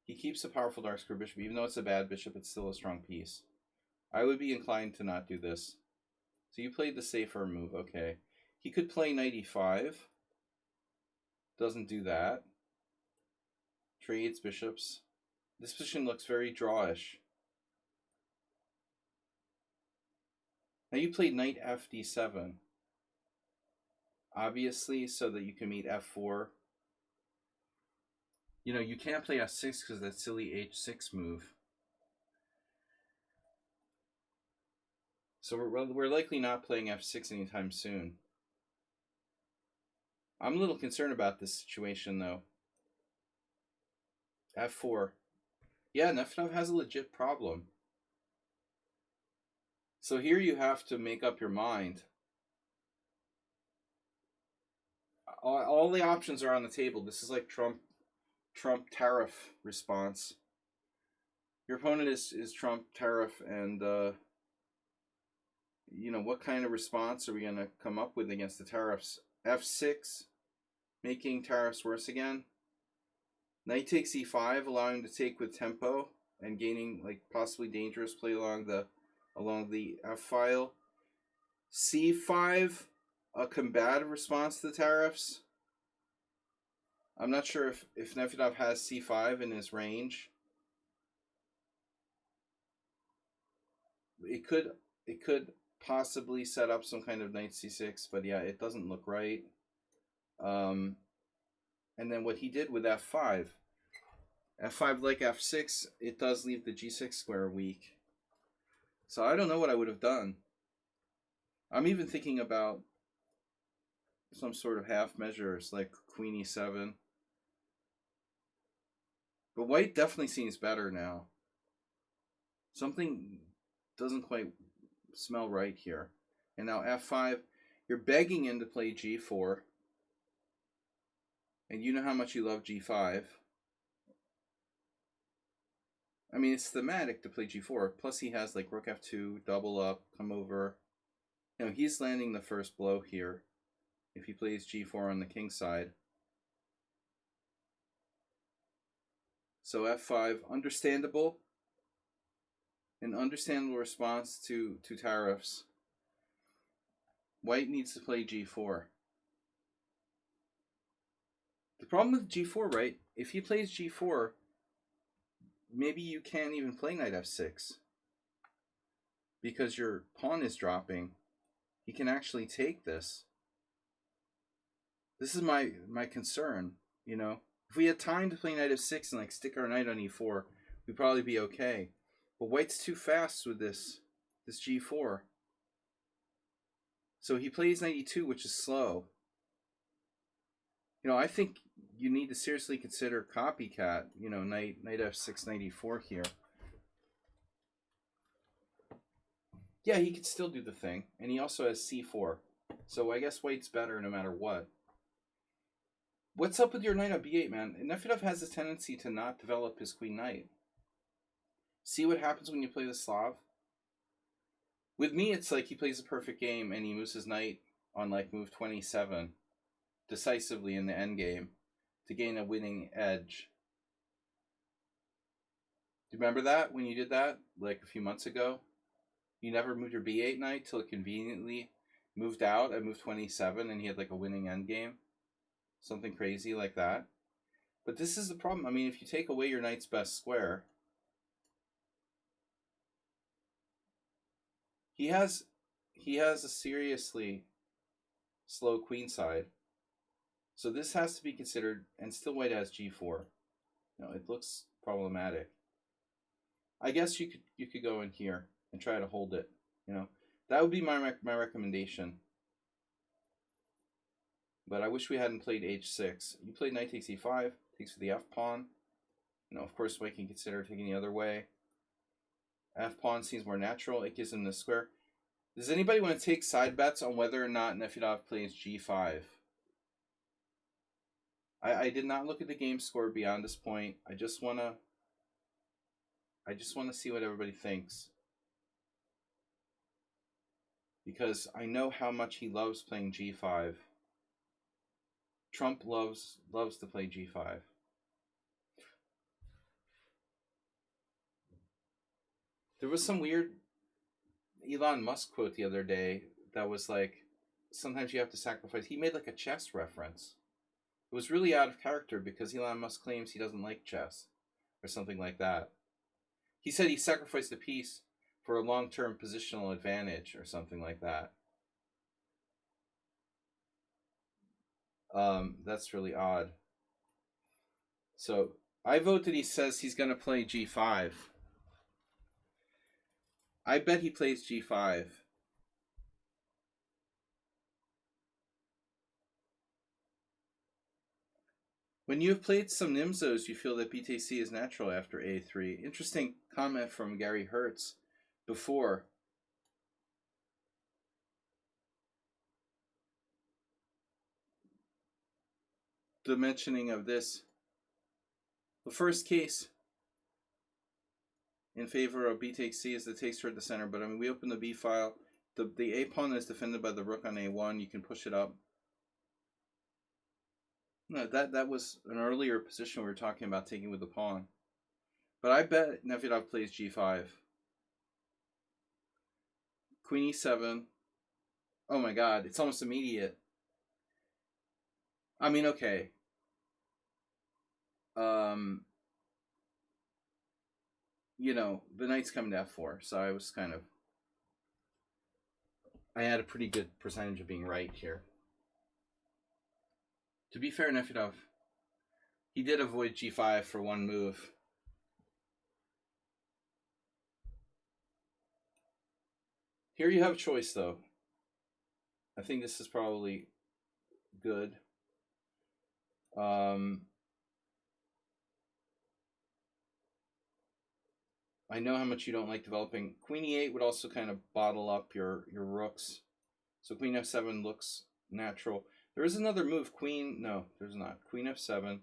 He keeps a powerful dark square bishop, even though it's a bad bishop. It's still a strong piece. I would be inclined to not do this. So you played the safer move, okay? He could play knight e5. Doesn't do that. Trades bishops. This position looks very drawish. Now you played knight fd7. Obviously, so that you can meet f4. You know, you can't play f6 because that silly h6 move. So we're likely not playing f6 anytime soon. I'm a little concerned about this situation, though. f4. Yeah, Nefedov has a legit problem. So here you have to make up your mind. All the options are on the table. This is like Trump tariff response. Your opponent is Trump tariff, and you know, what kind of response are we going to come up with against the tariffs? f6, making tariffs worse again. Knight takes e5, allowing him to take with tempo and gaining like possibly dangerous play along the f file. c5, a combative response to the tariffs. I'm not sure if Nefedov has c5 in his range. It could possibly set up some kind of knight c6, but yeah, it doesn't look right. And then what he did with f5, like f6, it does leave the g6 square weak. So I don't know what I would have done. I'm even thinking about some sort of half measures like queen e7. But white definitely seems better now. Something doesn't quite smell right here. And now f5, you're begging him to play g4. And you know how much you love g5. I mean, it's thematic to play g4. Plus he has like rook f2, double up, come over. You know, he's landing the first blow here if he plays g4 on the king side. So f5, understandable. An understandable response to tariffs. White needs to play g4. The problem with g4, right? If he plays g4, maybe you can't even play knight f6 because your pawn is dropping. He can actually take this. This is my concern, you know. If we had time to play knight f6 and like stick our knight on e4, we'd probably be okay. But white's too fast with this g4. So he plays knight e2, which is slow. You know, I think you need to seriously consider copycat, you know, knight f6, knight e4 here. Yeah, he could still do the thing. And he also has c4. So I guess white's better no matter what. What's up with your knight on b8, man? Nefedov has a tendency to not develop his queen knight. See what happens when you play the Slav? With me, it's like he plays a perfect game and he moves his knight on like move 27. decisively in the endgame to gain a winning edge. Do you remember that when you did that like a few months ago? You never moved your b8 knight till it conveniently moved out at move 27 and he had like a winning endgame. Something crazy like that. But this is the problem. I mean, if you take away your knight's best square, he has a seriously slow queenside. So this has to be considered, and still white has g4. It looks problematic. I guess you could go in here and try to hold it. That would be my recommendation. But I wish we hadn't played h6. You played knight takes e5, takes for the f pawn. Of course, we can consider taking the other way. F pawn seems more natural. It gives him the square. Does anybody want to take side bets on whether or not Nefedov plays g5? I did not look at the game score beyond this point. I just want to see what everybody thinks. Because I know how much he loves playing g5. Trump loves to play g5. There was some weird Elon Musk quote the other day that was like, sometimes you have to sacrifice. He made like a chess reference. It was really out of character because Elon Musk claims he doesn't like chess or something like that. He said he sacrificed a piece for a long-term positional advantage or something like that. That's really odd. So I vote that he says he's going to play g5. I bet he plays g5. When you have played some Nimzos, you feel that BTC is natural after a3. Interesting comment from Gary Hertz before. The mentioning of this. The first case in favor of b takes c is the takes toward the center, but I mean, we open the b file. The a pawn is defended by the rook on a1. You can push it up. No, that was an earlier position we were talking about taking with the pawn. But I bet Nefedov plays g5. Queen e7. Oh my god, it's almost immediate. I mean, okay. The knight's coming to f4, so I was I had a pretty good percentage of being right here. To be fair, Nefedov, he did avoid g5 for one move. Here you have a choice, though. I think this is probably good. I know how much you don't like developing. Queen e8 would also kind of bottle up your rooks. So queen f7 looks natural. There is another move. No, there's not. Queen f7.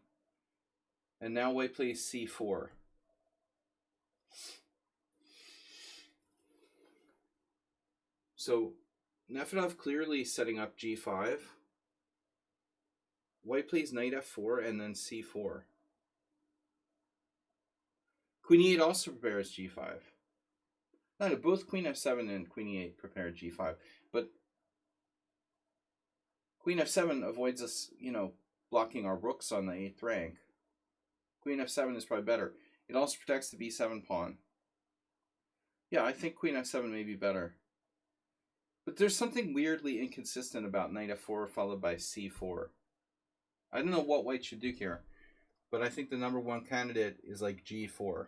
And now white plays c4. So Nefedov clearly setting up g5. White plays knight f4 and then c4. Queen e8 also prepares g5. No, both queen f7 and queen e8 prepare g5. But queen f7 avoids us, blocking our rooks on the 8th rank. Queen f7 is probably better. It also protects the b7 pawn. Yeah, I think queen f7 may be better. But there's something weirdly inconsistent about knight f4 followed by c4. I don't know what white should do here, but I think the number one candidate is like g4,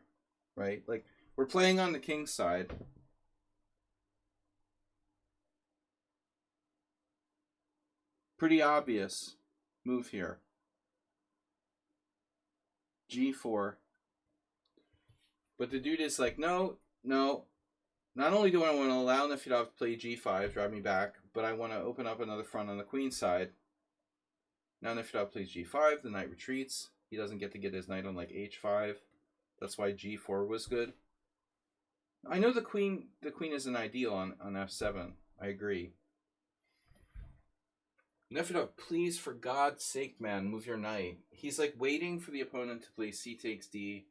right? Like, we're playing on the king's side. Pretty obvious move here. g4. But the dude is like, no. Not only do I want to allow Nefedov to play g5, drive me back, but I want to open up another front on the queen side. Now Nefedov plays g5, the knight retreats. He doesn't get to get his knight on like h5. That's why g4 was good. I know the queen isn't ideal on f7. I agree. Nefedov, please, for God's sake, man, move your knight. He's like waiting for the opponent to play c takes d,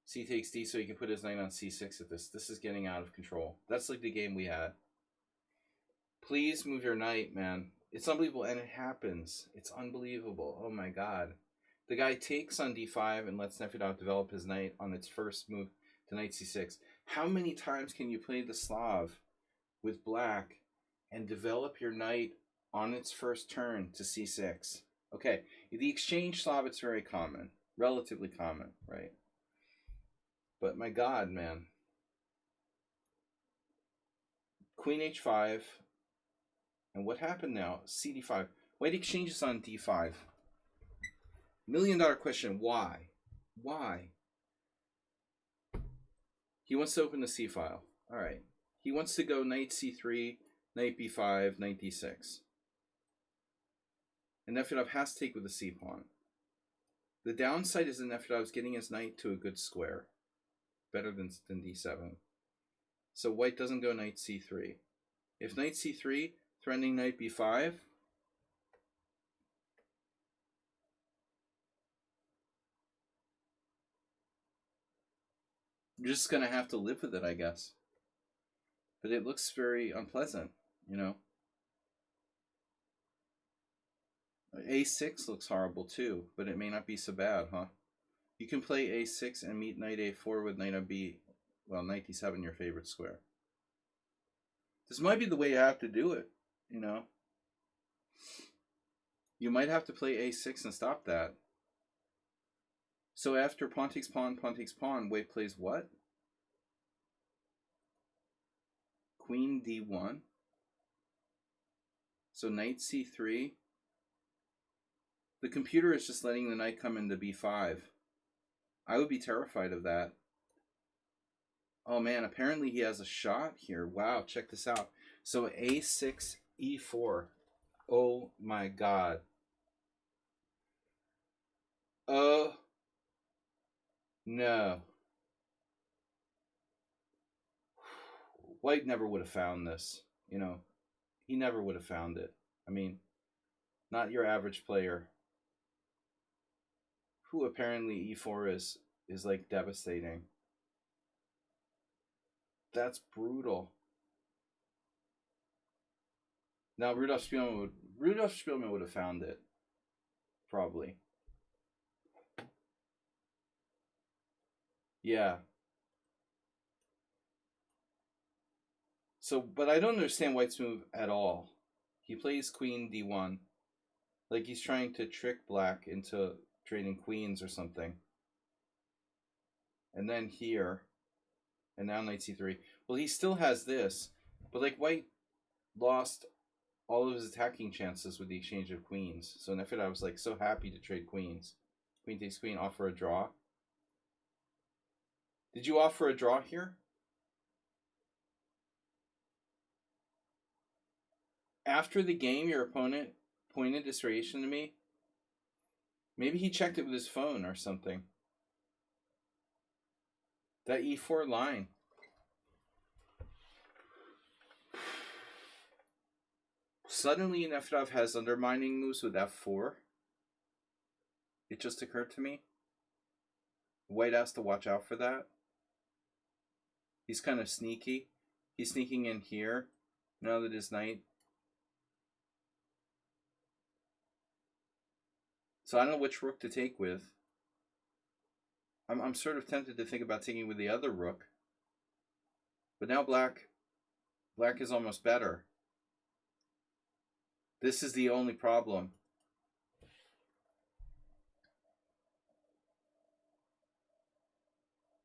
c takes d, so he can put his knight on c6 at this. This is getting out of control. That's like the game we had. Please move your knight, man. It's unbelievable, and it happens. It's unbelievable. Oh my god. The guy takes on d5 and lets Nefedov develop his knight on its first move to knight c6. How many times can you play the Slav with black and develop your knight on its first turn to c6? Okay, the exchange Slav, it's very common. Relatively common, right? But my god, man. Queen h5. And what happened now? cd5. White exchanges on d5. $1 million question. Why? Why? He wants to open the c file. All right. He wants to go knight c3, knight b5, knight d6. And Nefedov has to take with the c pawn. The downside is that Nefedov is getting his knight to a good square. Better than d7. So white doesn't go knight c3. If knight c3, threatening knight b5, you're just going to have to live with it, I guess. But it looks very unpleasant, you know. a6 looks horrible too, but it may not be so bad, huh? You can play a6 and meet knight a4 with knight on b, well, knight d7, your favorite square. This might be the way you have to do it, you know. You might have to play a6 and stop that. So after pawn takes pawn, white plays what? Queen d1. So knight c3. The computer is just letting the knight come into b5. I would be terrified of that. Oh man, apparently he has a shot here. Wow, check this out. So a6, e4. Oh my god. Oh no. White never would have found this. You know, he never would have found it. I mean, not your average player who apparently e4 is like devastating. That's brutal. Now Rudolf Spielman would have found it. Probably. Yeah. So, but I don't understand White's move at all. He plays queen d1. Like he's trying to trick black into trading queens or something. And then here. And now knight c3. Well, he still has this. But like white lost all of his attacking chances with the exchange of queens. So Nefedov was like so happy to trade queens. Queen takes queen, offer a draw. Did you offer a draw here? After the game, your opponent pointed this striation to me. Maybe he checked it with his phone or something. That e4 line. Suddenly, Nefedov has undermining moves with f4. It just occurred to me. White has to watch out for that. He's kind of sneaky. He's sneaking in here now that his knight. So I don't know which rook to take with. I'm sort of tempted to think about taking with the other rook. But now black is almost better. This is the only problem.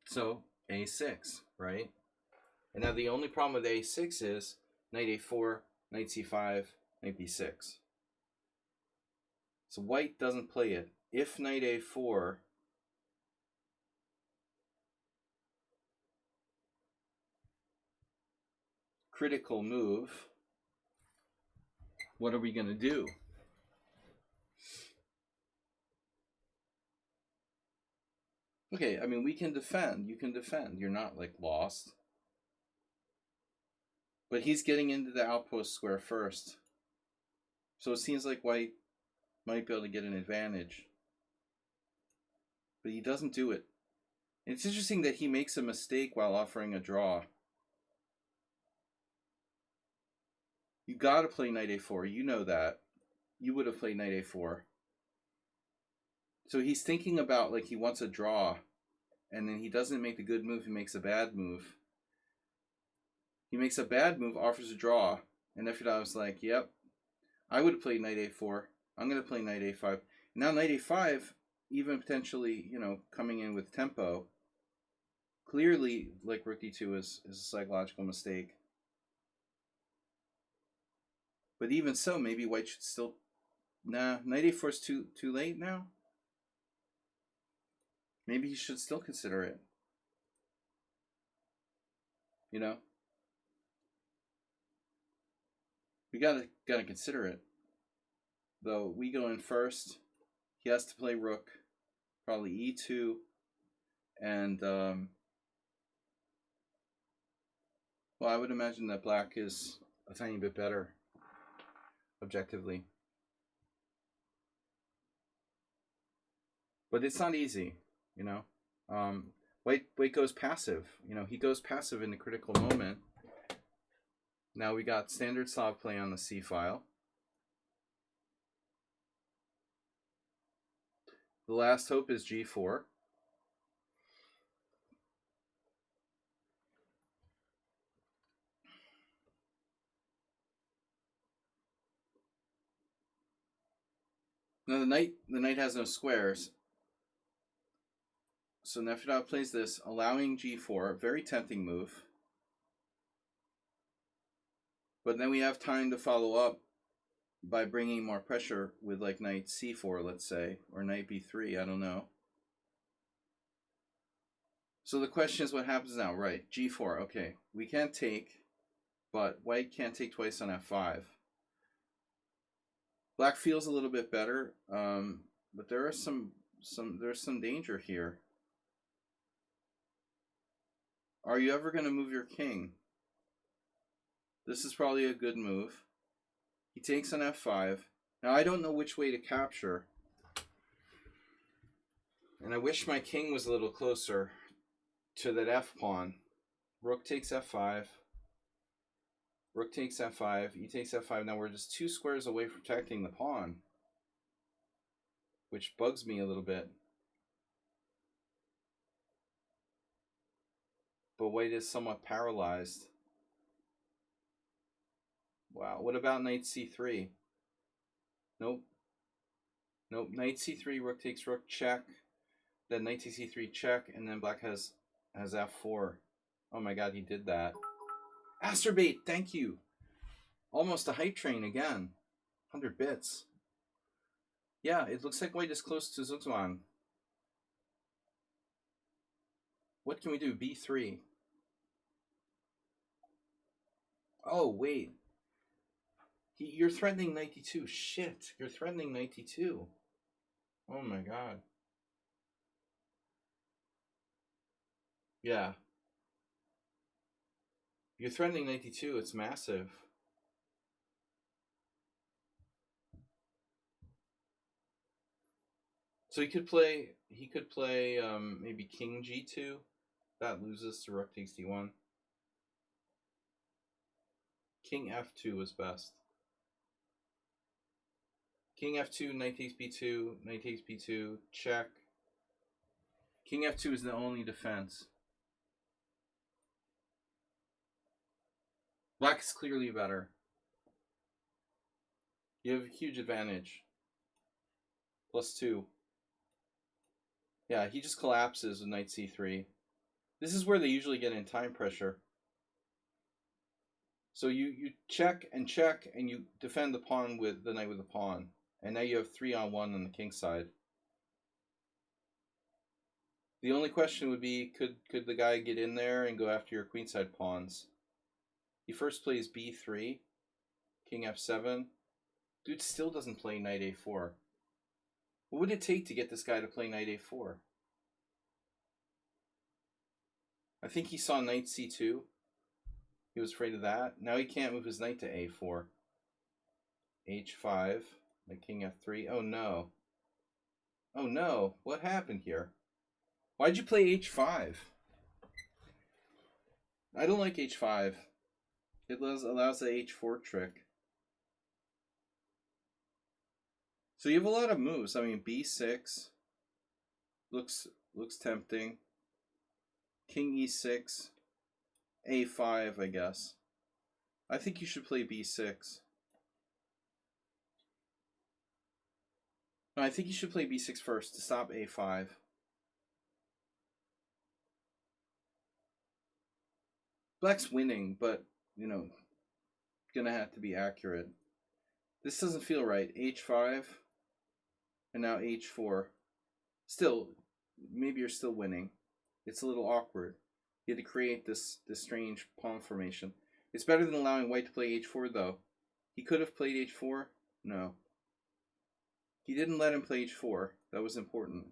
So a6, right? And now the only problem with a6 is knight a4, knight c5, knight b6. So white doesn't play it. If knight a4, critical move, what are we going to do? Okay, I mean, we can defend. You can defend. You're not, like, lost. But he's getting into the outpost square first. So it seems like white might be able to get an advantage. But he doesn't do it. And it's interesting that he makes a mistake while offering a draw. You gotta play knight a4. You know that. You would have played knight a4. So he's thinking about like he wants a draw. And then he doesn't make the good move, he makes a bad move. He makes a bad move, offers a draw. And Nefedov was like, yep, I would have played knight a4. I'm going to play knight a5. Now knight a5, even potentially, coming in with tempo, clearly, like rook d2 is a psychological mistake. But even so, maybe white should still... Nah, knight a4 is too late now? Maybe he should still consider it. We gotta consider it. Though we go in first, he has to play rook, probably e2, and well, I would imagine that black is a tiny bit better, objectively. But it's not easy, White goes passive. He goes passive in the critical moment. Now we got standard Slav play on the C file. The last hope is G4. Now the knight has no squares. So Nefedov plays this, allowing G4, very tempting move. But then we have time to follow up by bringing more pressure with like knight C4, let's say, or knight B3, I don't know. So the question is what happens now, right? G4, okay. We can't take, but white can't take twice on F5. Black feels a little bit better, but there's some danger here. Are you ever going to move your king? This is probably a good move. He takes on F5. Now I don't know which way to capture. And I wish my king was a little closer to that F pawn. Rook takes F5. Rook takes F5. E takes F5. Now we're just 2 squares away from protecting the pawn, which bugs me a little bit. But white is somewhat paralyzed. Wow. What about knight c3? Nope. Nope. Knight c3, rook takes rook, check. Then knight takes c3, check. And then black has f4. Oh my god, he did that. Asterbait, thank you. Almost a hype train again. 100 bits. Yeah, it looks like white is close to Zugzwang. What can we do? b3. Oh, wait. You're threatening knight d2. Shit, you're threatening knight d2. Oh my god. Yeah. You're threatening knight d2. It's massive. So he could play maybe king g2. That loses to rook takes d1. King f2 was best. King f2, knight takes b2, knight takes b2, check. King f2 is the only defense. Black is clearly better. You have a huge advantage. +2. Yeah, he just collapses with knight c3. This is where they usually get in time pressure. So you check, and you defend the pawn with the knight with the pawn. And now you have 3-on-1 on the king side. The only question would be, could the guy get in there and go after your queenside pawns? He first plays b3, king f7. Dude still doesn't play knight a4. What would it take to get this guy to play knight a4? I think he saw knight c2. He was afraid of that. Now he can't move his knight to a4. h5, my king f3. Oh no. Oh no, what happened here? Why'd you play h5? I don't like h5. It allows the h4 trick. So you have a lot of moves. I mean, b6 looks tempting. King e6, a5, I guess. I think you should play b6. No, I think you should play b6 first to stop a5. Black's winning, but, you know, gonna have to be accurate. This doesn't feel right. h5, and now h4. Still, maybe you're still winning. It's a little awkward. You had to create this strange pawn formation. It's better than allowing white to play h4, though. He could have played h4. No. He didn't let him play h4. That was important.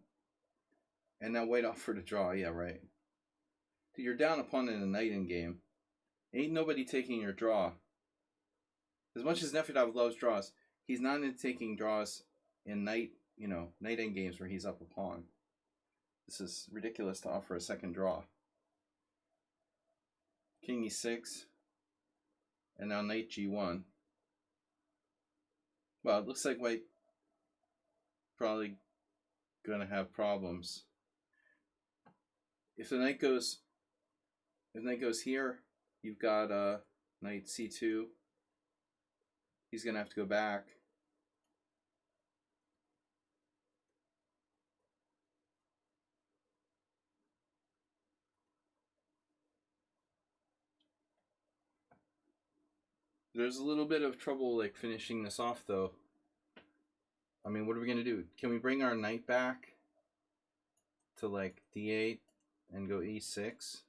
And now white offered a draw. Yeah, right. Dude, you're down a pawn in a knight in game. Ain't nobody taking your draw. As much as Nefedov loves draws, he's not into taking draws in knight end games where he's up a pawn. This is ridiculous to offer a second draw. King e6. And now knight g1. Well, it looks like white probably gonna have problems. If the knight goes here, you've got knight c2. He's gonna have to go back. There's a little bit of trouble like finishing this off though. I mean, what are we gonna do? Can we bring our knight back to like d8 and go e6?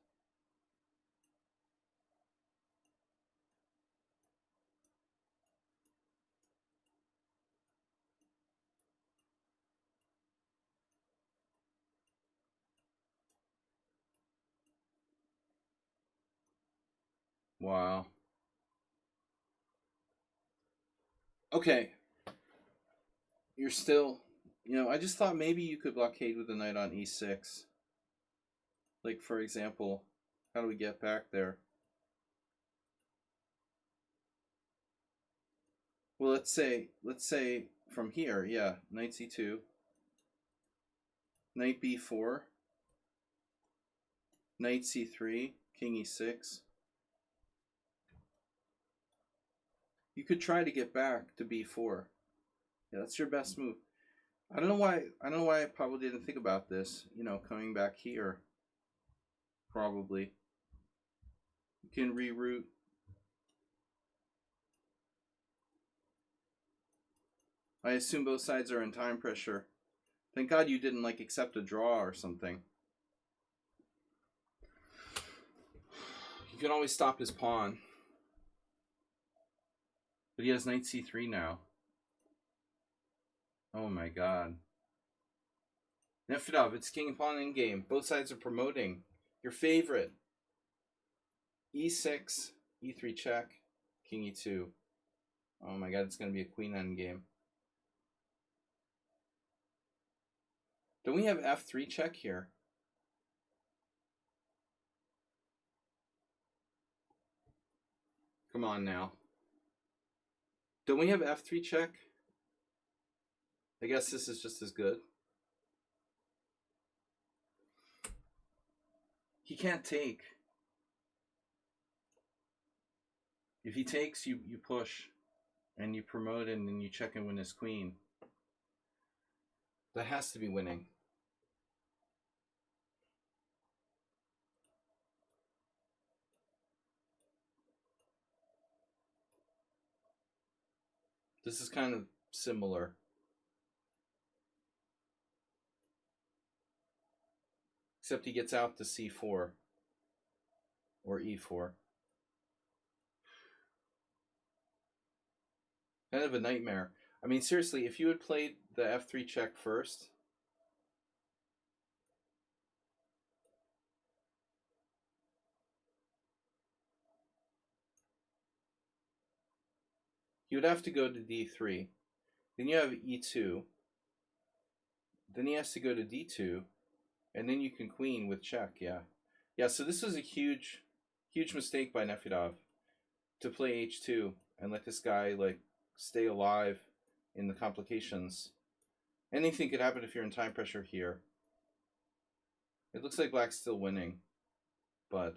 Wow. Okay. You're still, I just thought maybe you could blockade with the knight on e6. Like, for example, how do we get back there? Well, let's say from here, yeah, knight c2, knight b4, knight c3, king e6. You could try to get back to b4. Yeah, that's your best move. I don't know why I probably didn't think about this, coming back here. Probably. You can reroute. I assume both sides are in time pressure. Thank God you didn't accept a draw or something. You can always stop his pawn. But he has knight c3 now. Oh my god. Nefedov, it's king and pawn in game. Both sides are promoting. Your favorite. e6, e3 check, king e2. Oh my god, it's going to be a queen end game. Don't we have f3 check here? Come on now. Don't we have f3 check? I guess this is just as good. He can't take. If he takes, you push. And you promote and then you check and win his queen. That has to be winning. This is kind of similar. Except he gets out to c4 or e4. Kind of a nightmare. I mean, seriously, if you had played the f3 check first, he would have to go to d3. Then you have e2. Then he has to go to d2, and then you can queen with check. Yeah, yeah. So this was a huge mistake by Nefedov to play h2 and let this guy like stay alive in the complications. Anything could happen if you're in time pressure here. It looks like black's still winning, but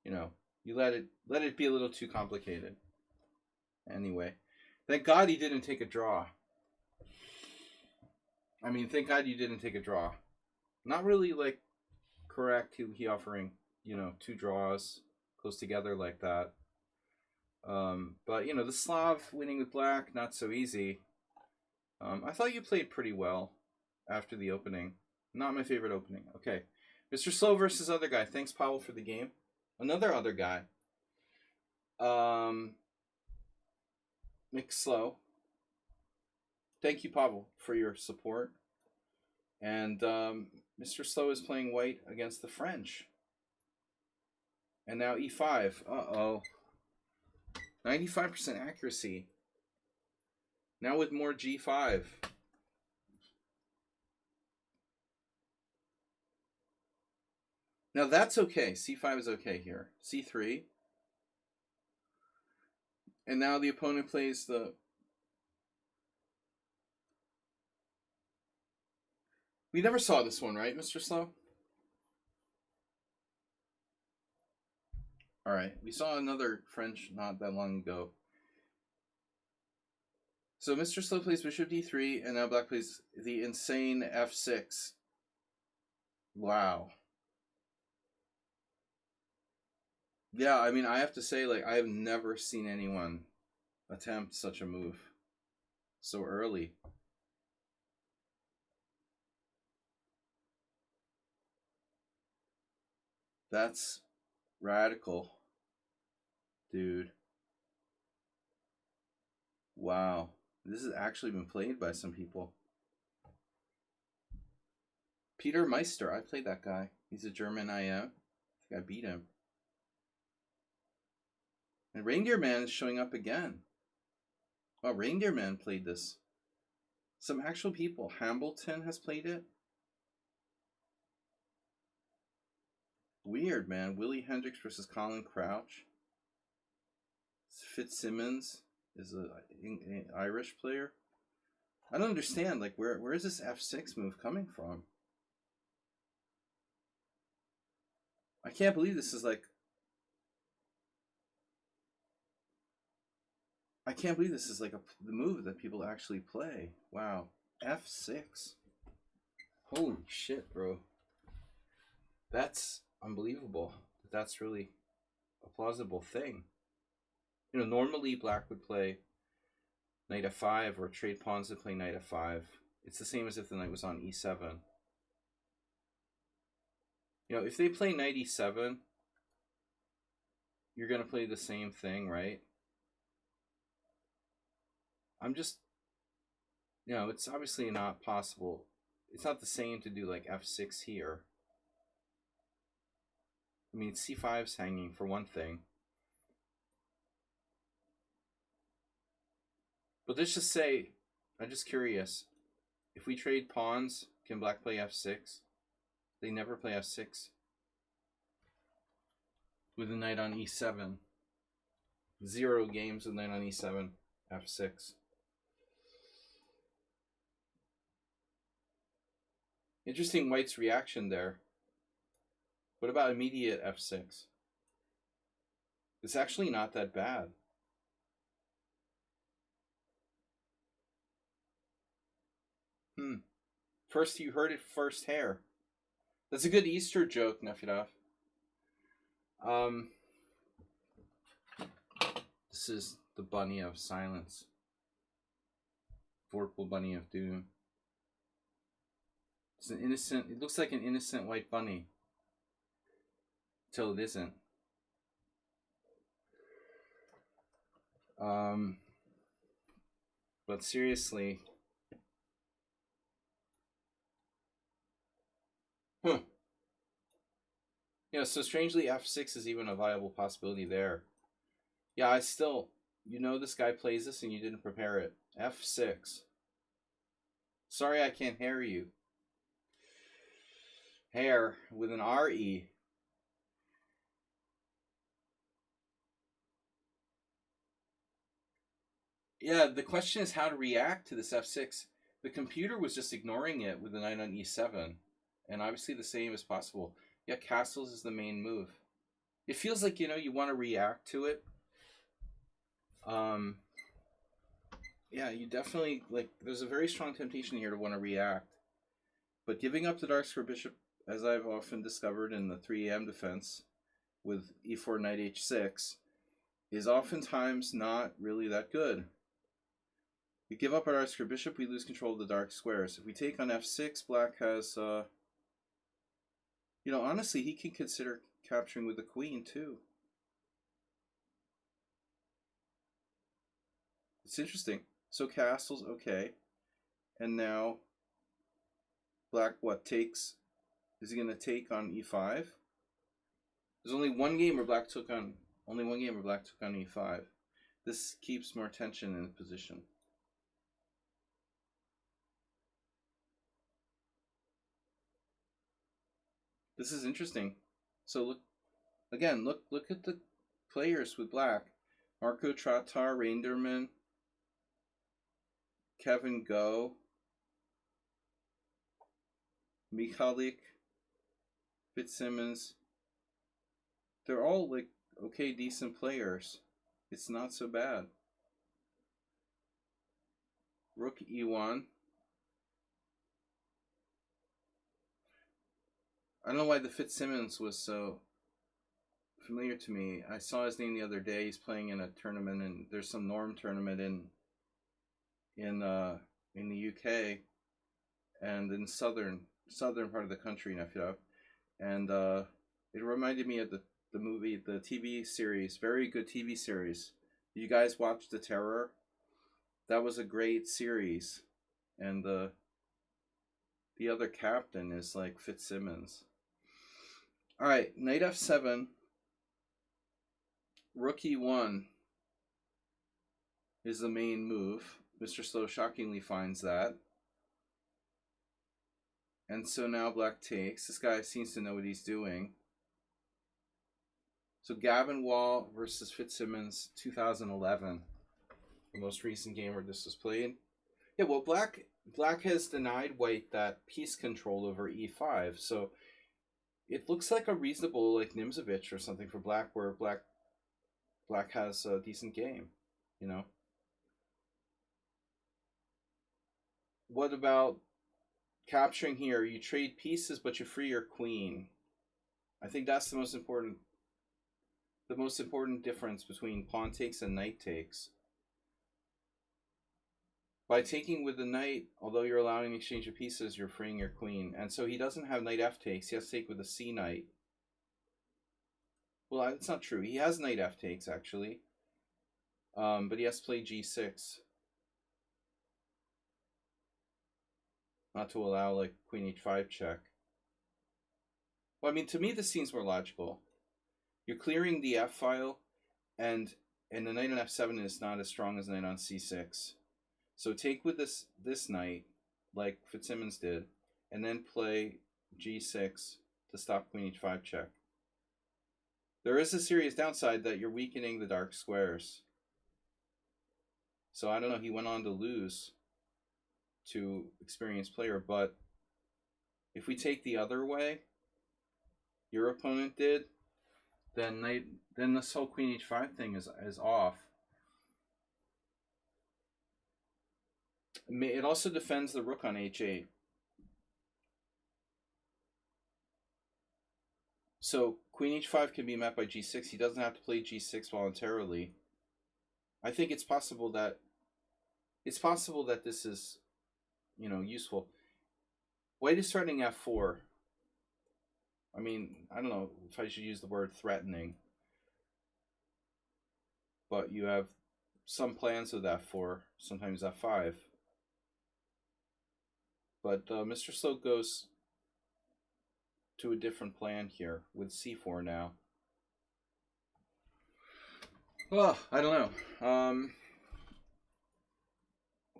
you know, you let it be a little too complicated. Anyway, thank God he didn't take a draw. I mean, thank God you didn't take a draw. Not really like correct. He offering, you know, 2 draws close together like that. But you know, the Slav winning with black, not so easy. I thought you played pretty well after the opening. Not my favorite opening. Okay, Mr. Slow versus other guy. Thanks, Pavel, for the game. Another other guy. Mick Slow. Thank you, Pavel, for your support. And Mr. Slow is playing white against the French. And now e5. Uh-oh. 95% accuracy. Now with more g5. Now that's okay. c5 is okay here. c3. And now the opponent plays the... We never saw this one, right, Mr. Slow? All right. We saw another French not that long ago. So Mr. Slow plays bishop d3, and now black plays the insane f6. Wow. Yeah, I mean, I have to say, like, I have never seen anyone attempt such a move so early. That's radical, dude. Wow. This has actually been played by some people. Peter Meister, I played that guy. He's a German IM. I think I beat him. And Reindeer Man is showing up again. Wow, Reindeer Man played this. Some actual people. Hambleton has played it. Weird, man. Willie Hendricks versus Colin Crouch. Fitzsimmons is an Irish player. I don't understand. Like, where is this f6 move coming from? I can't believe this is like... I can't believe this is like the move that people actually play. Wow. f6. Holy shit, bro. That's unbelievable. That's really a plausible thing. You know, normally black would play knight f5 or trade pawns to play knight f5. It's the same as if the knight was on e7. You know, if they play knight e7, you're going to play the same thing, right? I'm just, you know, it's obviously not possible. It's not the same to do like f6 here. I mean, c5's hanging for one thing. But let's just say, I'm just curious, if we trade pawns, can black play f6? They never play f6. With a knight on e7. 0 games with knight on e7, f6. Interesting white's reaction there. What about immediate f6? It's actually not that bad. First, you heard it first here. That's a good Easter joke, Nefedov. This is the bunny of silence. Vorpal bunny of doom. It's an innocent, it looks like an innocent white bunny. Till it isn't. But seriously. Yeah, so strangely f6 is even a viable possibility there. Yeah, I still, You know this guy plays this and you didn't prepare it. F6. Sorry I can't hear you. Hair with an R-E. Yeah, the question is how to react to this F6. The computer was just ignoring it with the knight on E7. And obviously the same is possible. Yeah, castles is the main move. It feels like, you want to react to it. Yeah, you definitely, there's a very strong temptation here to want to react. But giving up the dark square bishop, as I've often discovered in the 3am defense with e4 knight h6, is oftentimes not really that good. We give up our dark square bishop, we lose control of the dark squares. If we take on f6, black has, honestly, he can consider capturing with the queen too. It's interesting. So castle's okay. And now black takes? Is he going to take on e5? There's only one game where black took on e5. This keeps more tension in the position. This is interesting. So look at the players with black. Marco Trottar, Reinderman, Kevin Go, Michalik, Fitzsimmons. They're all okay, decent players. It's not so bad. Rook E1. I don't know why the Fitzsimmons was so familiar to me. I saw his name the other day. He's playing in a tournament, and there's some Norm tournament in the UK and in southern part of the country, and it reminded me of the movie, the TV series, very good TV series. You guys watched The Terror? That was a great series, and the other captain is like Fitzsimmons. All right, knight f7, rook e1 is the main move. Mr. Slow shockingly finds that. And so now black takes. This guy seems to know what he's doing. So Gavin Wall versus Fitzsimmons, 2011. The most recent game where this was played. Yeah, well, black has denied white that piece control over e5. So it looks like a reasonable, Nimzovich or something for black, where black has a decent game, What about capturing here? You trade pieces, but you free your queen. I think that's the most important difference between pawn takes and knight takes. By taking with the knight, although you're allowing exchange of pieces, you're freeing your queen. And so he doesn't have knight f takes. He has to take with a c knight. Well, that's not true. He has knight f takes, actually. But he has to play g6. Not to allow, queen h5 check. Well, I mean, to me, this seems more logical. You're clearing the f file, and the knight on f7 is not as strong as knight on c6. So take with this knight, like Fitzsimmons did, and then play g6 to stop queen h5 check. There is a serious downside that you're weakening the dark squares. So I don't know, he went on to lose to experienced player, but if we take the other way, your opponent did, then this whole queen h5 thing is off. It also defends the rook on h8. So queen h5 can be met by g6. He doesn't have to play g6 voluntarily. I think it's possible that this is, useful. White is starting f4. I mean, I don't know if I should use the word threatening, but you have some plans with f4, sometimes f5. But Mr. Slow goes to a different plan here with c4 now. Well, I don't know.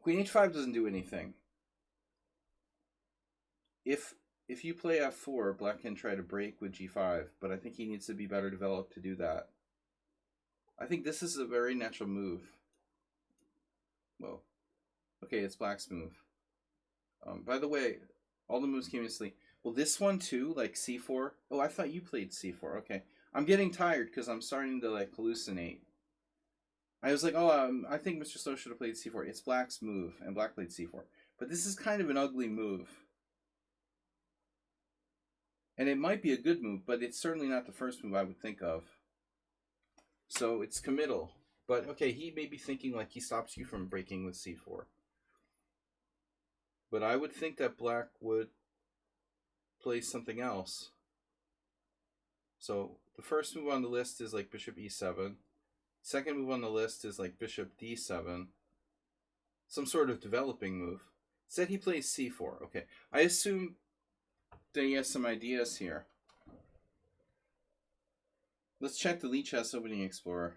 Queen h5 doesn't do anything. If if you play f4, black can try to break with g5, but I think he needs to be better developed to do that. I think this is a very natural move. Well, okay, it's black's move. By the way, all the moves came instantly. Well, this one too, like c4. Oh, I thought you played c4. Okay, I'm getting tired because I'm starting to like hallucinate. I was like, oh, I think Mr. Slow should have played c4. It's black's move, and black played c4. But this is kind of an ugly move. And it might be a good move, but it's certainly not the first move I would think of. So it's committal. But okay, he may be thinking like he stops you from breaking with c4. But I would think that black would play something else. So the first move on the list is like bishop e7. Second move on the list is like bishop d7. Some sort of developing move. Said he plays c4. Okay, I assume that he has some ideas here. Let's check the Lichess Opening Explorer.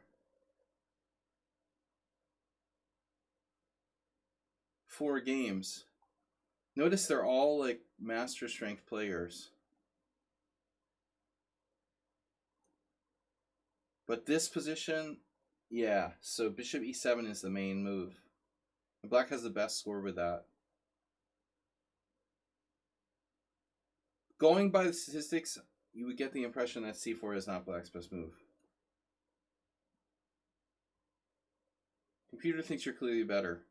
4 games. Notice they're all like master strength players. But this position, yeah, so bishop e7 is the main move. And black has the best score with that. Going by the statistics, you would get the impression that c4 is not black's best move. Computer thinks you're clearly better.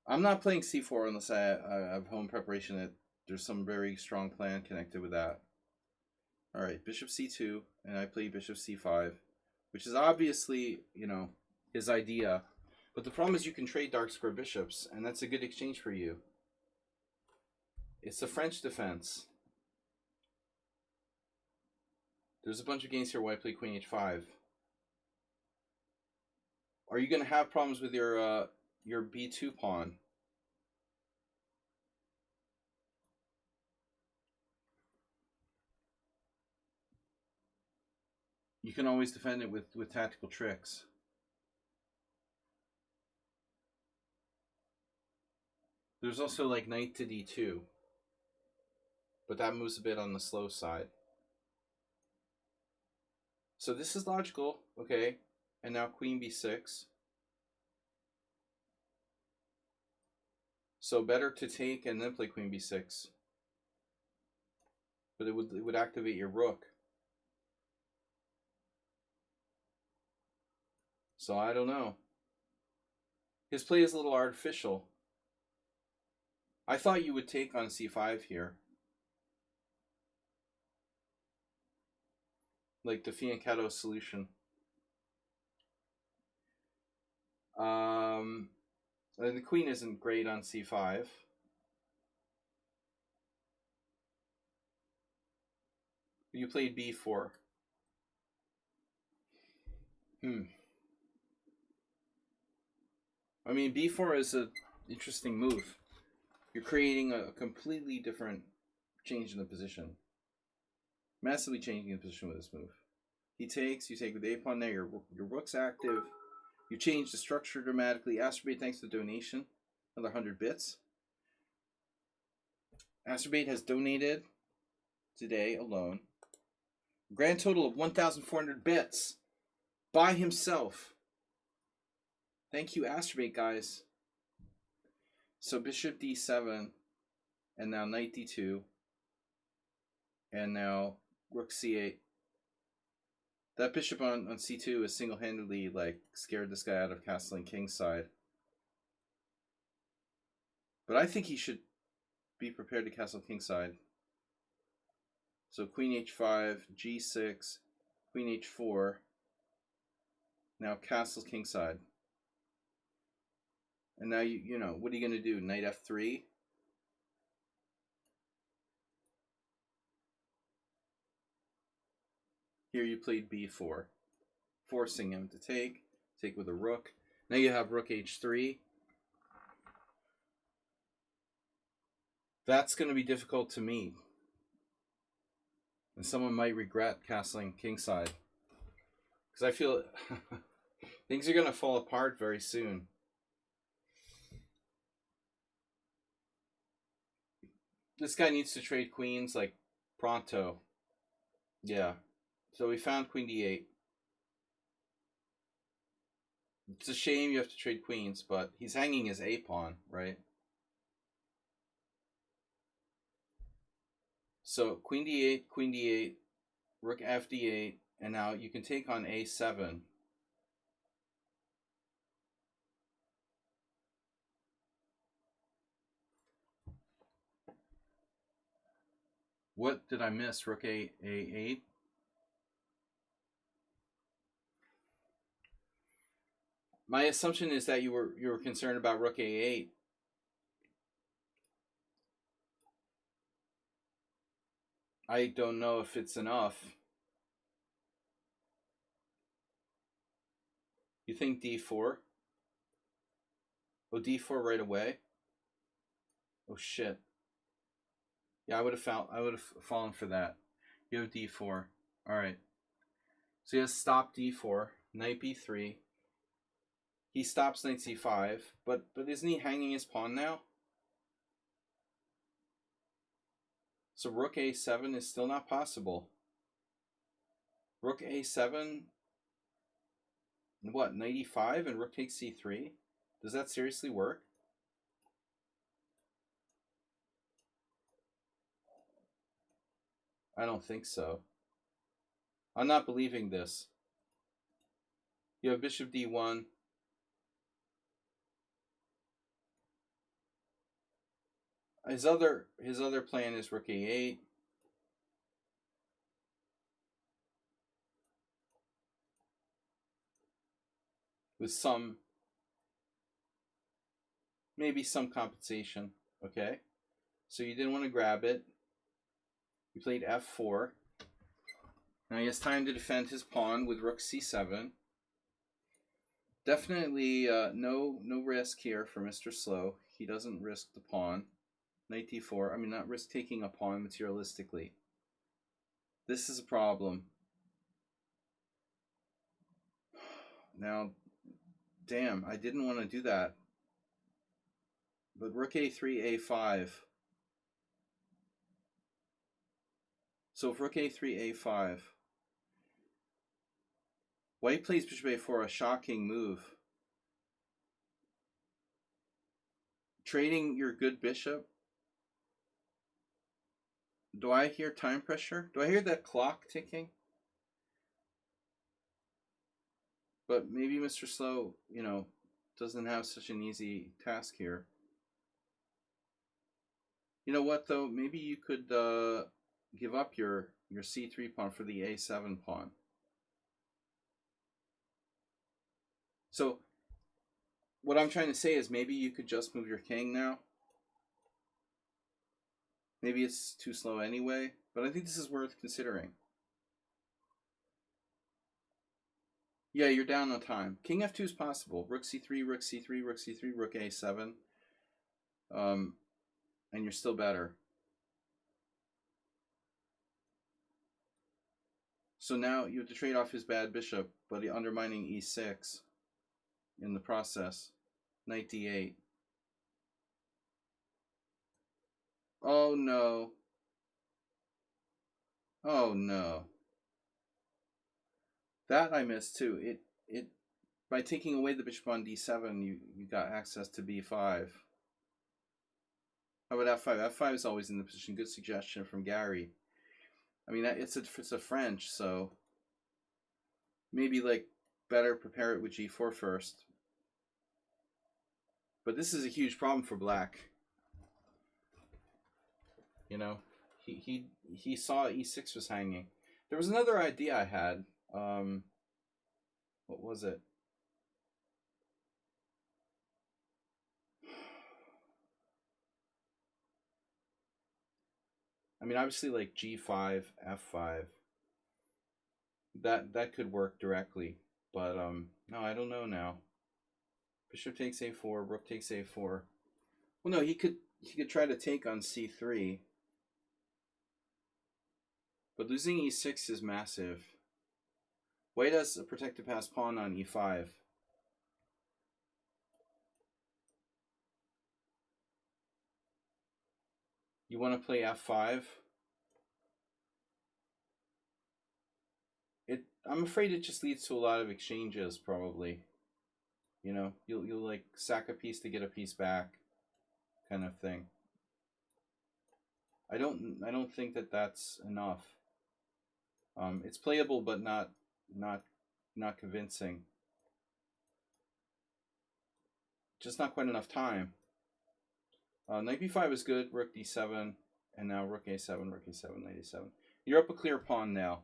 I'm not playing c4 unless I have home preparation that there's some very strong plan connected with that. Alright, bishop c2, and I play bishop c5, which is obviously, you know, his idea. But the problem is you can trade dark square bishops, and that's a good exchange for you. It's the French defense. There's a bunch of games here where I play queen h5. Are you going to have problems with your b2 pawn? You can always defend it with tactical tricks. There's also like knight to d2. But that moves a bit on the slow side. So this is logical, okay? And now queen b6. So better to take and then play queen b6. But it would activate your rook. So I don't know. His play is a little artificial. I thought you would take on c5 here. Like the fianchetto solution. And the queen isn't great on c5. You played b4. I mean, b4 is an interesting move. You're creating a completely different change in the position. Massively changing the position with this move. He takes, you take with the a pawn there, your rook's active. You change the structure dramatically. Astrobate, thanks to the donation, another 100 bits. Astrobate has donated today alone grand total of 1,400 bits by himself. Thank you, Astrobate, guys. So bishop d7, and now knight d2, and now rook c8. That bishop on c2 is single-handedly like scared this guy out of castling kingside. But I think he should be prepared to castle kingside. So queen h5, g6, queen h4. Now castles kingside. And now you know, what are you going to do? Knight f3? Here you played b4, forcing him to take with a rook. Now you have rook h3. That's going to be difficult to meet. And someone might regret castling kingside. Because I feel things are going to fall apart very soon. This guy needs to trade queens like pronto. Yeah. So we found queen d8. It's a shame you have to trade queens, but he's hanging his a pawn, right? So queen d8, rook f d8, and now you can take on a7. What did I miss? Rook a8. My assumption is that you were concerned about rook a8. I don't know if it's enough. You think d4? Oh, d4 right away? Oh shit. Yeah, I would have fallen for that. You have d4. Alright. So he has stop d4, knight b3. He stops knight c5, but isn't he hanging his pawn now? So rook a7 is still not possible. Rook a7, what, knight e5 and rook takes c3? Does that seriously work? I don't think so. I'm not believing this. You have bishop d1. His other plan is rook a8. With maybe some compensation. Okay. So you didn't want to grab it. You played f4. Now he has time to defend his pawn with rook c7. Definitely no risk here for Mr. Slow. He doesn't risk the pawn. Knight d4. I mean, not risk taking a pawn materialistically. This is a problem. Now, damn, I didn't want to do that. But rook a3, a5. So if rook a3, a5. White plays bishop a4, a shocking move. Trading your good bishop. Do I hear time pressure? Do I hear that clock ticking? But maybe Mr. Slow, doesn't have such an easy task here. You know what, though? Maybe you could give up your c3 pawn for the a7 pawn. So what I'm trying to say is maybe you could just move your king now. Maybe it's too slow anyway, but I think this is worth considering. Yeah, you're down on time. King f2 is possible. Rook c3, rook c3, rook c3, rook a7. And you're still better. So now you have to trade off his bad bishop, but undermining e6 in the process. Knight d8. Oh no. Oh no. That I missed too. It by taking away the bishop on d7, you got access to b5. How about f5? F5 is always in the position. Good suggestion from Gary. I mean, it's a French, so maybe like better prepare it with g4 first. But this is a huge problem for black. He saw e6 was hanging. There was another idea I had. What was it? I mean, obviously, like g5, f5. That could work directly, but no, I don't know now. Bishop takes a4, rook takes a4. Well, no, he could try to take on c3, but losing e6 is massive. White has a protected pass pawn on e5. You want to play f5. I'm afraid it just leads to a lot of exchanges, probably. You know, you'll like sack a piece to get a piece back, kind of thing. I don't think that that's enough. It's playable, but not convincing. Just not quite enough time. Knight b5 is good. Rook d7, and now rook a7, rook a7, knight a7. You're up a clear pawn now.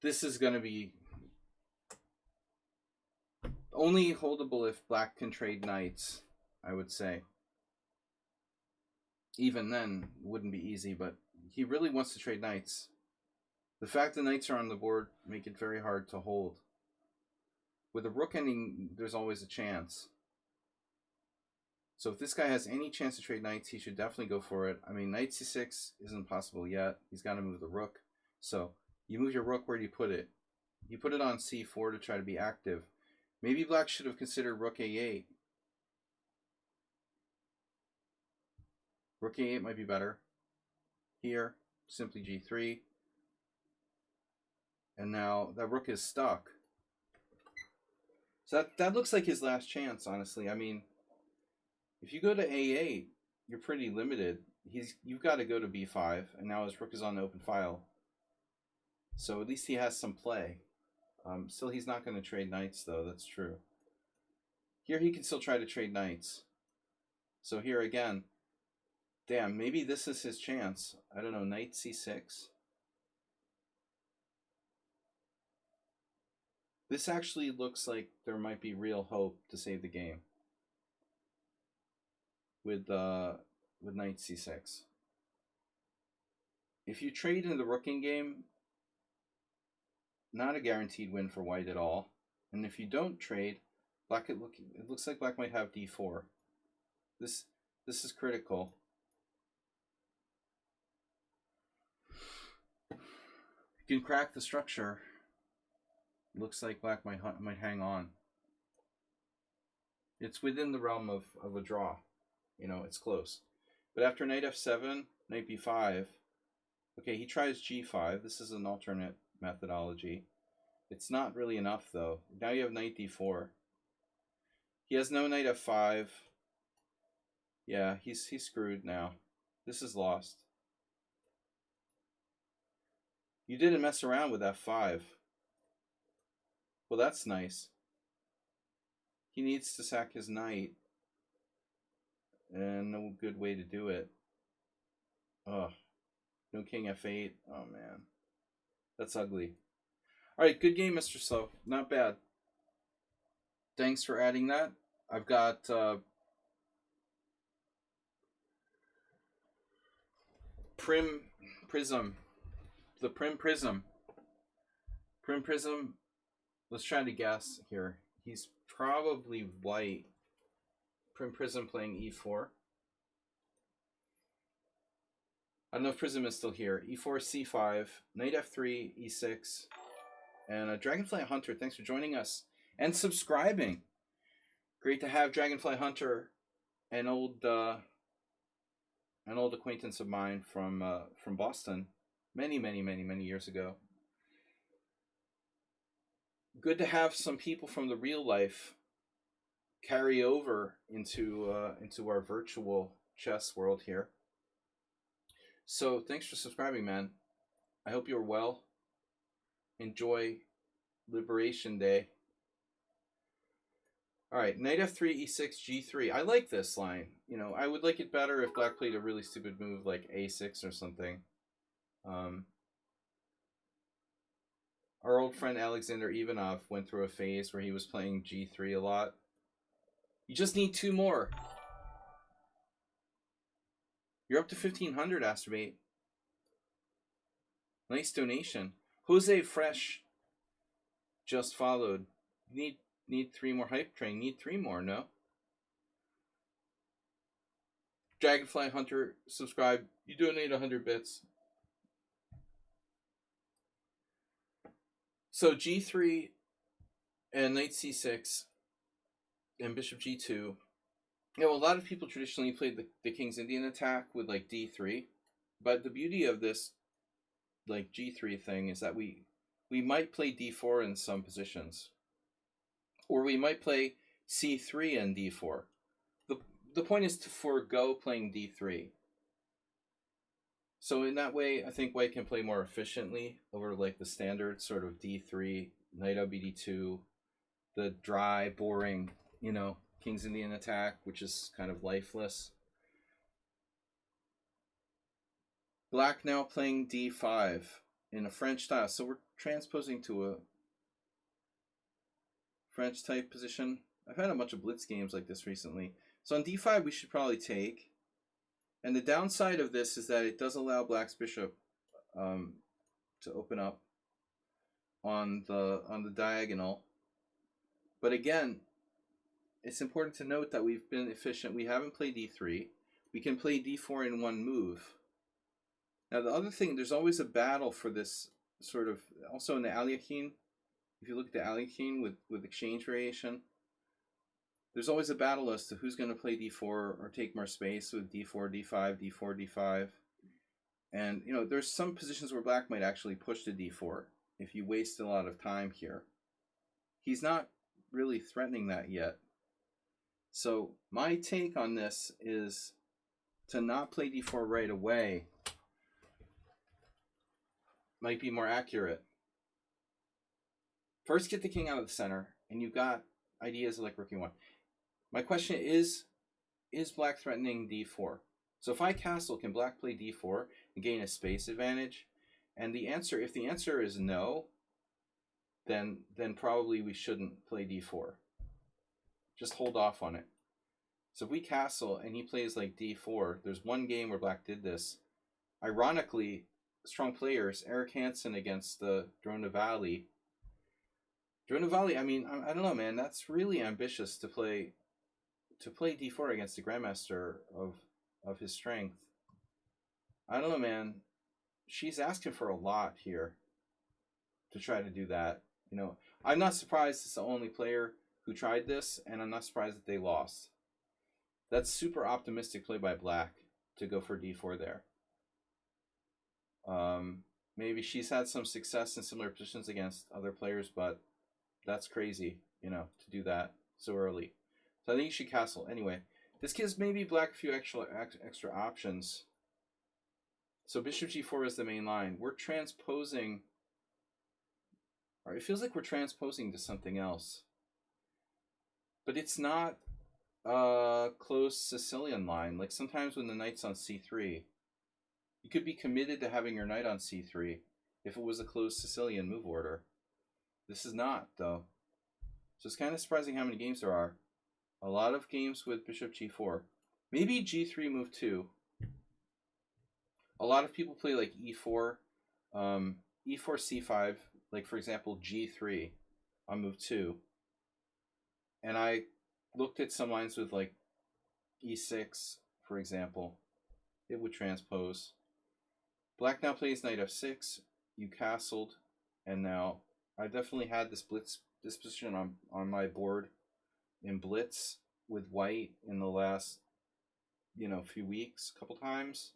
This is going to be only holdable if black can trade knights, I would say. Even then, it wouldn't be easy, but he really wants to trade knights. The fact the knights are on the board make it very hard to hold. With a rook ending, there's always a chance. So if this guy has any chance to trade knights, he should definitely go for it. I mean, knight c6 isn't possible yet. He's got to move the rook. So you move your rook, where do you put it? You put it on c4 to try to be active. Maybe black should have considered rook a8. Rook a8 might be better. Here, simply g3. And now that rook is stuck. So that looks like his last chance, honestly. I mean, if you go to a8, you're pretty limited. You've got to go to b5, and now his rook is on the open file. So at least he has some play. Still, he's not going to trade knights, though. That's true. Here, he can still try to trade knights. So here again, damn, maybe this is his chance. I don't know, knight c6. This actually looks like there might be real hope to save the game with knight c6. If you trade in the rooking game, not a guaranteed win for white at all. And if you don't trade, it looks like black might have d4. This is critical. You can crack the structure. Looks like black might hang on. It's within the realm of a draw. You know, it's close. But after knight f7, knight b5, okay, he tries g5. This is an alternate methodology. It's not really enough, though. Now you have knight d4. He has no knight f5. Yeah, he's screwed now. This is lost. You didn't mess around with f5. Well, that's nice. He needs to sack his knight. And no good way to do it. Ugh. No king f8. Oh, man. That's ugly. Alright, good game, Mr. Slow. Not bad. Thanks for adding that. I've got Prism. The Prim Prism. Prim Prism, let's try to guess here. He's probably white. Prim Prism playing e4. I don't know if Prism is still here. e4, c5, knight f3, e6. And Dragonfly Hunter, thanks for joining us and subscribing. Great to have Dragonfly Hunter, an old acquaintance of mine from Boston, many years ago. Good to have some people from the real life carry over into our virtual chess world here. So thanks for subscribing, man. I hope you're well. Enjoy Liberation Day. All right, knight f3, e6, g3. I like this line. You know, I would like it better if black played a really stupid move like a6 or something. Our old friend Alexander Ivanov went through a phase where he was playing g3 a lot. You just need two more. You're up to 1,500, Astromate. Nice donation. Jose Fresh just followed. Need three more. Hype Train. Need three more, no? Dragonfly Hunter, subscribe. You donate 100 bits. So g3 and knight c6 and bishop g2. You know, a lot of people traditionally played the King's Indian attack with like d3, but the beauty of this like g3 thing is that we might play d4 in some positions, or we might play c3 and d4. The point is to forego playing d3. So in that way, I think white can play more efficiently over like the standard sort of d3, knight out bd2, the dry, boring, you know, King's Indian attack, which is kind of lifeless. Black now playing d5 in a French style. So we're transposing to a French type position. I've had a bunch of blitz games like this recently. So on d5, we should probably take. And the downside of this is that it does allow black's bishop to open up on the diagonal. But again, it's important to note that we've been efficient. We haven't played d3. We can play d4 in one move. Now the other thing, there's always a battle for this sort of, also in the Alekhine, if you look at the Alekhine with exchange variation, there's always a battle as to who's going to play d4 or take more space with d4, d5, d4, d5. And, you know, there's some positions where black might actually push to d4 if you waste a lot of time here. He's not really threatening that yet. So my take on this is to not play d4 right away might be more accurate. First, get the king out of the center, and you've got ideas like rook e1. My question is black threatening d4? So if I castle, can black play d4 and gain a space advantage? And the answer, if the answer is no, then probably we shouldn't play d4. Just hold off on it. So if we castle and he plays like d4, there's one game where black did this. Ironically, strong players, Eric Hansen against the Dronavalli. Dronavalli, I mean, I don't know, man. That's really ambitious to play d4 against the grandmaster of his strength. I don't know, man. She's asking for a lot here to try to do that. You know, I'm not surprised it's the only player who tried this, and I'm not surprised that they lost. That's super optimistic play by black to go for d4 there. Maybe she's had some success in similar positions against other players, but that's crazy, you know, to do that so early. So I think you should castle. Anyway, this gives maybe black a few extra options. So bishop g4 is the main line. We're transposing, or it feels like we're transposing to something else. But it's not a close Sicilian line. Like sometimes when the knight's on c3, you could be committed to having your knight on c3 if it was a closed Sicilian move order. This is not, though. So it's kind of surprising how many games there are. A lot of games with bishop g4. Maybe g3 move 2. A lot of people play like e4, e4 c5, like for example g3 on move 2. And I looked at some lines with like e6, for example. It would transpose. Black now plays knight f6. You castled, and now I definitely had this position on my board in blitz with white in the last, you know, few weeks, a couple times.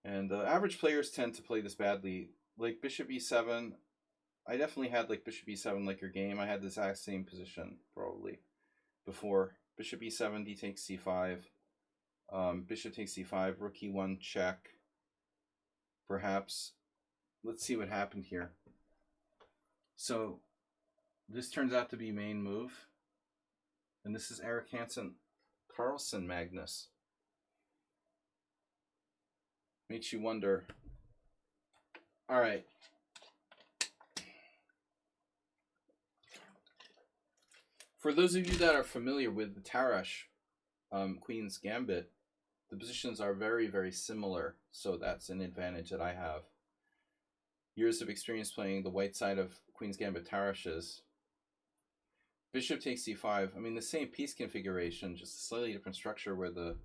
And average players tend to play this badly. Like bishop e7, I definitely had like bishop e7 like your game. I had the exact same position probably before. Bishop e7, d takes c5, bishop takes c5, rook e1 check. Perhaps. Let's see what happened here. So this turns out to be main move. And this is Eric Hansen, Carlsen Magnus. Makes you wonder. All right. For those of you that are familiar with the Tarrasch Queen's Gambit, the positions are very, very similar. So that's an advantage that I have. Years of experience playing the white side of Queen's Gambit Tarrasch's. Bishop takes c5. I mean, the same piece configuration, just a slightly different structure where the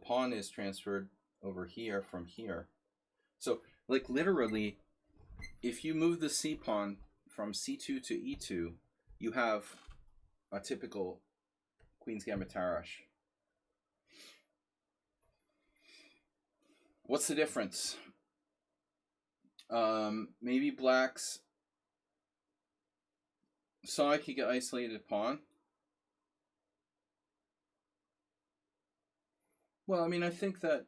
pawn is transferred over here from here. So, like literally, if you move the c pawn from c2 to e2, you have a typical Queen's Gambit Tarash. What's the difference? Maybe black's saw I could get isolated pawn. Well, I mean, I think that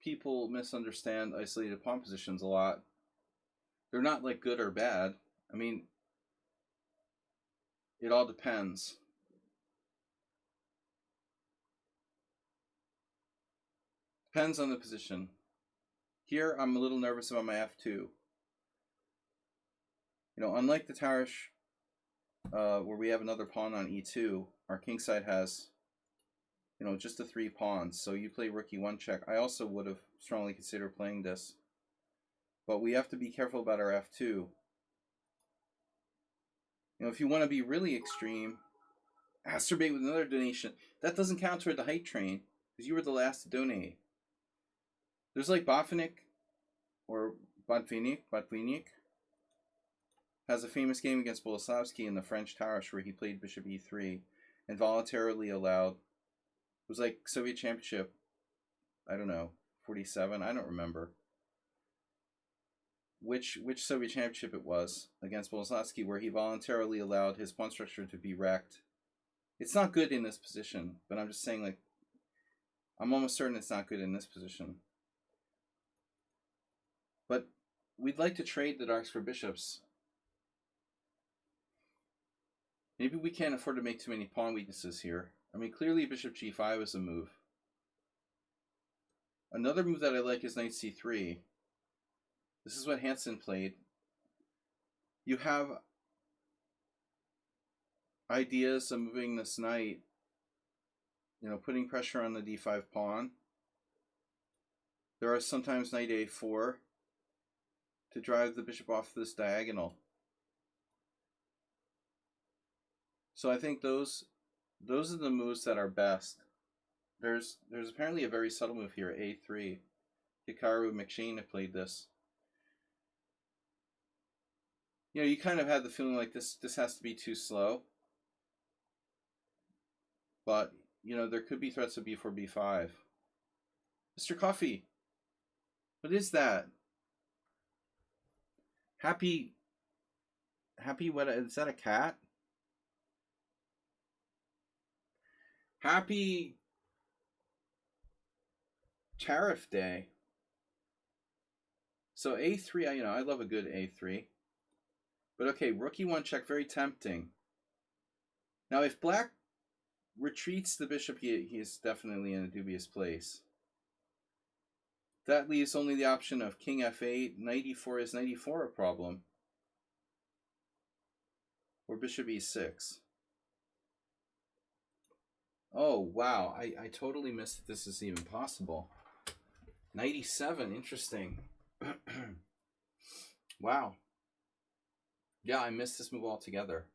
people misunderstand isolated pawn positions a lot. They're not like good or bad. I mean, it all depends. Depends on the position. Here, I'm a little nervous about my f2. You know, unlike the Tarash, where we have another pawn on e2, our kingside has, you know, just the 3 pawns. So you play rook e1 check. I also would have strongly considered playing this. But we have to be careful about our f2. You know, if you want to be really extreme, masturbate with another donation. That doesn't count toward the height train, because you were the last to donate. There's like Botvinnik, or Botvinnik, has a famous game against Boleslavsky in the French Tarash where he played bishop e3 and voluntarily allowed, it was like Soviet Championship, I don't know, 47, I don't remember which Soviet Championship it was against Boleslavsky, where he voluntarily allowed his pawn structure to be wrecked. It's not good in this position, but I'm just saying, like, I'm almost certain it's not good in this position. But we'd like to trade the darks for bishops. Maybe we can't afford to make too many pawn weaknesses here. I mean, clearly bishop g5 is a move. Another move that I like is knight c3. This is what Hansen played. You have ideas of moving this knight, you know, putting pressure on the d5 pawn. There are sometimes knight a4 to drive the bishop off this diagonal. So I think those are the moves that are best. There's apparently a very subtle move here, a3. Hikaru McShane have played this. You know, you kind of had the feeling like this has to be too slow. But, you know, there could be threats of b4, b5. Mr. Coffee, what is that? Happy, what, is that a cat? Happy Tariff Day. So a3, you know, I love a good a3. But okay, rook e1 check, very tempting. Now, if black retreats the bishop, he is definitely in a dubious place. That leaves only the option of king f8, knight e4. Is knight e4 a problem? Or bishop e6. Oh, wow. I totally missed that this is even possible. Knight e7, interesting. Wow. Yeah, I missed this move altogether.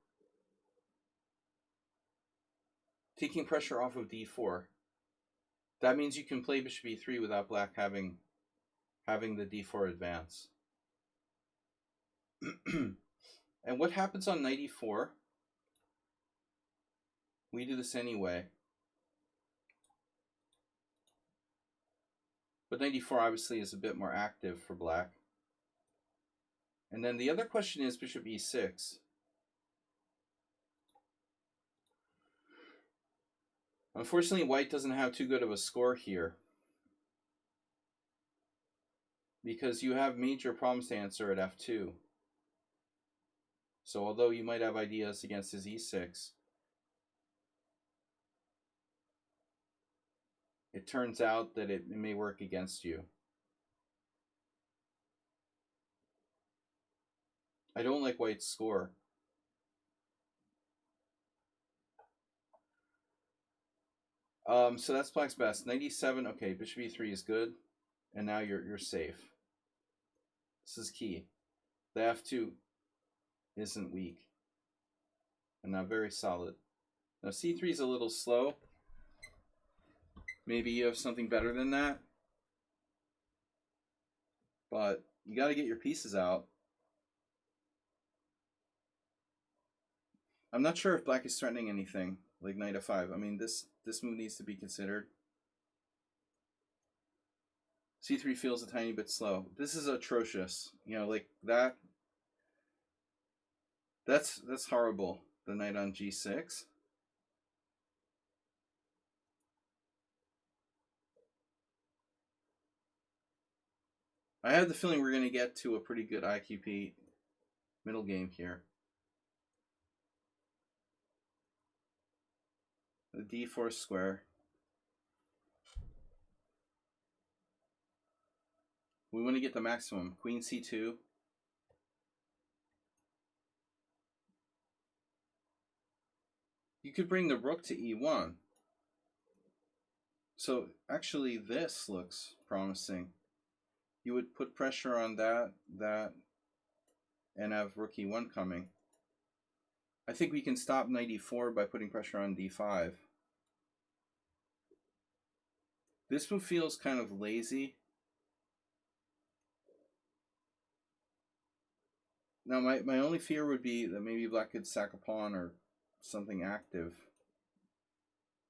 Taking pressure off of d4. That means you can play bishop e3 without black having the d4 advance. And what happens on knight e4? We do this anyway. But knight e4 obviously is a bit more active for black. And then the other question is bishop e6. Unfortunately, white doesn't have too good of a score here, because you have major problems to answer at f2. So although you might have ideas against his e6, it turns out that it may work against you. I don't like white's score. So that's black's best. Knight e7, okay, bishop e3 is good, and now you're safe. This is key. The f2 isn't weak, and now very solid. Now c3 is a little slow. Maybe you have something better than that. but you got to get your pieces out. I'm not sure if black is threatening anything like knight f5. I mean, this move needs to be considered. c3 feels a tiny bit slow. This is atrocious. You know, like that. That's horrible. The knight on g6. I have the feeling we're going to get to a pretty good IQP middle game here. The d4 square. We want to get the maximum. Queen c2. You could bring the rook to e1. So actually this looks promising. You would put pressure on that, and have rook e1 coming. I think we can stop knight e4 by putting pressure on d5. This move feels kind of lazy. Now my only fear would be that maybe black could sack a pawn or something active.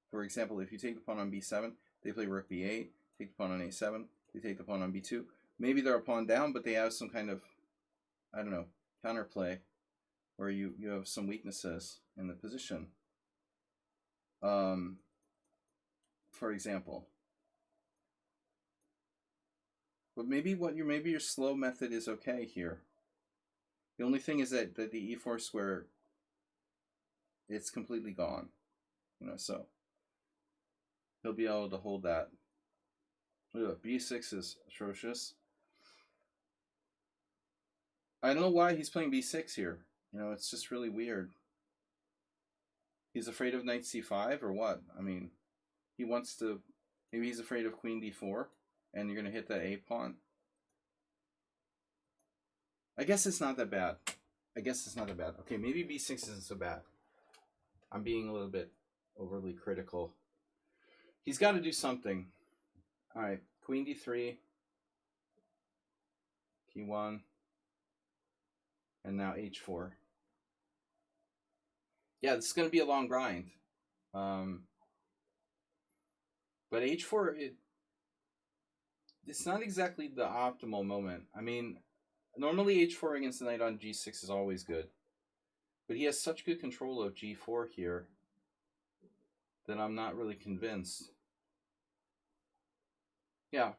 For example, if you take the pawn on b7, they play rook b8, take the pawn on a7, they take the pawn on b2. Maybe they're a pawn down, but they have some kind of, I don't know, counterplay where you have some weaknesses in the position. For example. But maybe your slow method is okay here. The only thing is that the e4 square, it's completely gone. You know, so he'll be able to hold that. Look, b6 is atrocious. I don't know why he's playing b6 here. You know, it's just really weird. He's afraid of knight c5 or what? I mean, he wants to... Maybe he's afraid of queen d4, and you're going to hit that a pawn. I guess it's not that bad. Okay, maybe b6 isn't so bad. I'm being a little bit overly critical. He's got to do something. All right, queen d3, p1, and now h4. Yeah, this is going to be a long grind. But h4, it's not exactly the optimal moment. I mean, normally h4 against the knight on g6 is always good. But he has such good control of g4 here that I'm not really convinced. Yeah.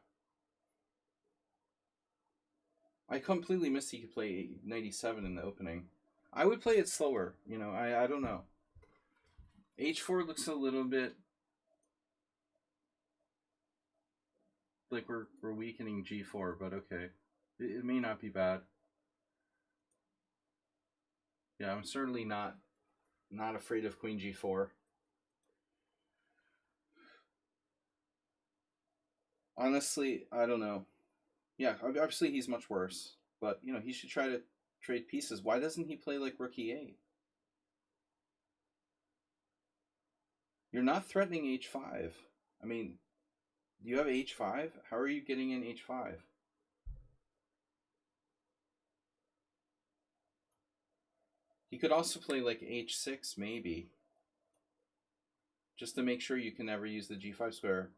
I completely missed he could play knight e7 in the opening. I would play it slower. You know, I don't know. h4 looks a little bit like we're weakening g4, but okay. It may not be bad. Yeah, I'm certainly not afraid of queen g4. Honestly, I don't know. Yeah, obviously he's much worse, but you know, he should try to trade pieces. Why doesn't he play like rook e8? You're not threatening h5. I mean, do you have h5? How are you getting in h5? You could also play like h6 maybe, just to make sure you can never use the g5 square.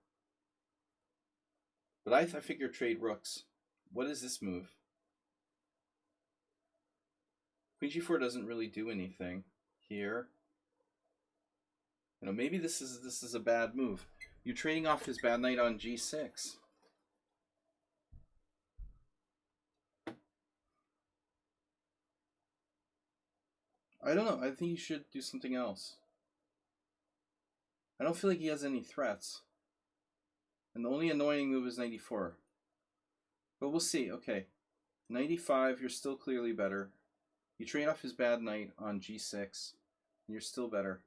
But I figure trade rooks. What is this move? Queen g4 doesn't really do anything here. You know, maybe this is a bad move. You're trading off his bad knight on g6. I don't know. I think you should do something else. I don't feel like he has any threats. And the only annoying move is 94. But we'll see. Okay. 95, you're still clearly better. You trade off his bad knight on g6, and you're still better.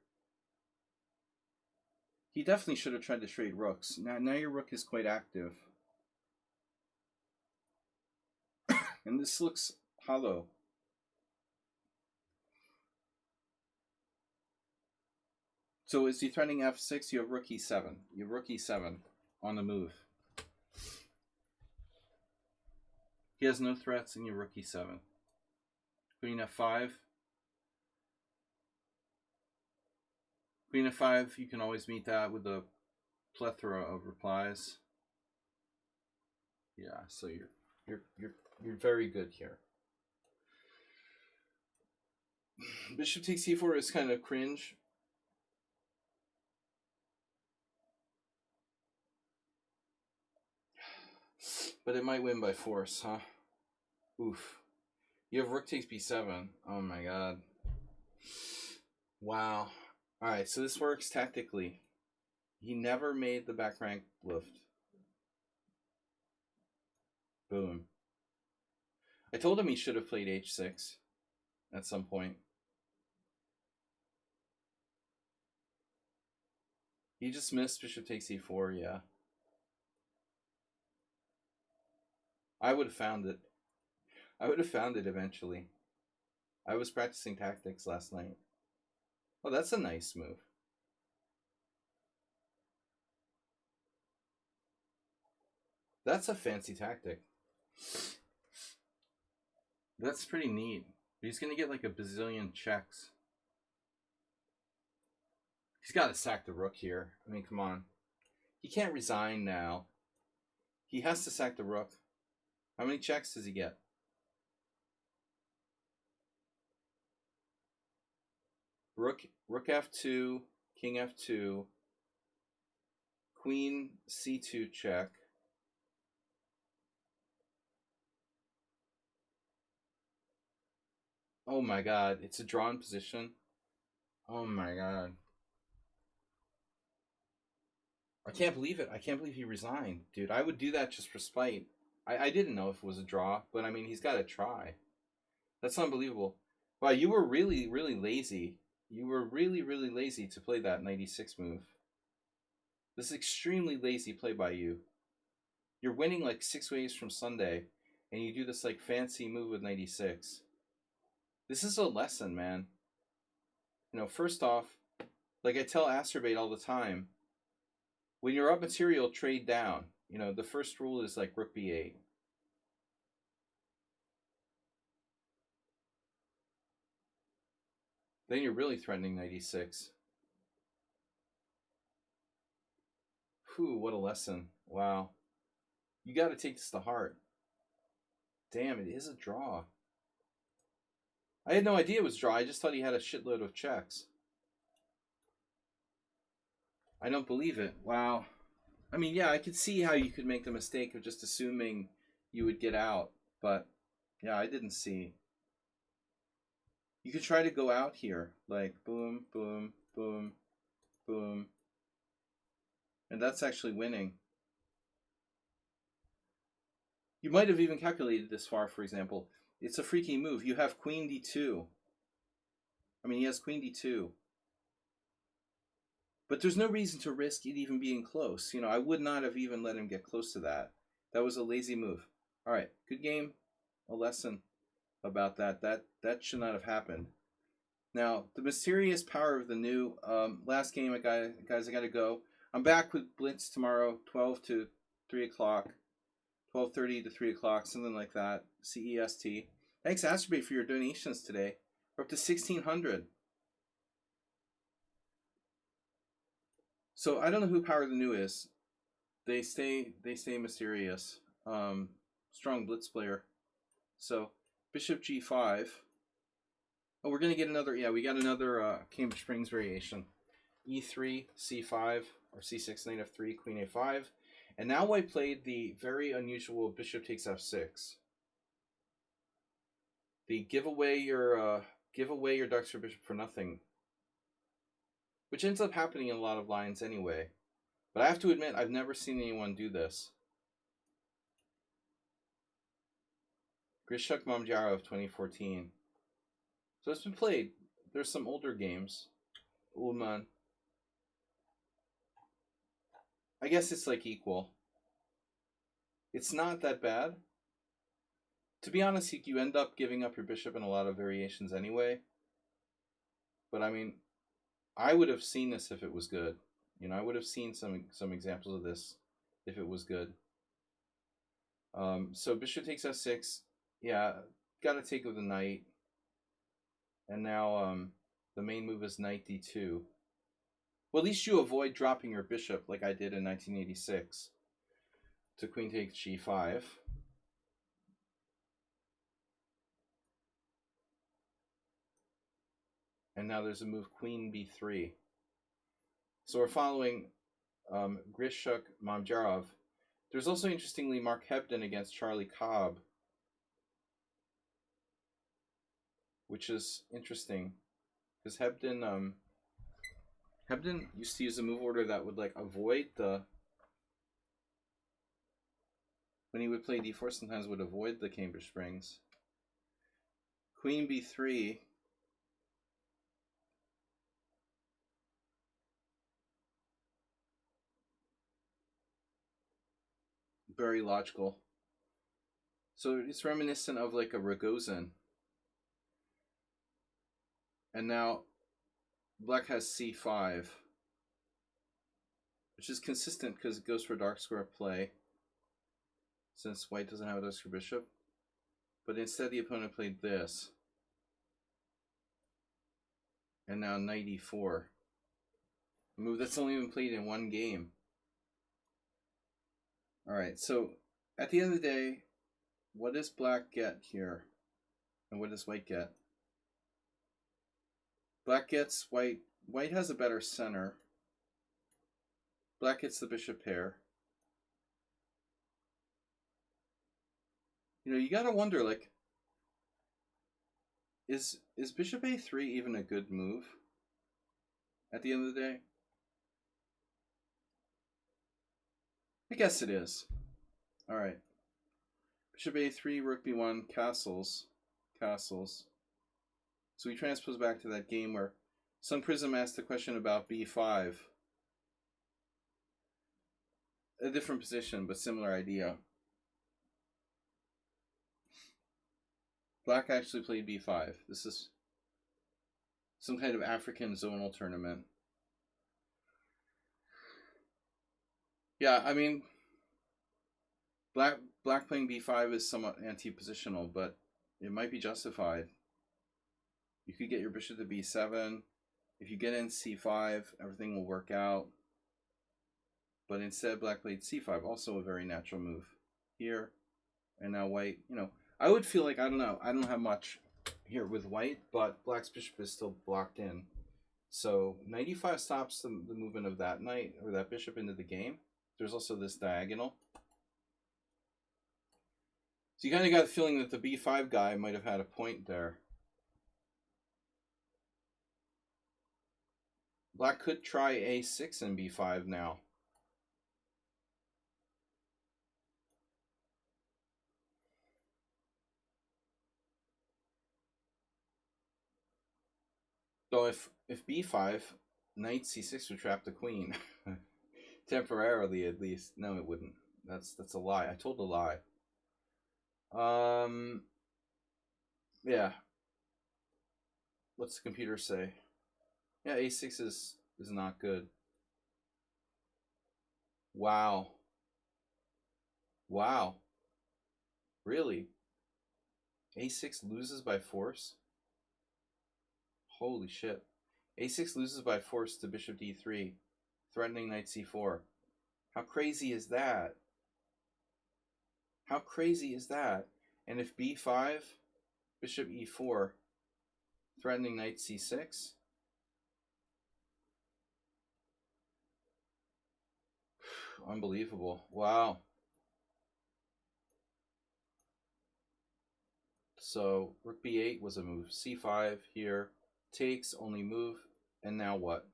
He definitely should have tried to trade rooks. Now your rook is quite active. And this looks hollow. So is he threatening f6? You have rook e7. You have rook e7 on the move. He has no threats in your rook e7. Queen f5. Queen f5, you can always meet that with a plethora of replies. Yeah, so you're very good here. Bishop takes c4 is kind of cringe. But it might win by force, huh? Oof. You have rook takes b7. Oh my god. Wow. Alright, so this works tactically. He never made the back rank lift. Boom. I told him he should have played h6 at some point. He just missed bishop takes e4, yeah. I would have found it. I would have found it eventually. I was practicing tactics last night. Oh, that's a nice move. That's a fancy tactic. That's pretty neat. He's going to get like a bazillion checks. He's got to sack the rook here. I mean, come on. He can't resign now. He has to sack the rook. How many checks does he get? Rook f2, king f2, queen c2 check. Oh my god, it's a drawn position. Oh my god. I can't believe it. I can't believe he resigned. Dude, I would do that just for spite. I didn't know if it was a draw, but I mean, he's got to try. That's unbelievable. Wow, you were really, really lazy. You were really, really lazy to play that 96 move. This is extremely lazy play by you. You're winning like 6 waves from Sunday, and you do this like fancy move with 96. This is a lesson, man. You know, first off, like I tell Acerbate all the time, when you're up material, trade down. You know, the first rule is like rook b8. Then you're really threatening 96. Whew, what a lesson. Wow. You got to take this to heart. Damn, it is a draw. I had no idea it was a draw. I just thought he had a shitload of checks. I don't believe it. Wow. I mean, yeah, I could see how you could make the mistake of just assuming you would get out. But, yeah, I didn't see. You could try to go out here. Like, boom, boom, boom, boom. And that's actually winning. You might have even calculated this far, for example. It's a freaky move. You have queen d2. I mean, he has queen d2. But there's no reason to risk it even being close. You know, I would not have even let him get close to that. That was a lazy move. All right, good game. A lesson about that. That should not have happened. Now, the mysterious power of the new. Last game, guys, I got to go. I'm back with Blitz tomorrow, 12 to 3 o'clock. 12:30 to 3 o'clock, something like that. CEST. Thanks, Acerbate, for your donations today. We're up to 1,600. So I don't know who Power the New is. They stay mysterious. Strong blitz player. So bishop g5. Oh, we're gonna get another. Yeah, we got another Cambridge Springs variation. E3, c5, or c6, knight f3, queen a5. And now I played the very unusual bishop takes f6. The give away your ducks or bishop for nothing, which ends up happening in a lot of lines anyway. But I have to admit, I've never seen anyone do this. Grishuk Mamdyarov of 2014. So it's been played. There's some older games. Ulman. I guess it's like equal. It's not that bad. To be honest, you end up giving up your bishop in a lot of variations anyway. But I mean, I would have seen this if it was good. You know, I would have seen some examples of this if it was good. So bishop takes f6. Yeah, gotta take with the knight. And now the main move is knight d2. Well, at least you avoid dropping your bishop like I did in 1986 to queen takes g5. And now there's a move queen b3. So we're following Grishuk Mamjarov. There's also, interestingly, Mark Hebden against Charlie Cobb, which is interesting because Hebden used to use a move order that would like avoid the, when he would play d4, sometimes would avoid the Cambridge Springs. Queen b3. Very logical. So it's reminiscent of like a Rogozin. And now black has c5, which is consistent because it goes for dark square play, since white doesn't have a dark square bishop. But instead the opponent played this. And now knight e4. A move that's only been played in one game. Alright, so at the end of the day, what does black get here? And what does white get? Black gets white. White has a better center. Black gets the bishop pair. You know, you gotta wonder, like, is bishop a3 even a good move at the end of the day? I guess it is. Alright. Bishop a3, rook b1, castles. Castles. So we transpose back to that game where Sun Prism asked the question about b5. A different position, but similar idea. Black actually played b5. This is some kind of African zonal tournament. Yeah, I mean, black playing b5 is somewhat anti-positional, but it might be justified. You could get your bishop to b7. If you get in c5, everything will work out. But instead, black played c5, also a very natural move here. And now white, you know, I would feel like, I don't know, I don't have much here with white, but black's bishop is still blocked in. So knight e5 stops the movement of that knight, or that bishop, into the game. There's also this diagonal. So you kind of got the feeling that the b5 guy might have had a point there. Black could try a6 and b5 now. So if b5, knight c6 would trap the queen. Temporarily, at least. No, it wouldn't. That's a lie. I told a lie. Yeah. What's the computer say? Yeah, a6 is not good. Wow. Wow. Really? a6 loses by force? Holy shit. a6 loses by force to bishop d3, threatening knight c4. How crazy is that? How crazy is that? And if b5, bishop e4, threatening knight c6? Unbelievable. Wow. So rook b8 was a move. c5 here. Takes, only move. And now what?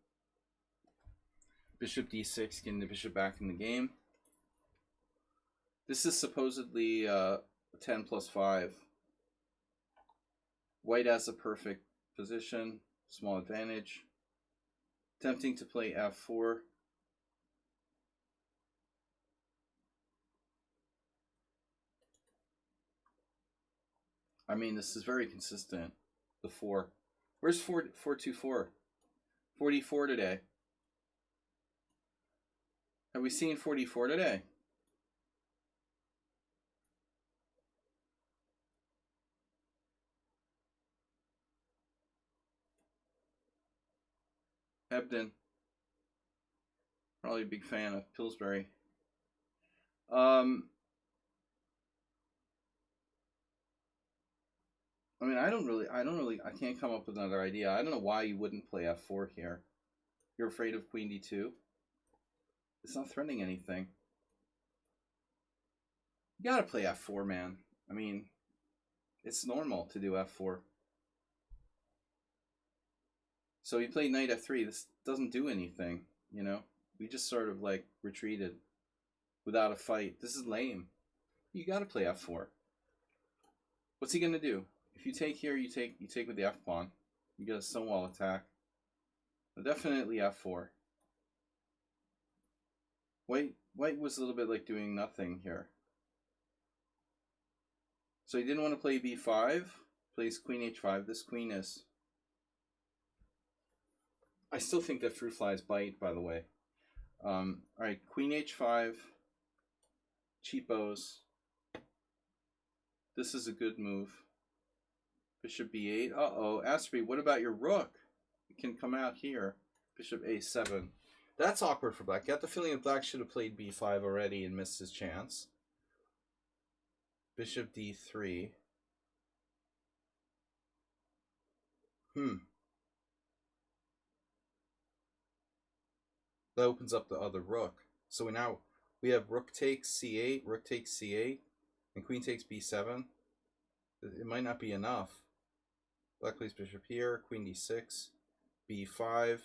Bishop d6, getting the bishop back in the game. This is supposedly 10 plus 5. White has a perfect position. Small advantage. Tempting to play f4. I mean, this is very consistent. The 4. Where's 424? 44 today. Have we seen 44 today? Hebden. Probably a big fan of Pillsbury. I mean, I can't come up with another idea. I don't know why you wouldn't play f4 here. You're afraid of queen d2? It's not threatening anything. You gotta play f4, man. I mean, it's normal to do f4. So he played knight f3. This doesn't do anything, you know? We just sort of like retreated without a fight. This is lame. You gotta play f4. What's he gonna do? If you take here, you take with the f pawn. You get a stonewall attack. But definitely f4. White was a little bit like doing nothing here. So he didn't want to play b5. Plays queen h5. This queen is... I still think that fruit flies bite, by the way. Alright, queen h5. Cheapos. This is a good move. Bishop b8. Uh-oh. Aspie, what about your rook? It can come out here. Bishop a7. That's awkward for black. Got the feeling that black should have played b5 already and missed his chance. Bishop d3. That opens up the other rook. So now we have rook takes c8, rook takes c8, and queen takes b7. It might not be enough. Black plays bishop here, queen d6, b5.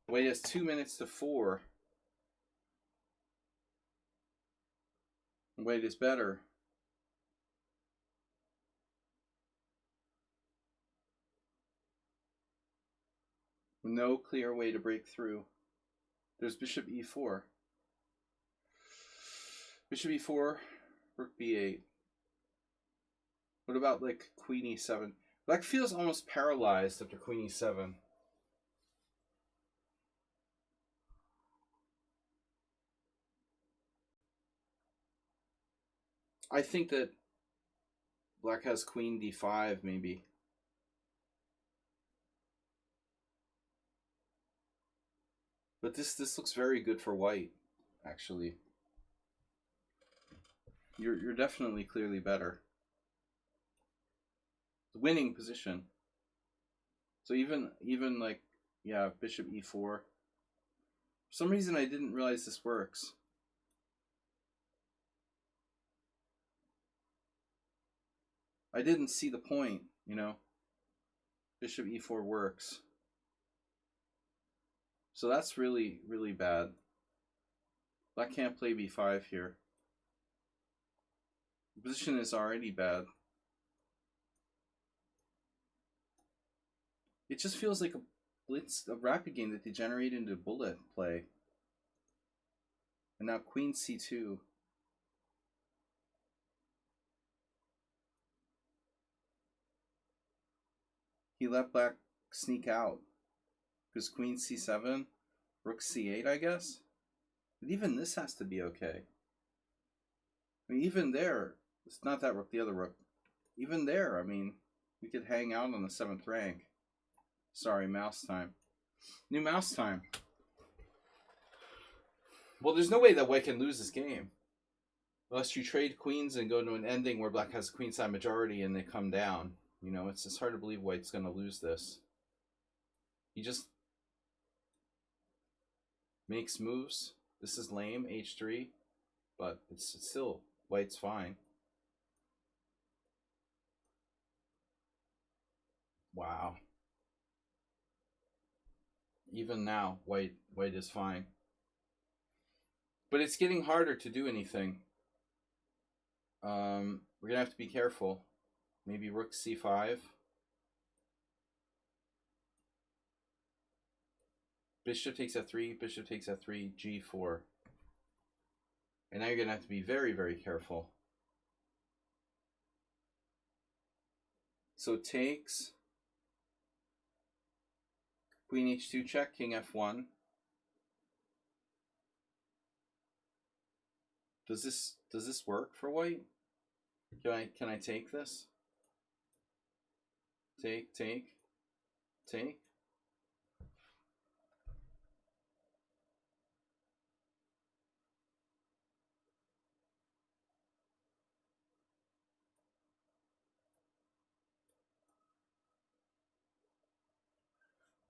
White has 2 minutes to 4. White is better. No clear way to break through. There's bishop e4. Bishop e4, rook b8. What about like queen e7? Black feels almost paralyzed after queen e7. I think that black has queen d5 maybe. But this looks very good for white, actually. You're definitely clearly better. Winning position. So even like, yeah, bishop e4. For some reason I didn't realize this works. I didn't see the point, you know. Bishop e4 works. So that's really, really bad. Black can't play b5 here. The position is already bad. It just feels like a blitz, a rapid game that degenerated into bullet play. And now queen c2. He let black sneak out. Because queen c7, rook c8, I guess? But even this has to be okay. I mean, even there, it's not that rook, the other rook. Even there, I mean, we could hang out on the 7th rank. Sorry, mouse time. New mouse time. Well, there's no way that white can lose this game. Unless you trade queens and go to an ending where black has a queenside majority and they come down. You know, it's just hard to believe white's going to lose this. He just makes moves. This is lame, h3. But it's still, white's fine. Wow. Even now, white is fine. But it's getting harder to do anything. We're going to have to be careful. Maybe rook c5. Bishop takes f3, bishop takes f3, g4. And now you're going to have to be very, very careful. So it takes queen h2 check, king f1. Does this work for white? Can I take this? Take. Take.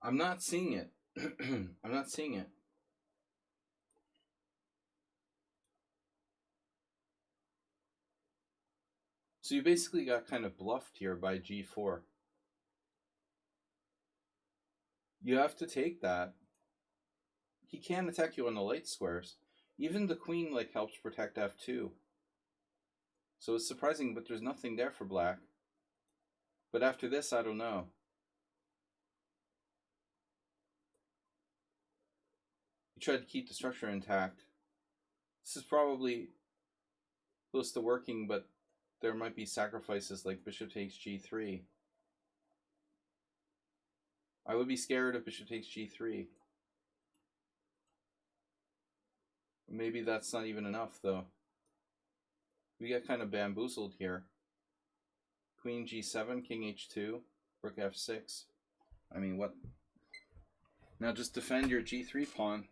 I'm not seeing it. I'm not seeing it. So you basically got kind of bluffed here by g4. You have to take that. He can attack you on the light squares. Even the queen like helps protect f2. So it's surprising, but there's nothing there for black. But after this, I don't know. You tried to keep the structure intact. This is probably close to working, but there might be sacrifices like bishop takes g3. I would be scared if bishop takes g3. Maybe that's not even enough, though. We get kind of bamboozled here. Queen g7, king h2, rook f6. I mean, what? Now just defend your g3 pawn.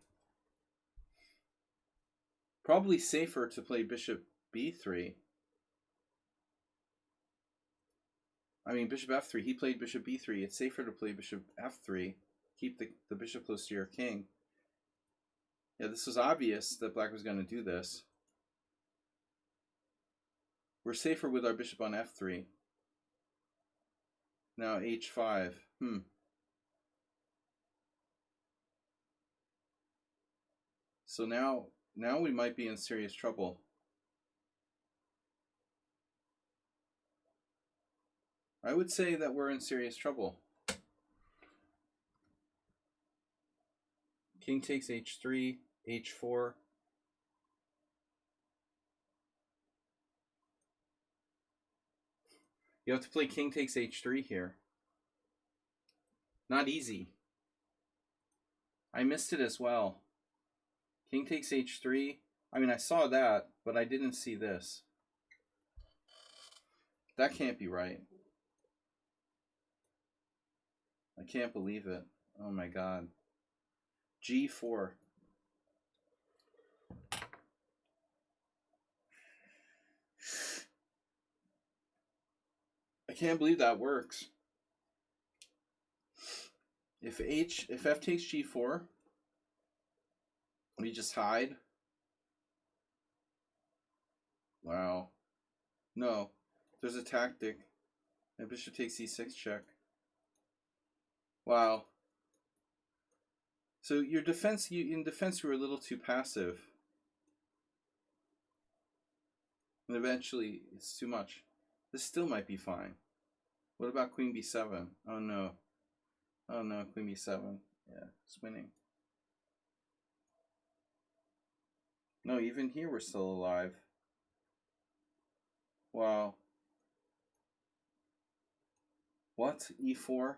Probably safer to play bishop b3. I mean, bishop f3. He played bishop b3. It's safer to play bishop f3. Keep the bishop close to your king. Yeah, this was obvious that black was going to do this. We're safer with our bishop on f3. Now h5. So now we might be in serious trouble. I would say that we're in serious trouble. King takes h3, h4. You have to play king takes h3 here. Not easy. I missed it as well. King takes h3. I mean, I saw that, but I didn't see this. That can't be right. I can't believe it. Oh my god. g4. I can't believe that works. If f takes g4, we just hide. Wow. No, there's a tactic. And bishop takes e6 check. Wow. So your defense, in defense, you were a little too passive. And eventually, it's too much. This still might be fine. What about queen b7? Oh no. Oh no, queen b7. Yeah, it's winning. No, even here we're still alive. Wow. What? e4?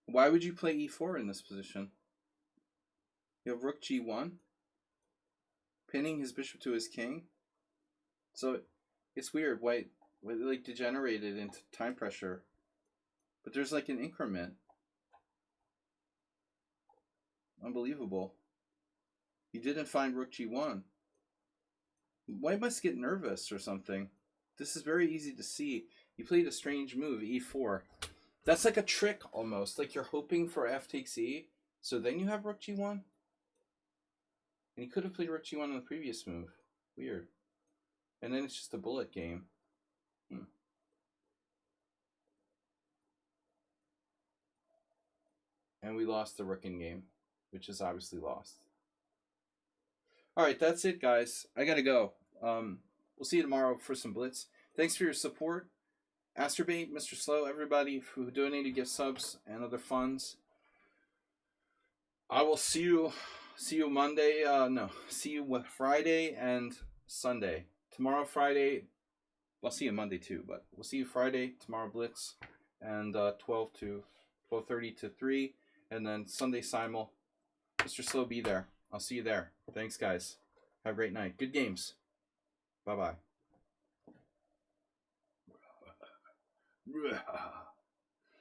Why would you play e4 in this position? You have rook g1, pinning his bishop to his king. So it's weird. White like degenerated into time pressure. But there's like an increment. Unbelievable. You didn't find rook g1. White must get nervous or something. This is very easy to see. You played a strange move, e4. That's like a trick almost. Like you're hoping for f takes e, so then you have rook g1. And he could have played rook g1 in the previous move. Weird. And then it's just a bullet game. And we lost the rook in game, which is obviously lost. All right, that's it, guys. I gotta go. We'll see you tomorrow for some blitz. Thanks for your support. Asterbait, Mr. Slow, everybody who donated gift subs and other funds. I will see you Monday. See you Friday and Sunday. Tomorrow, Friday. I'll see you Monday too, but we'll see you Friday, tomorrow blitz, and 12 to 12:30 to 3, and then Sunday simul. Mr. Slow, be there. I'll see you there. Thanks, guys. Have a great night. Good games. Bye-bye.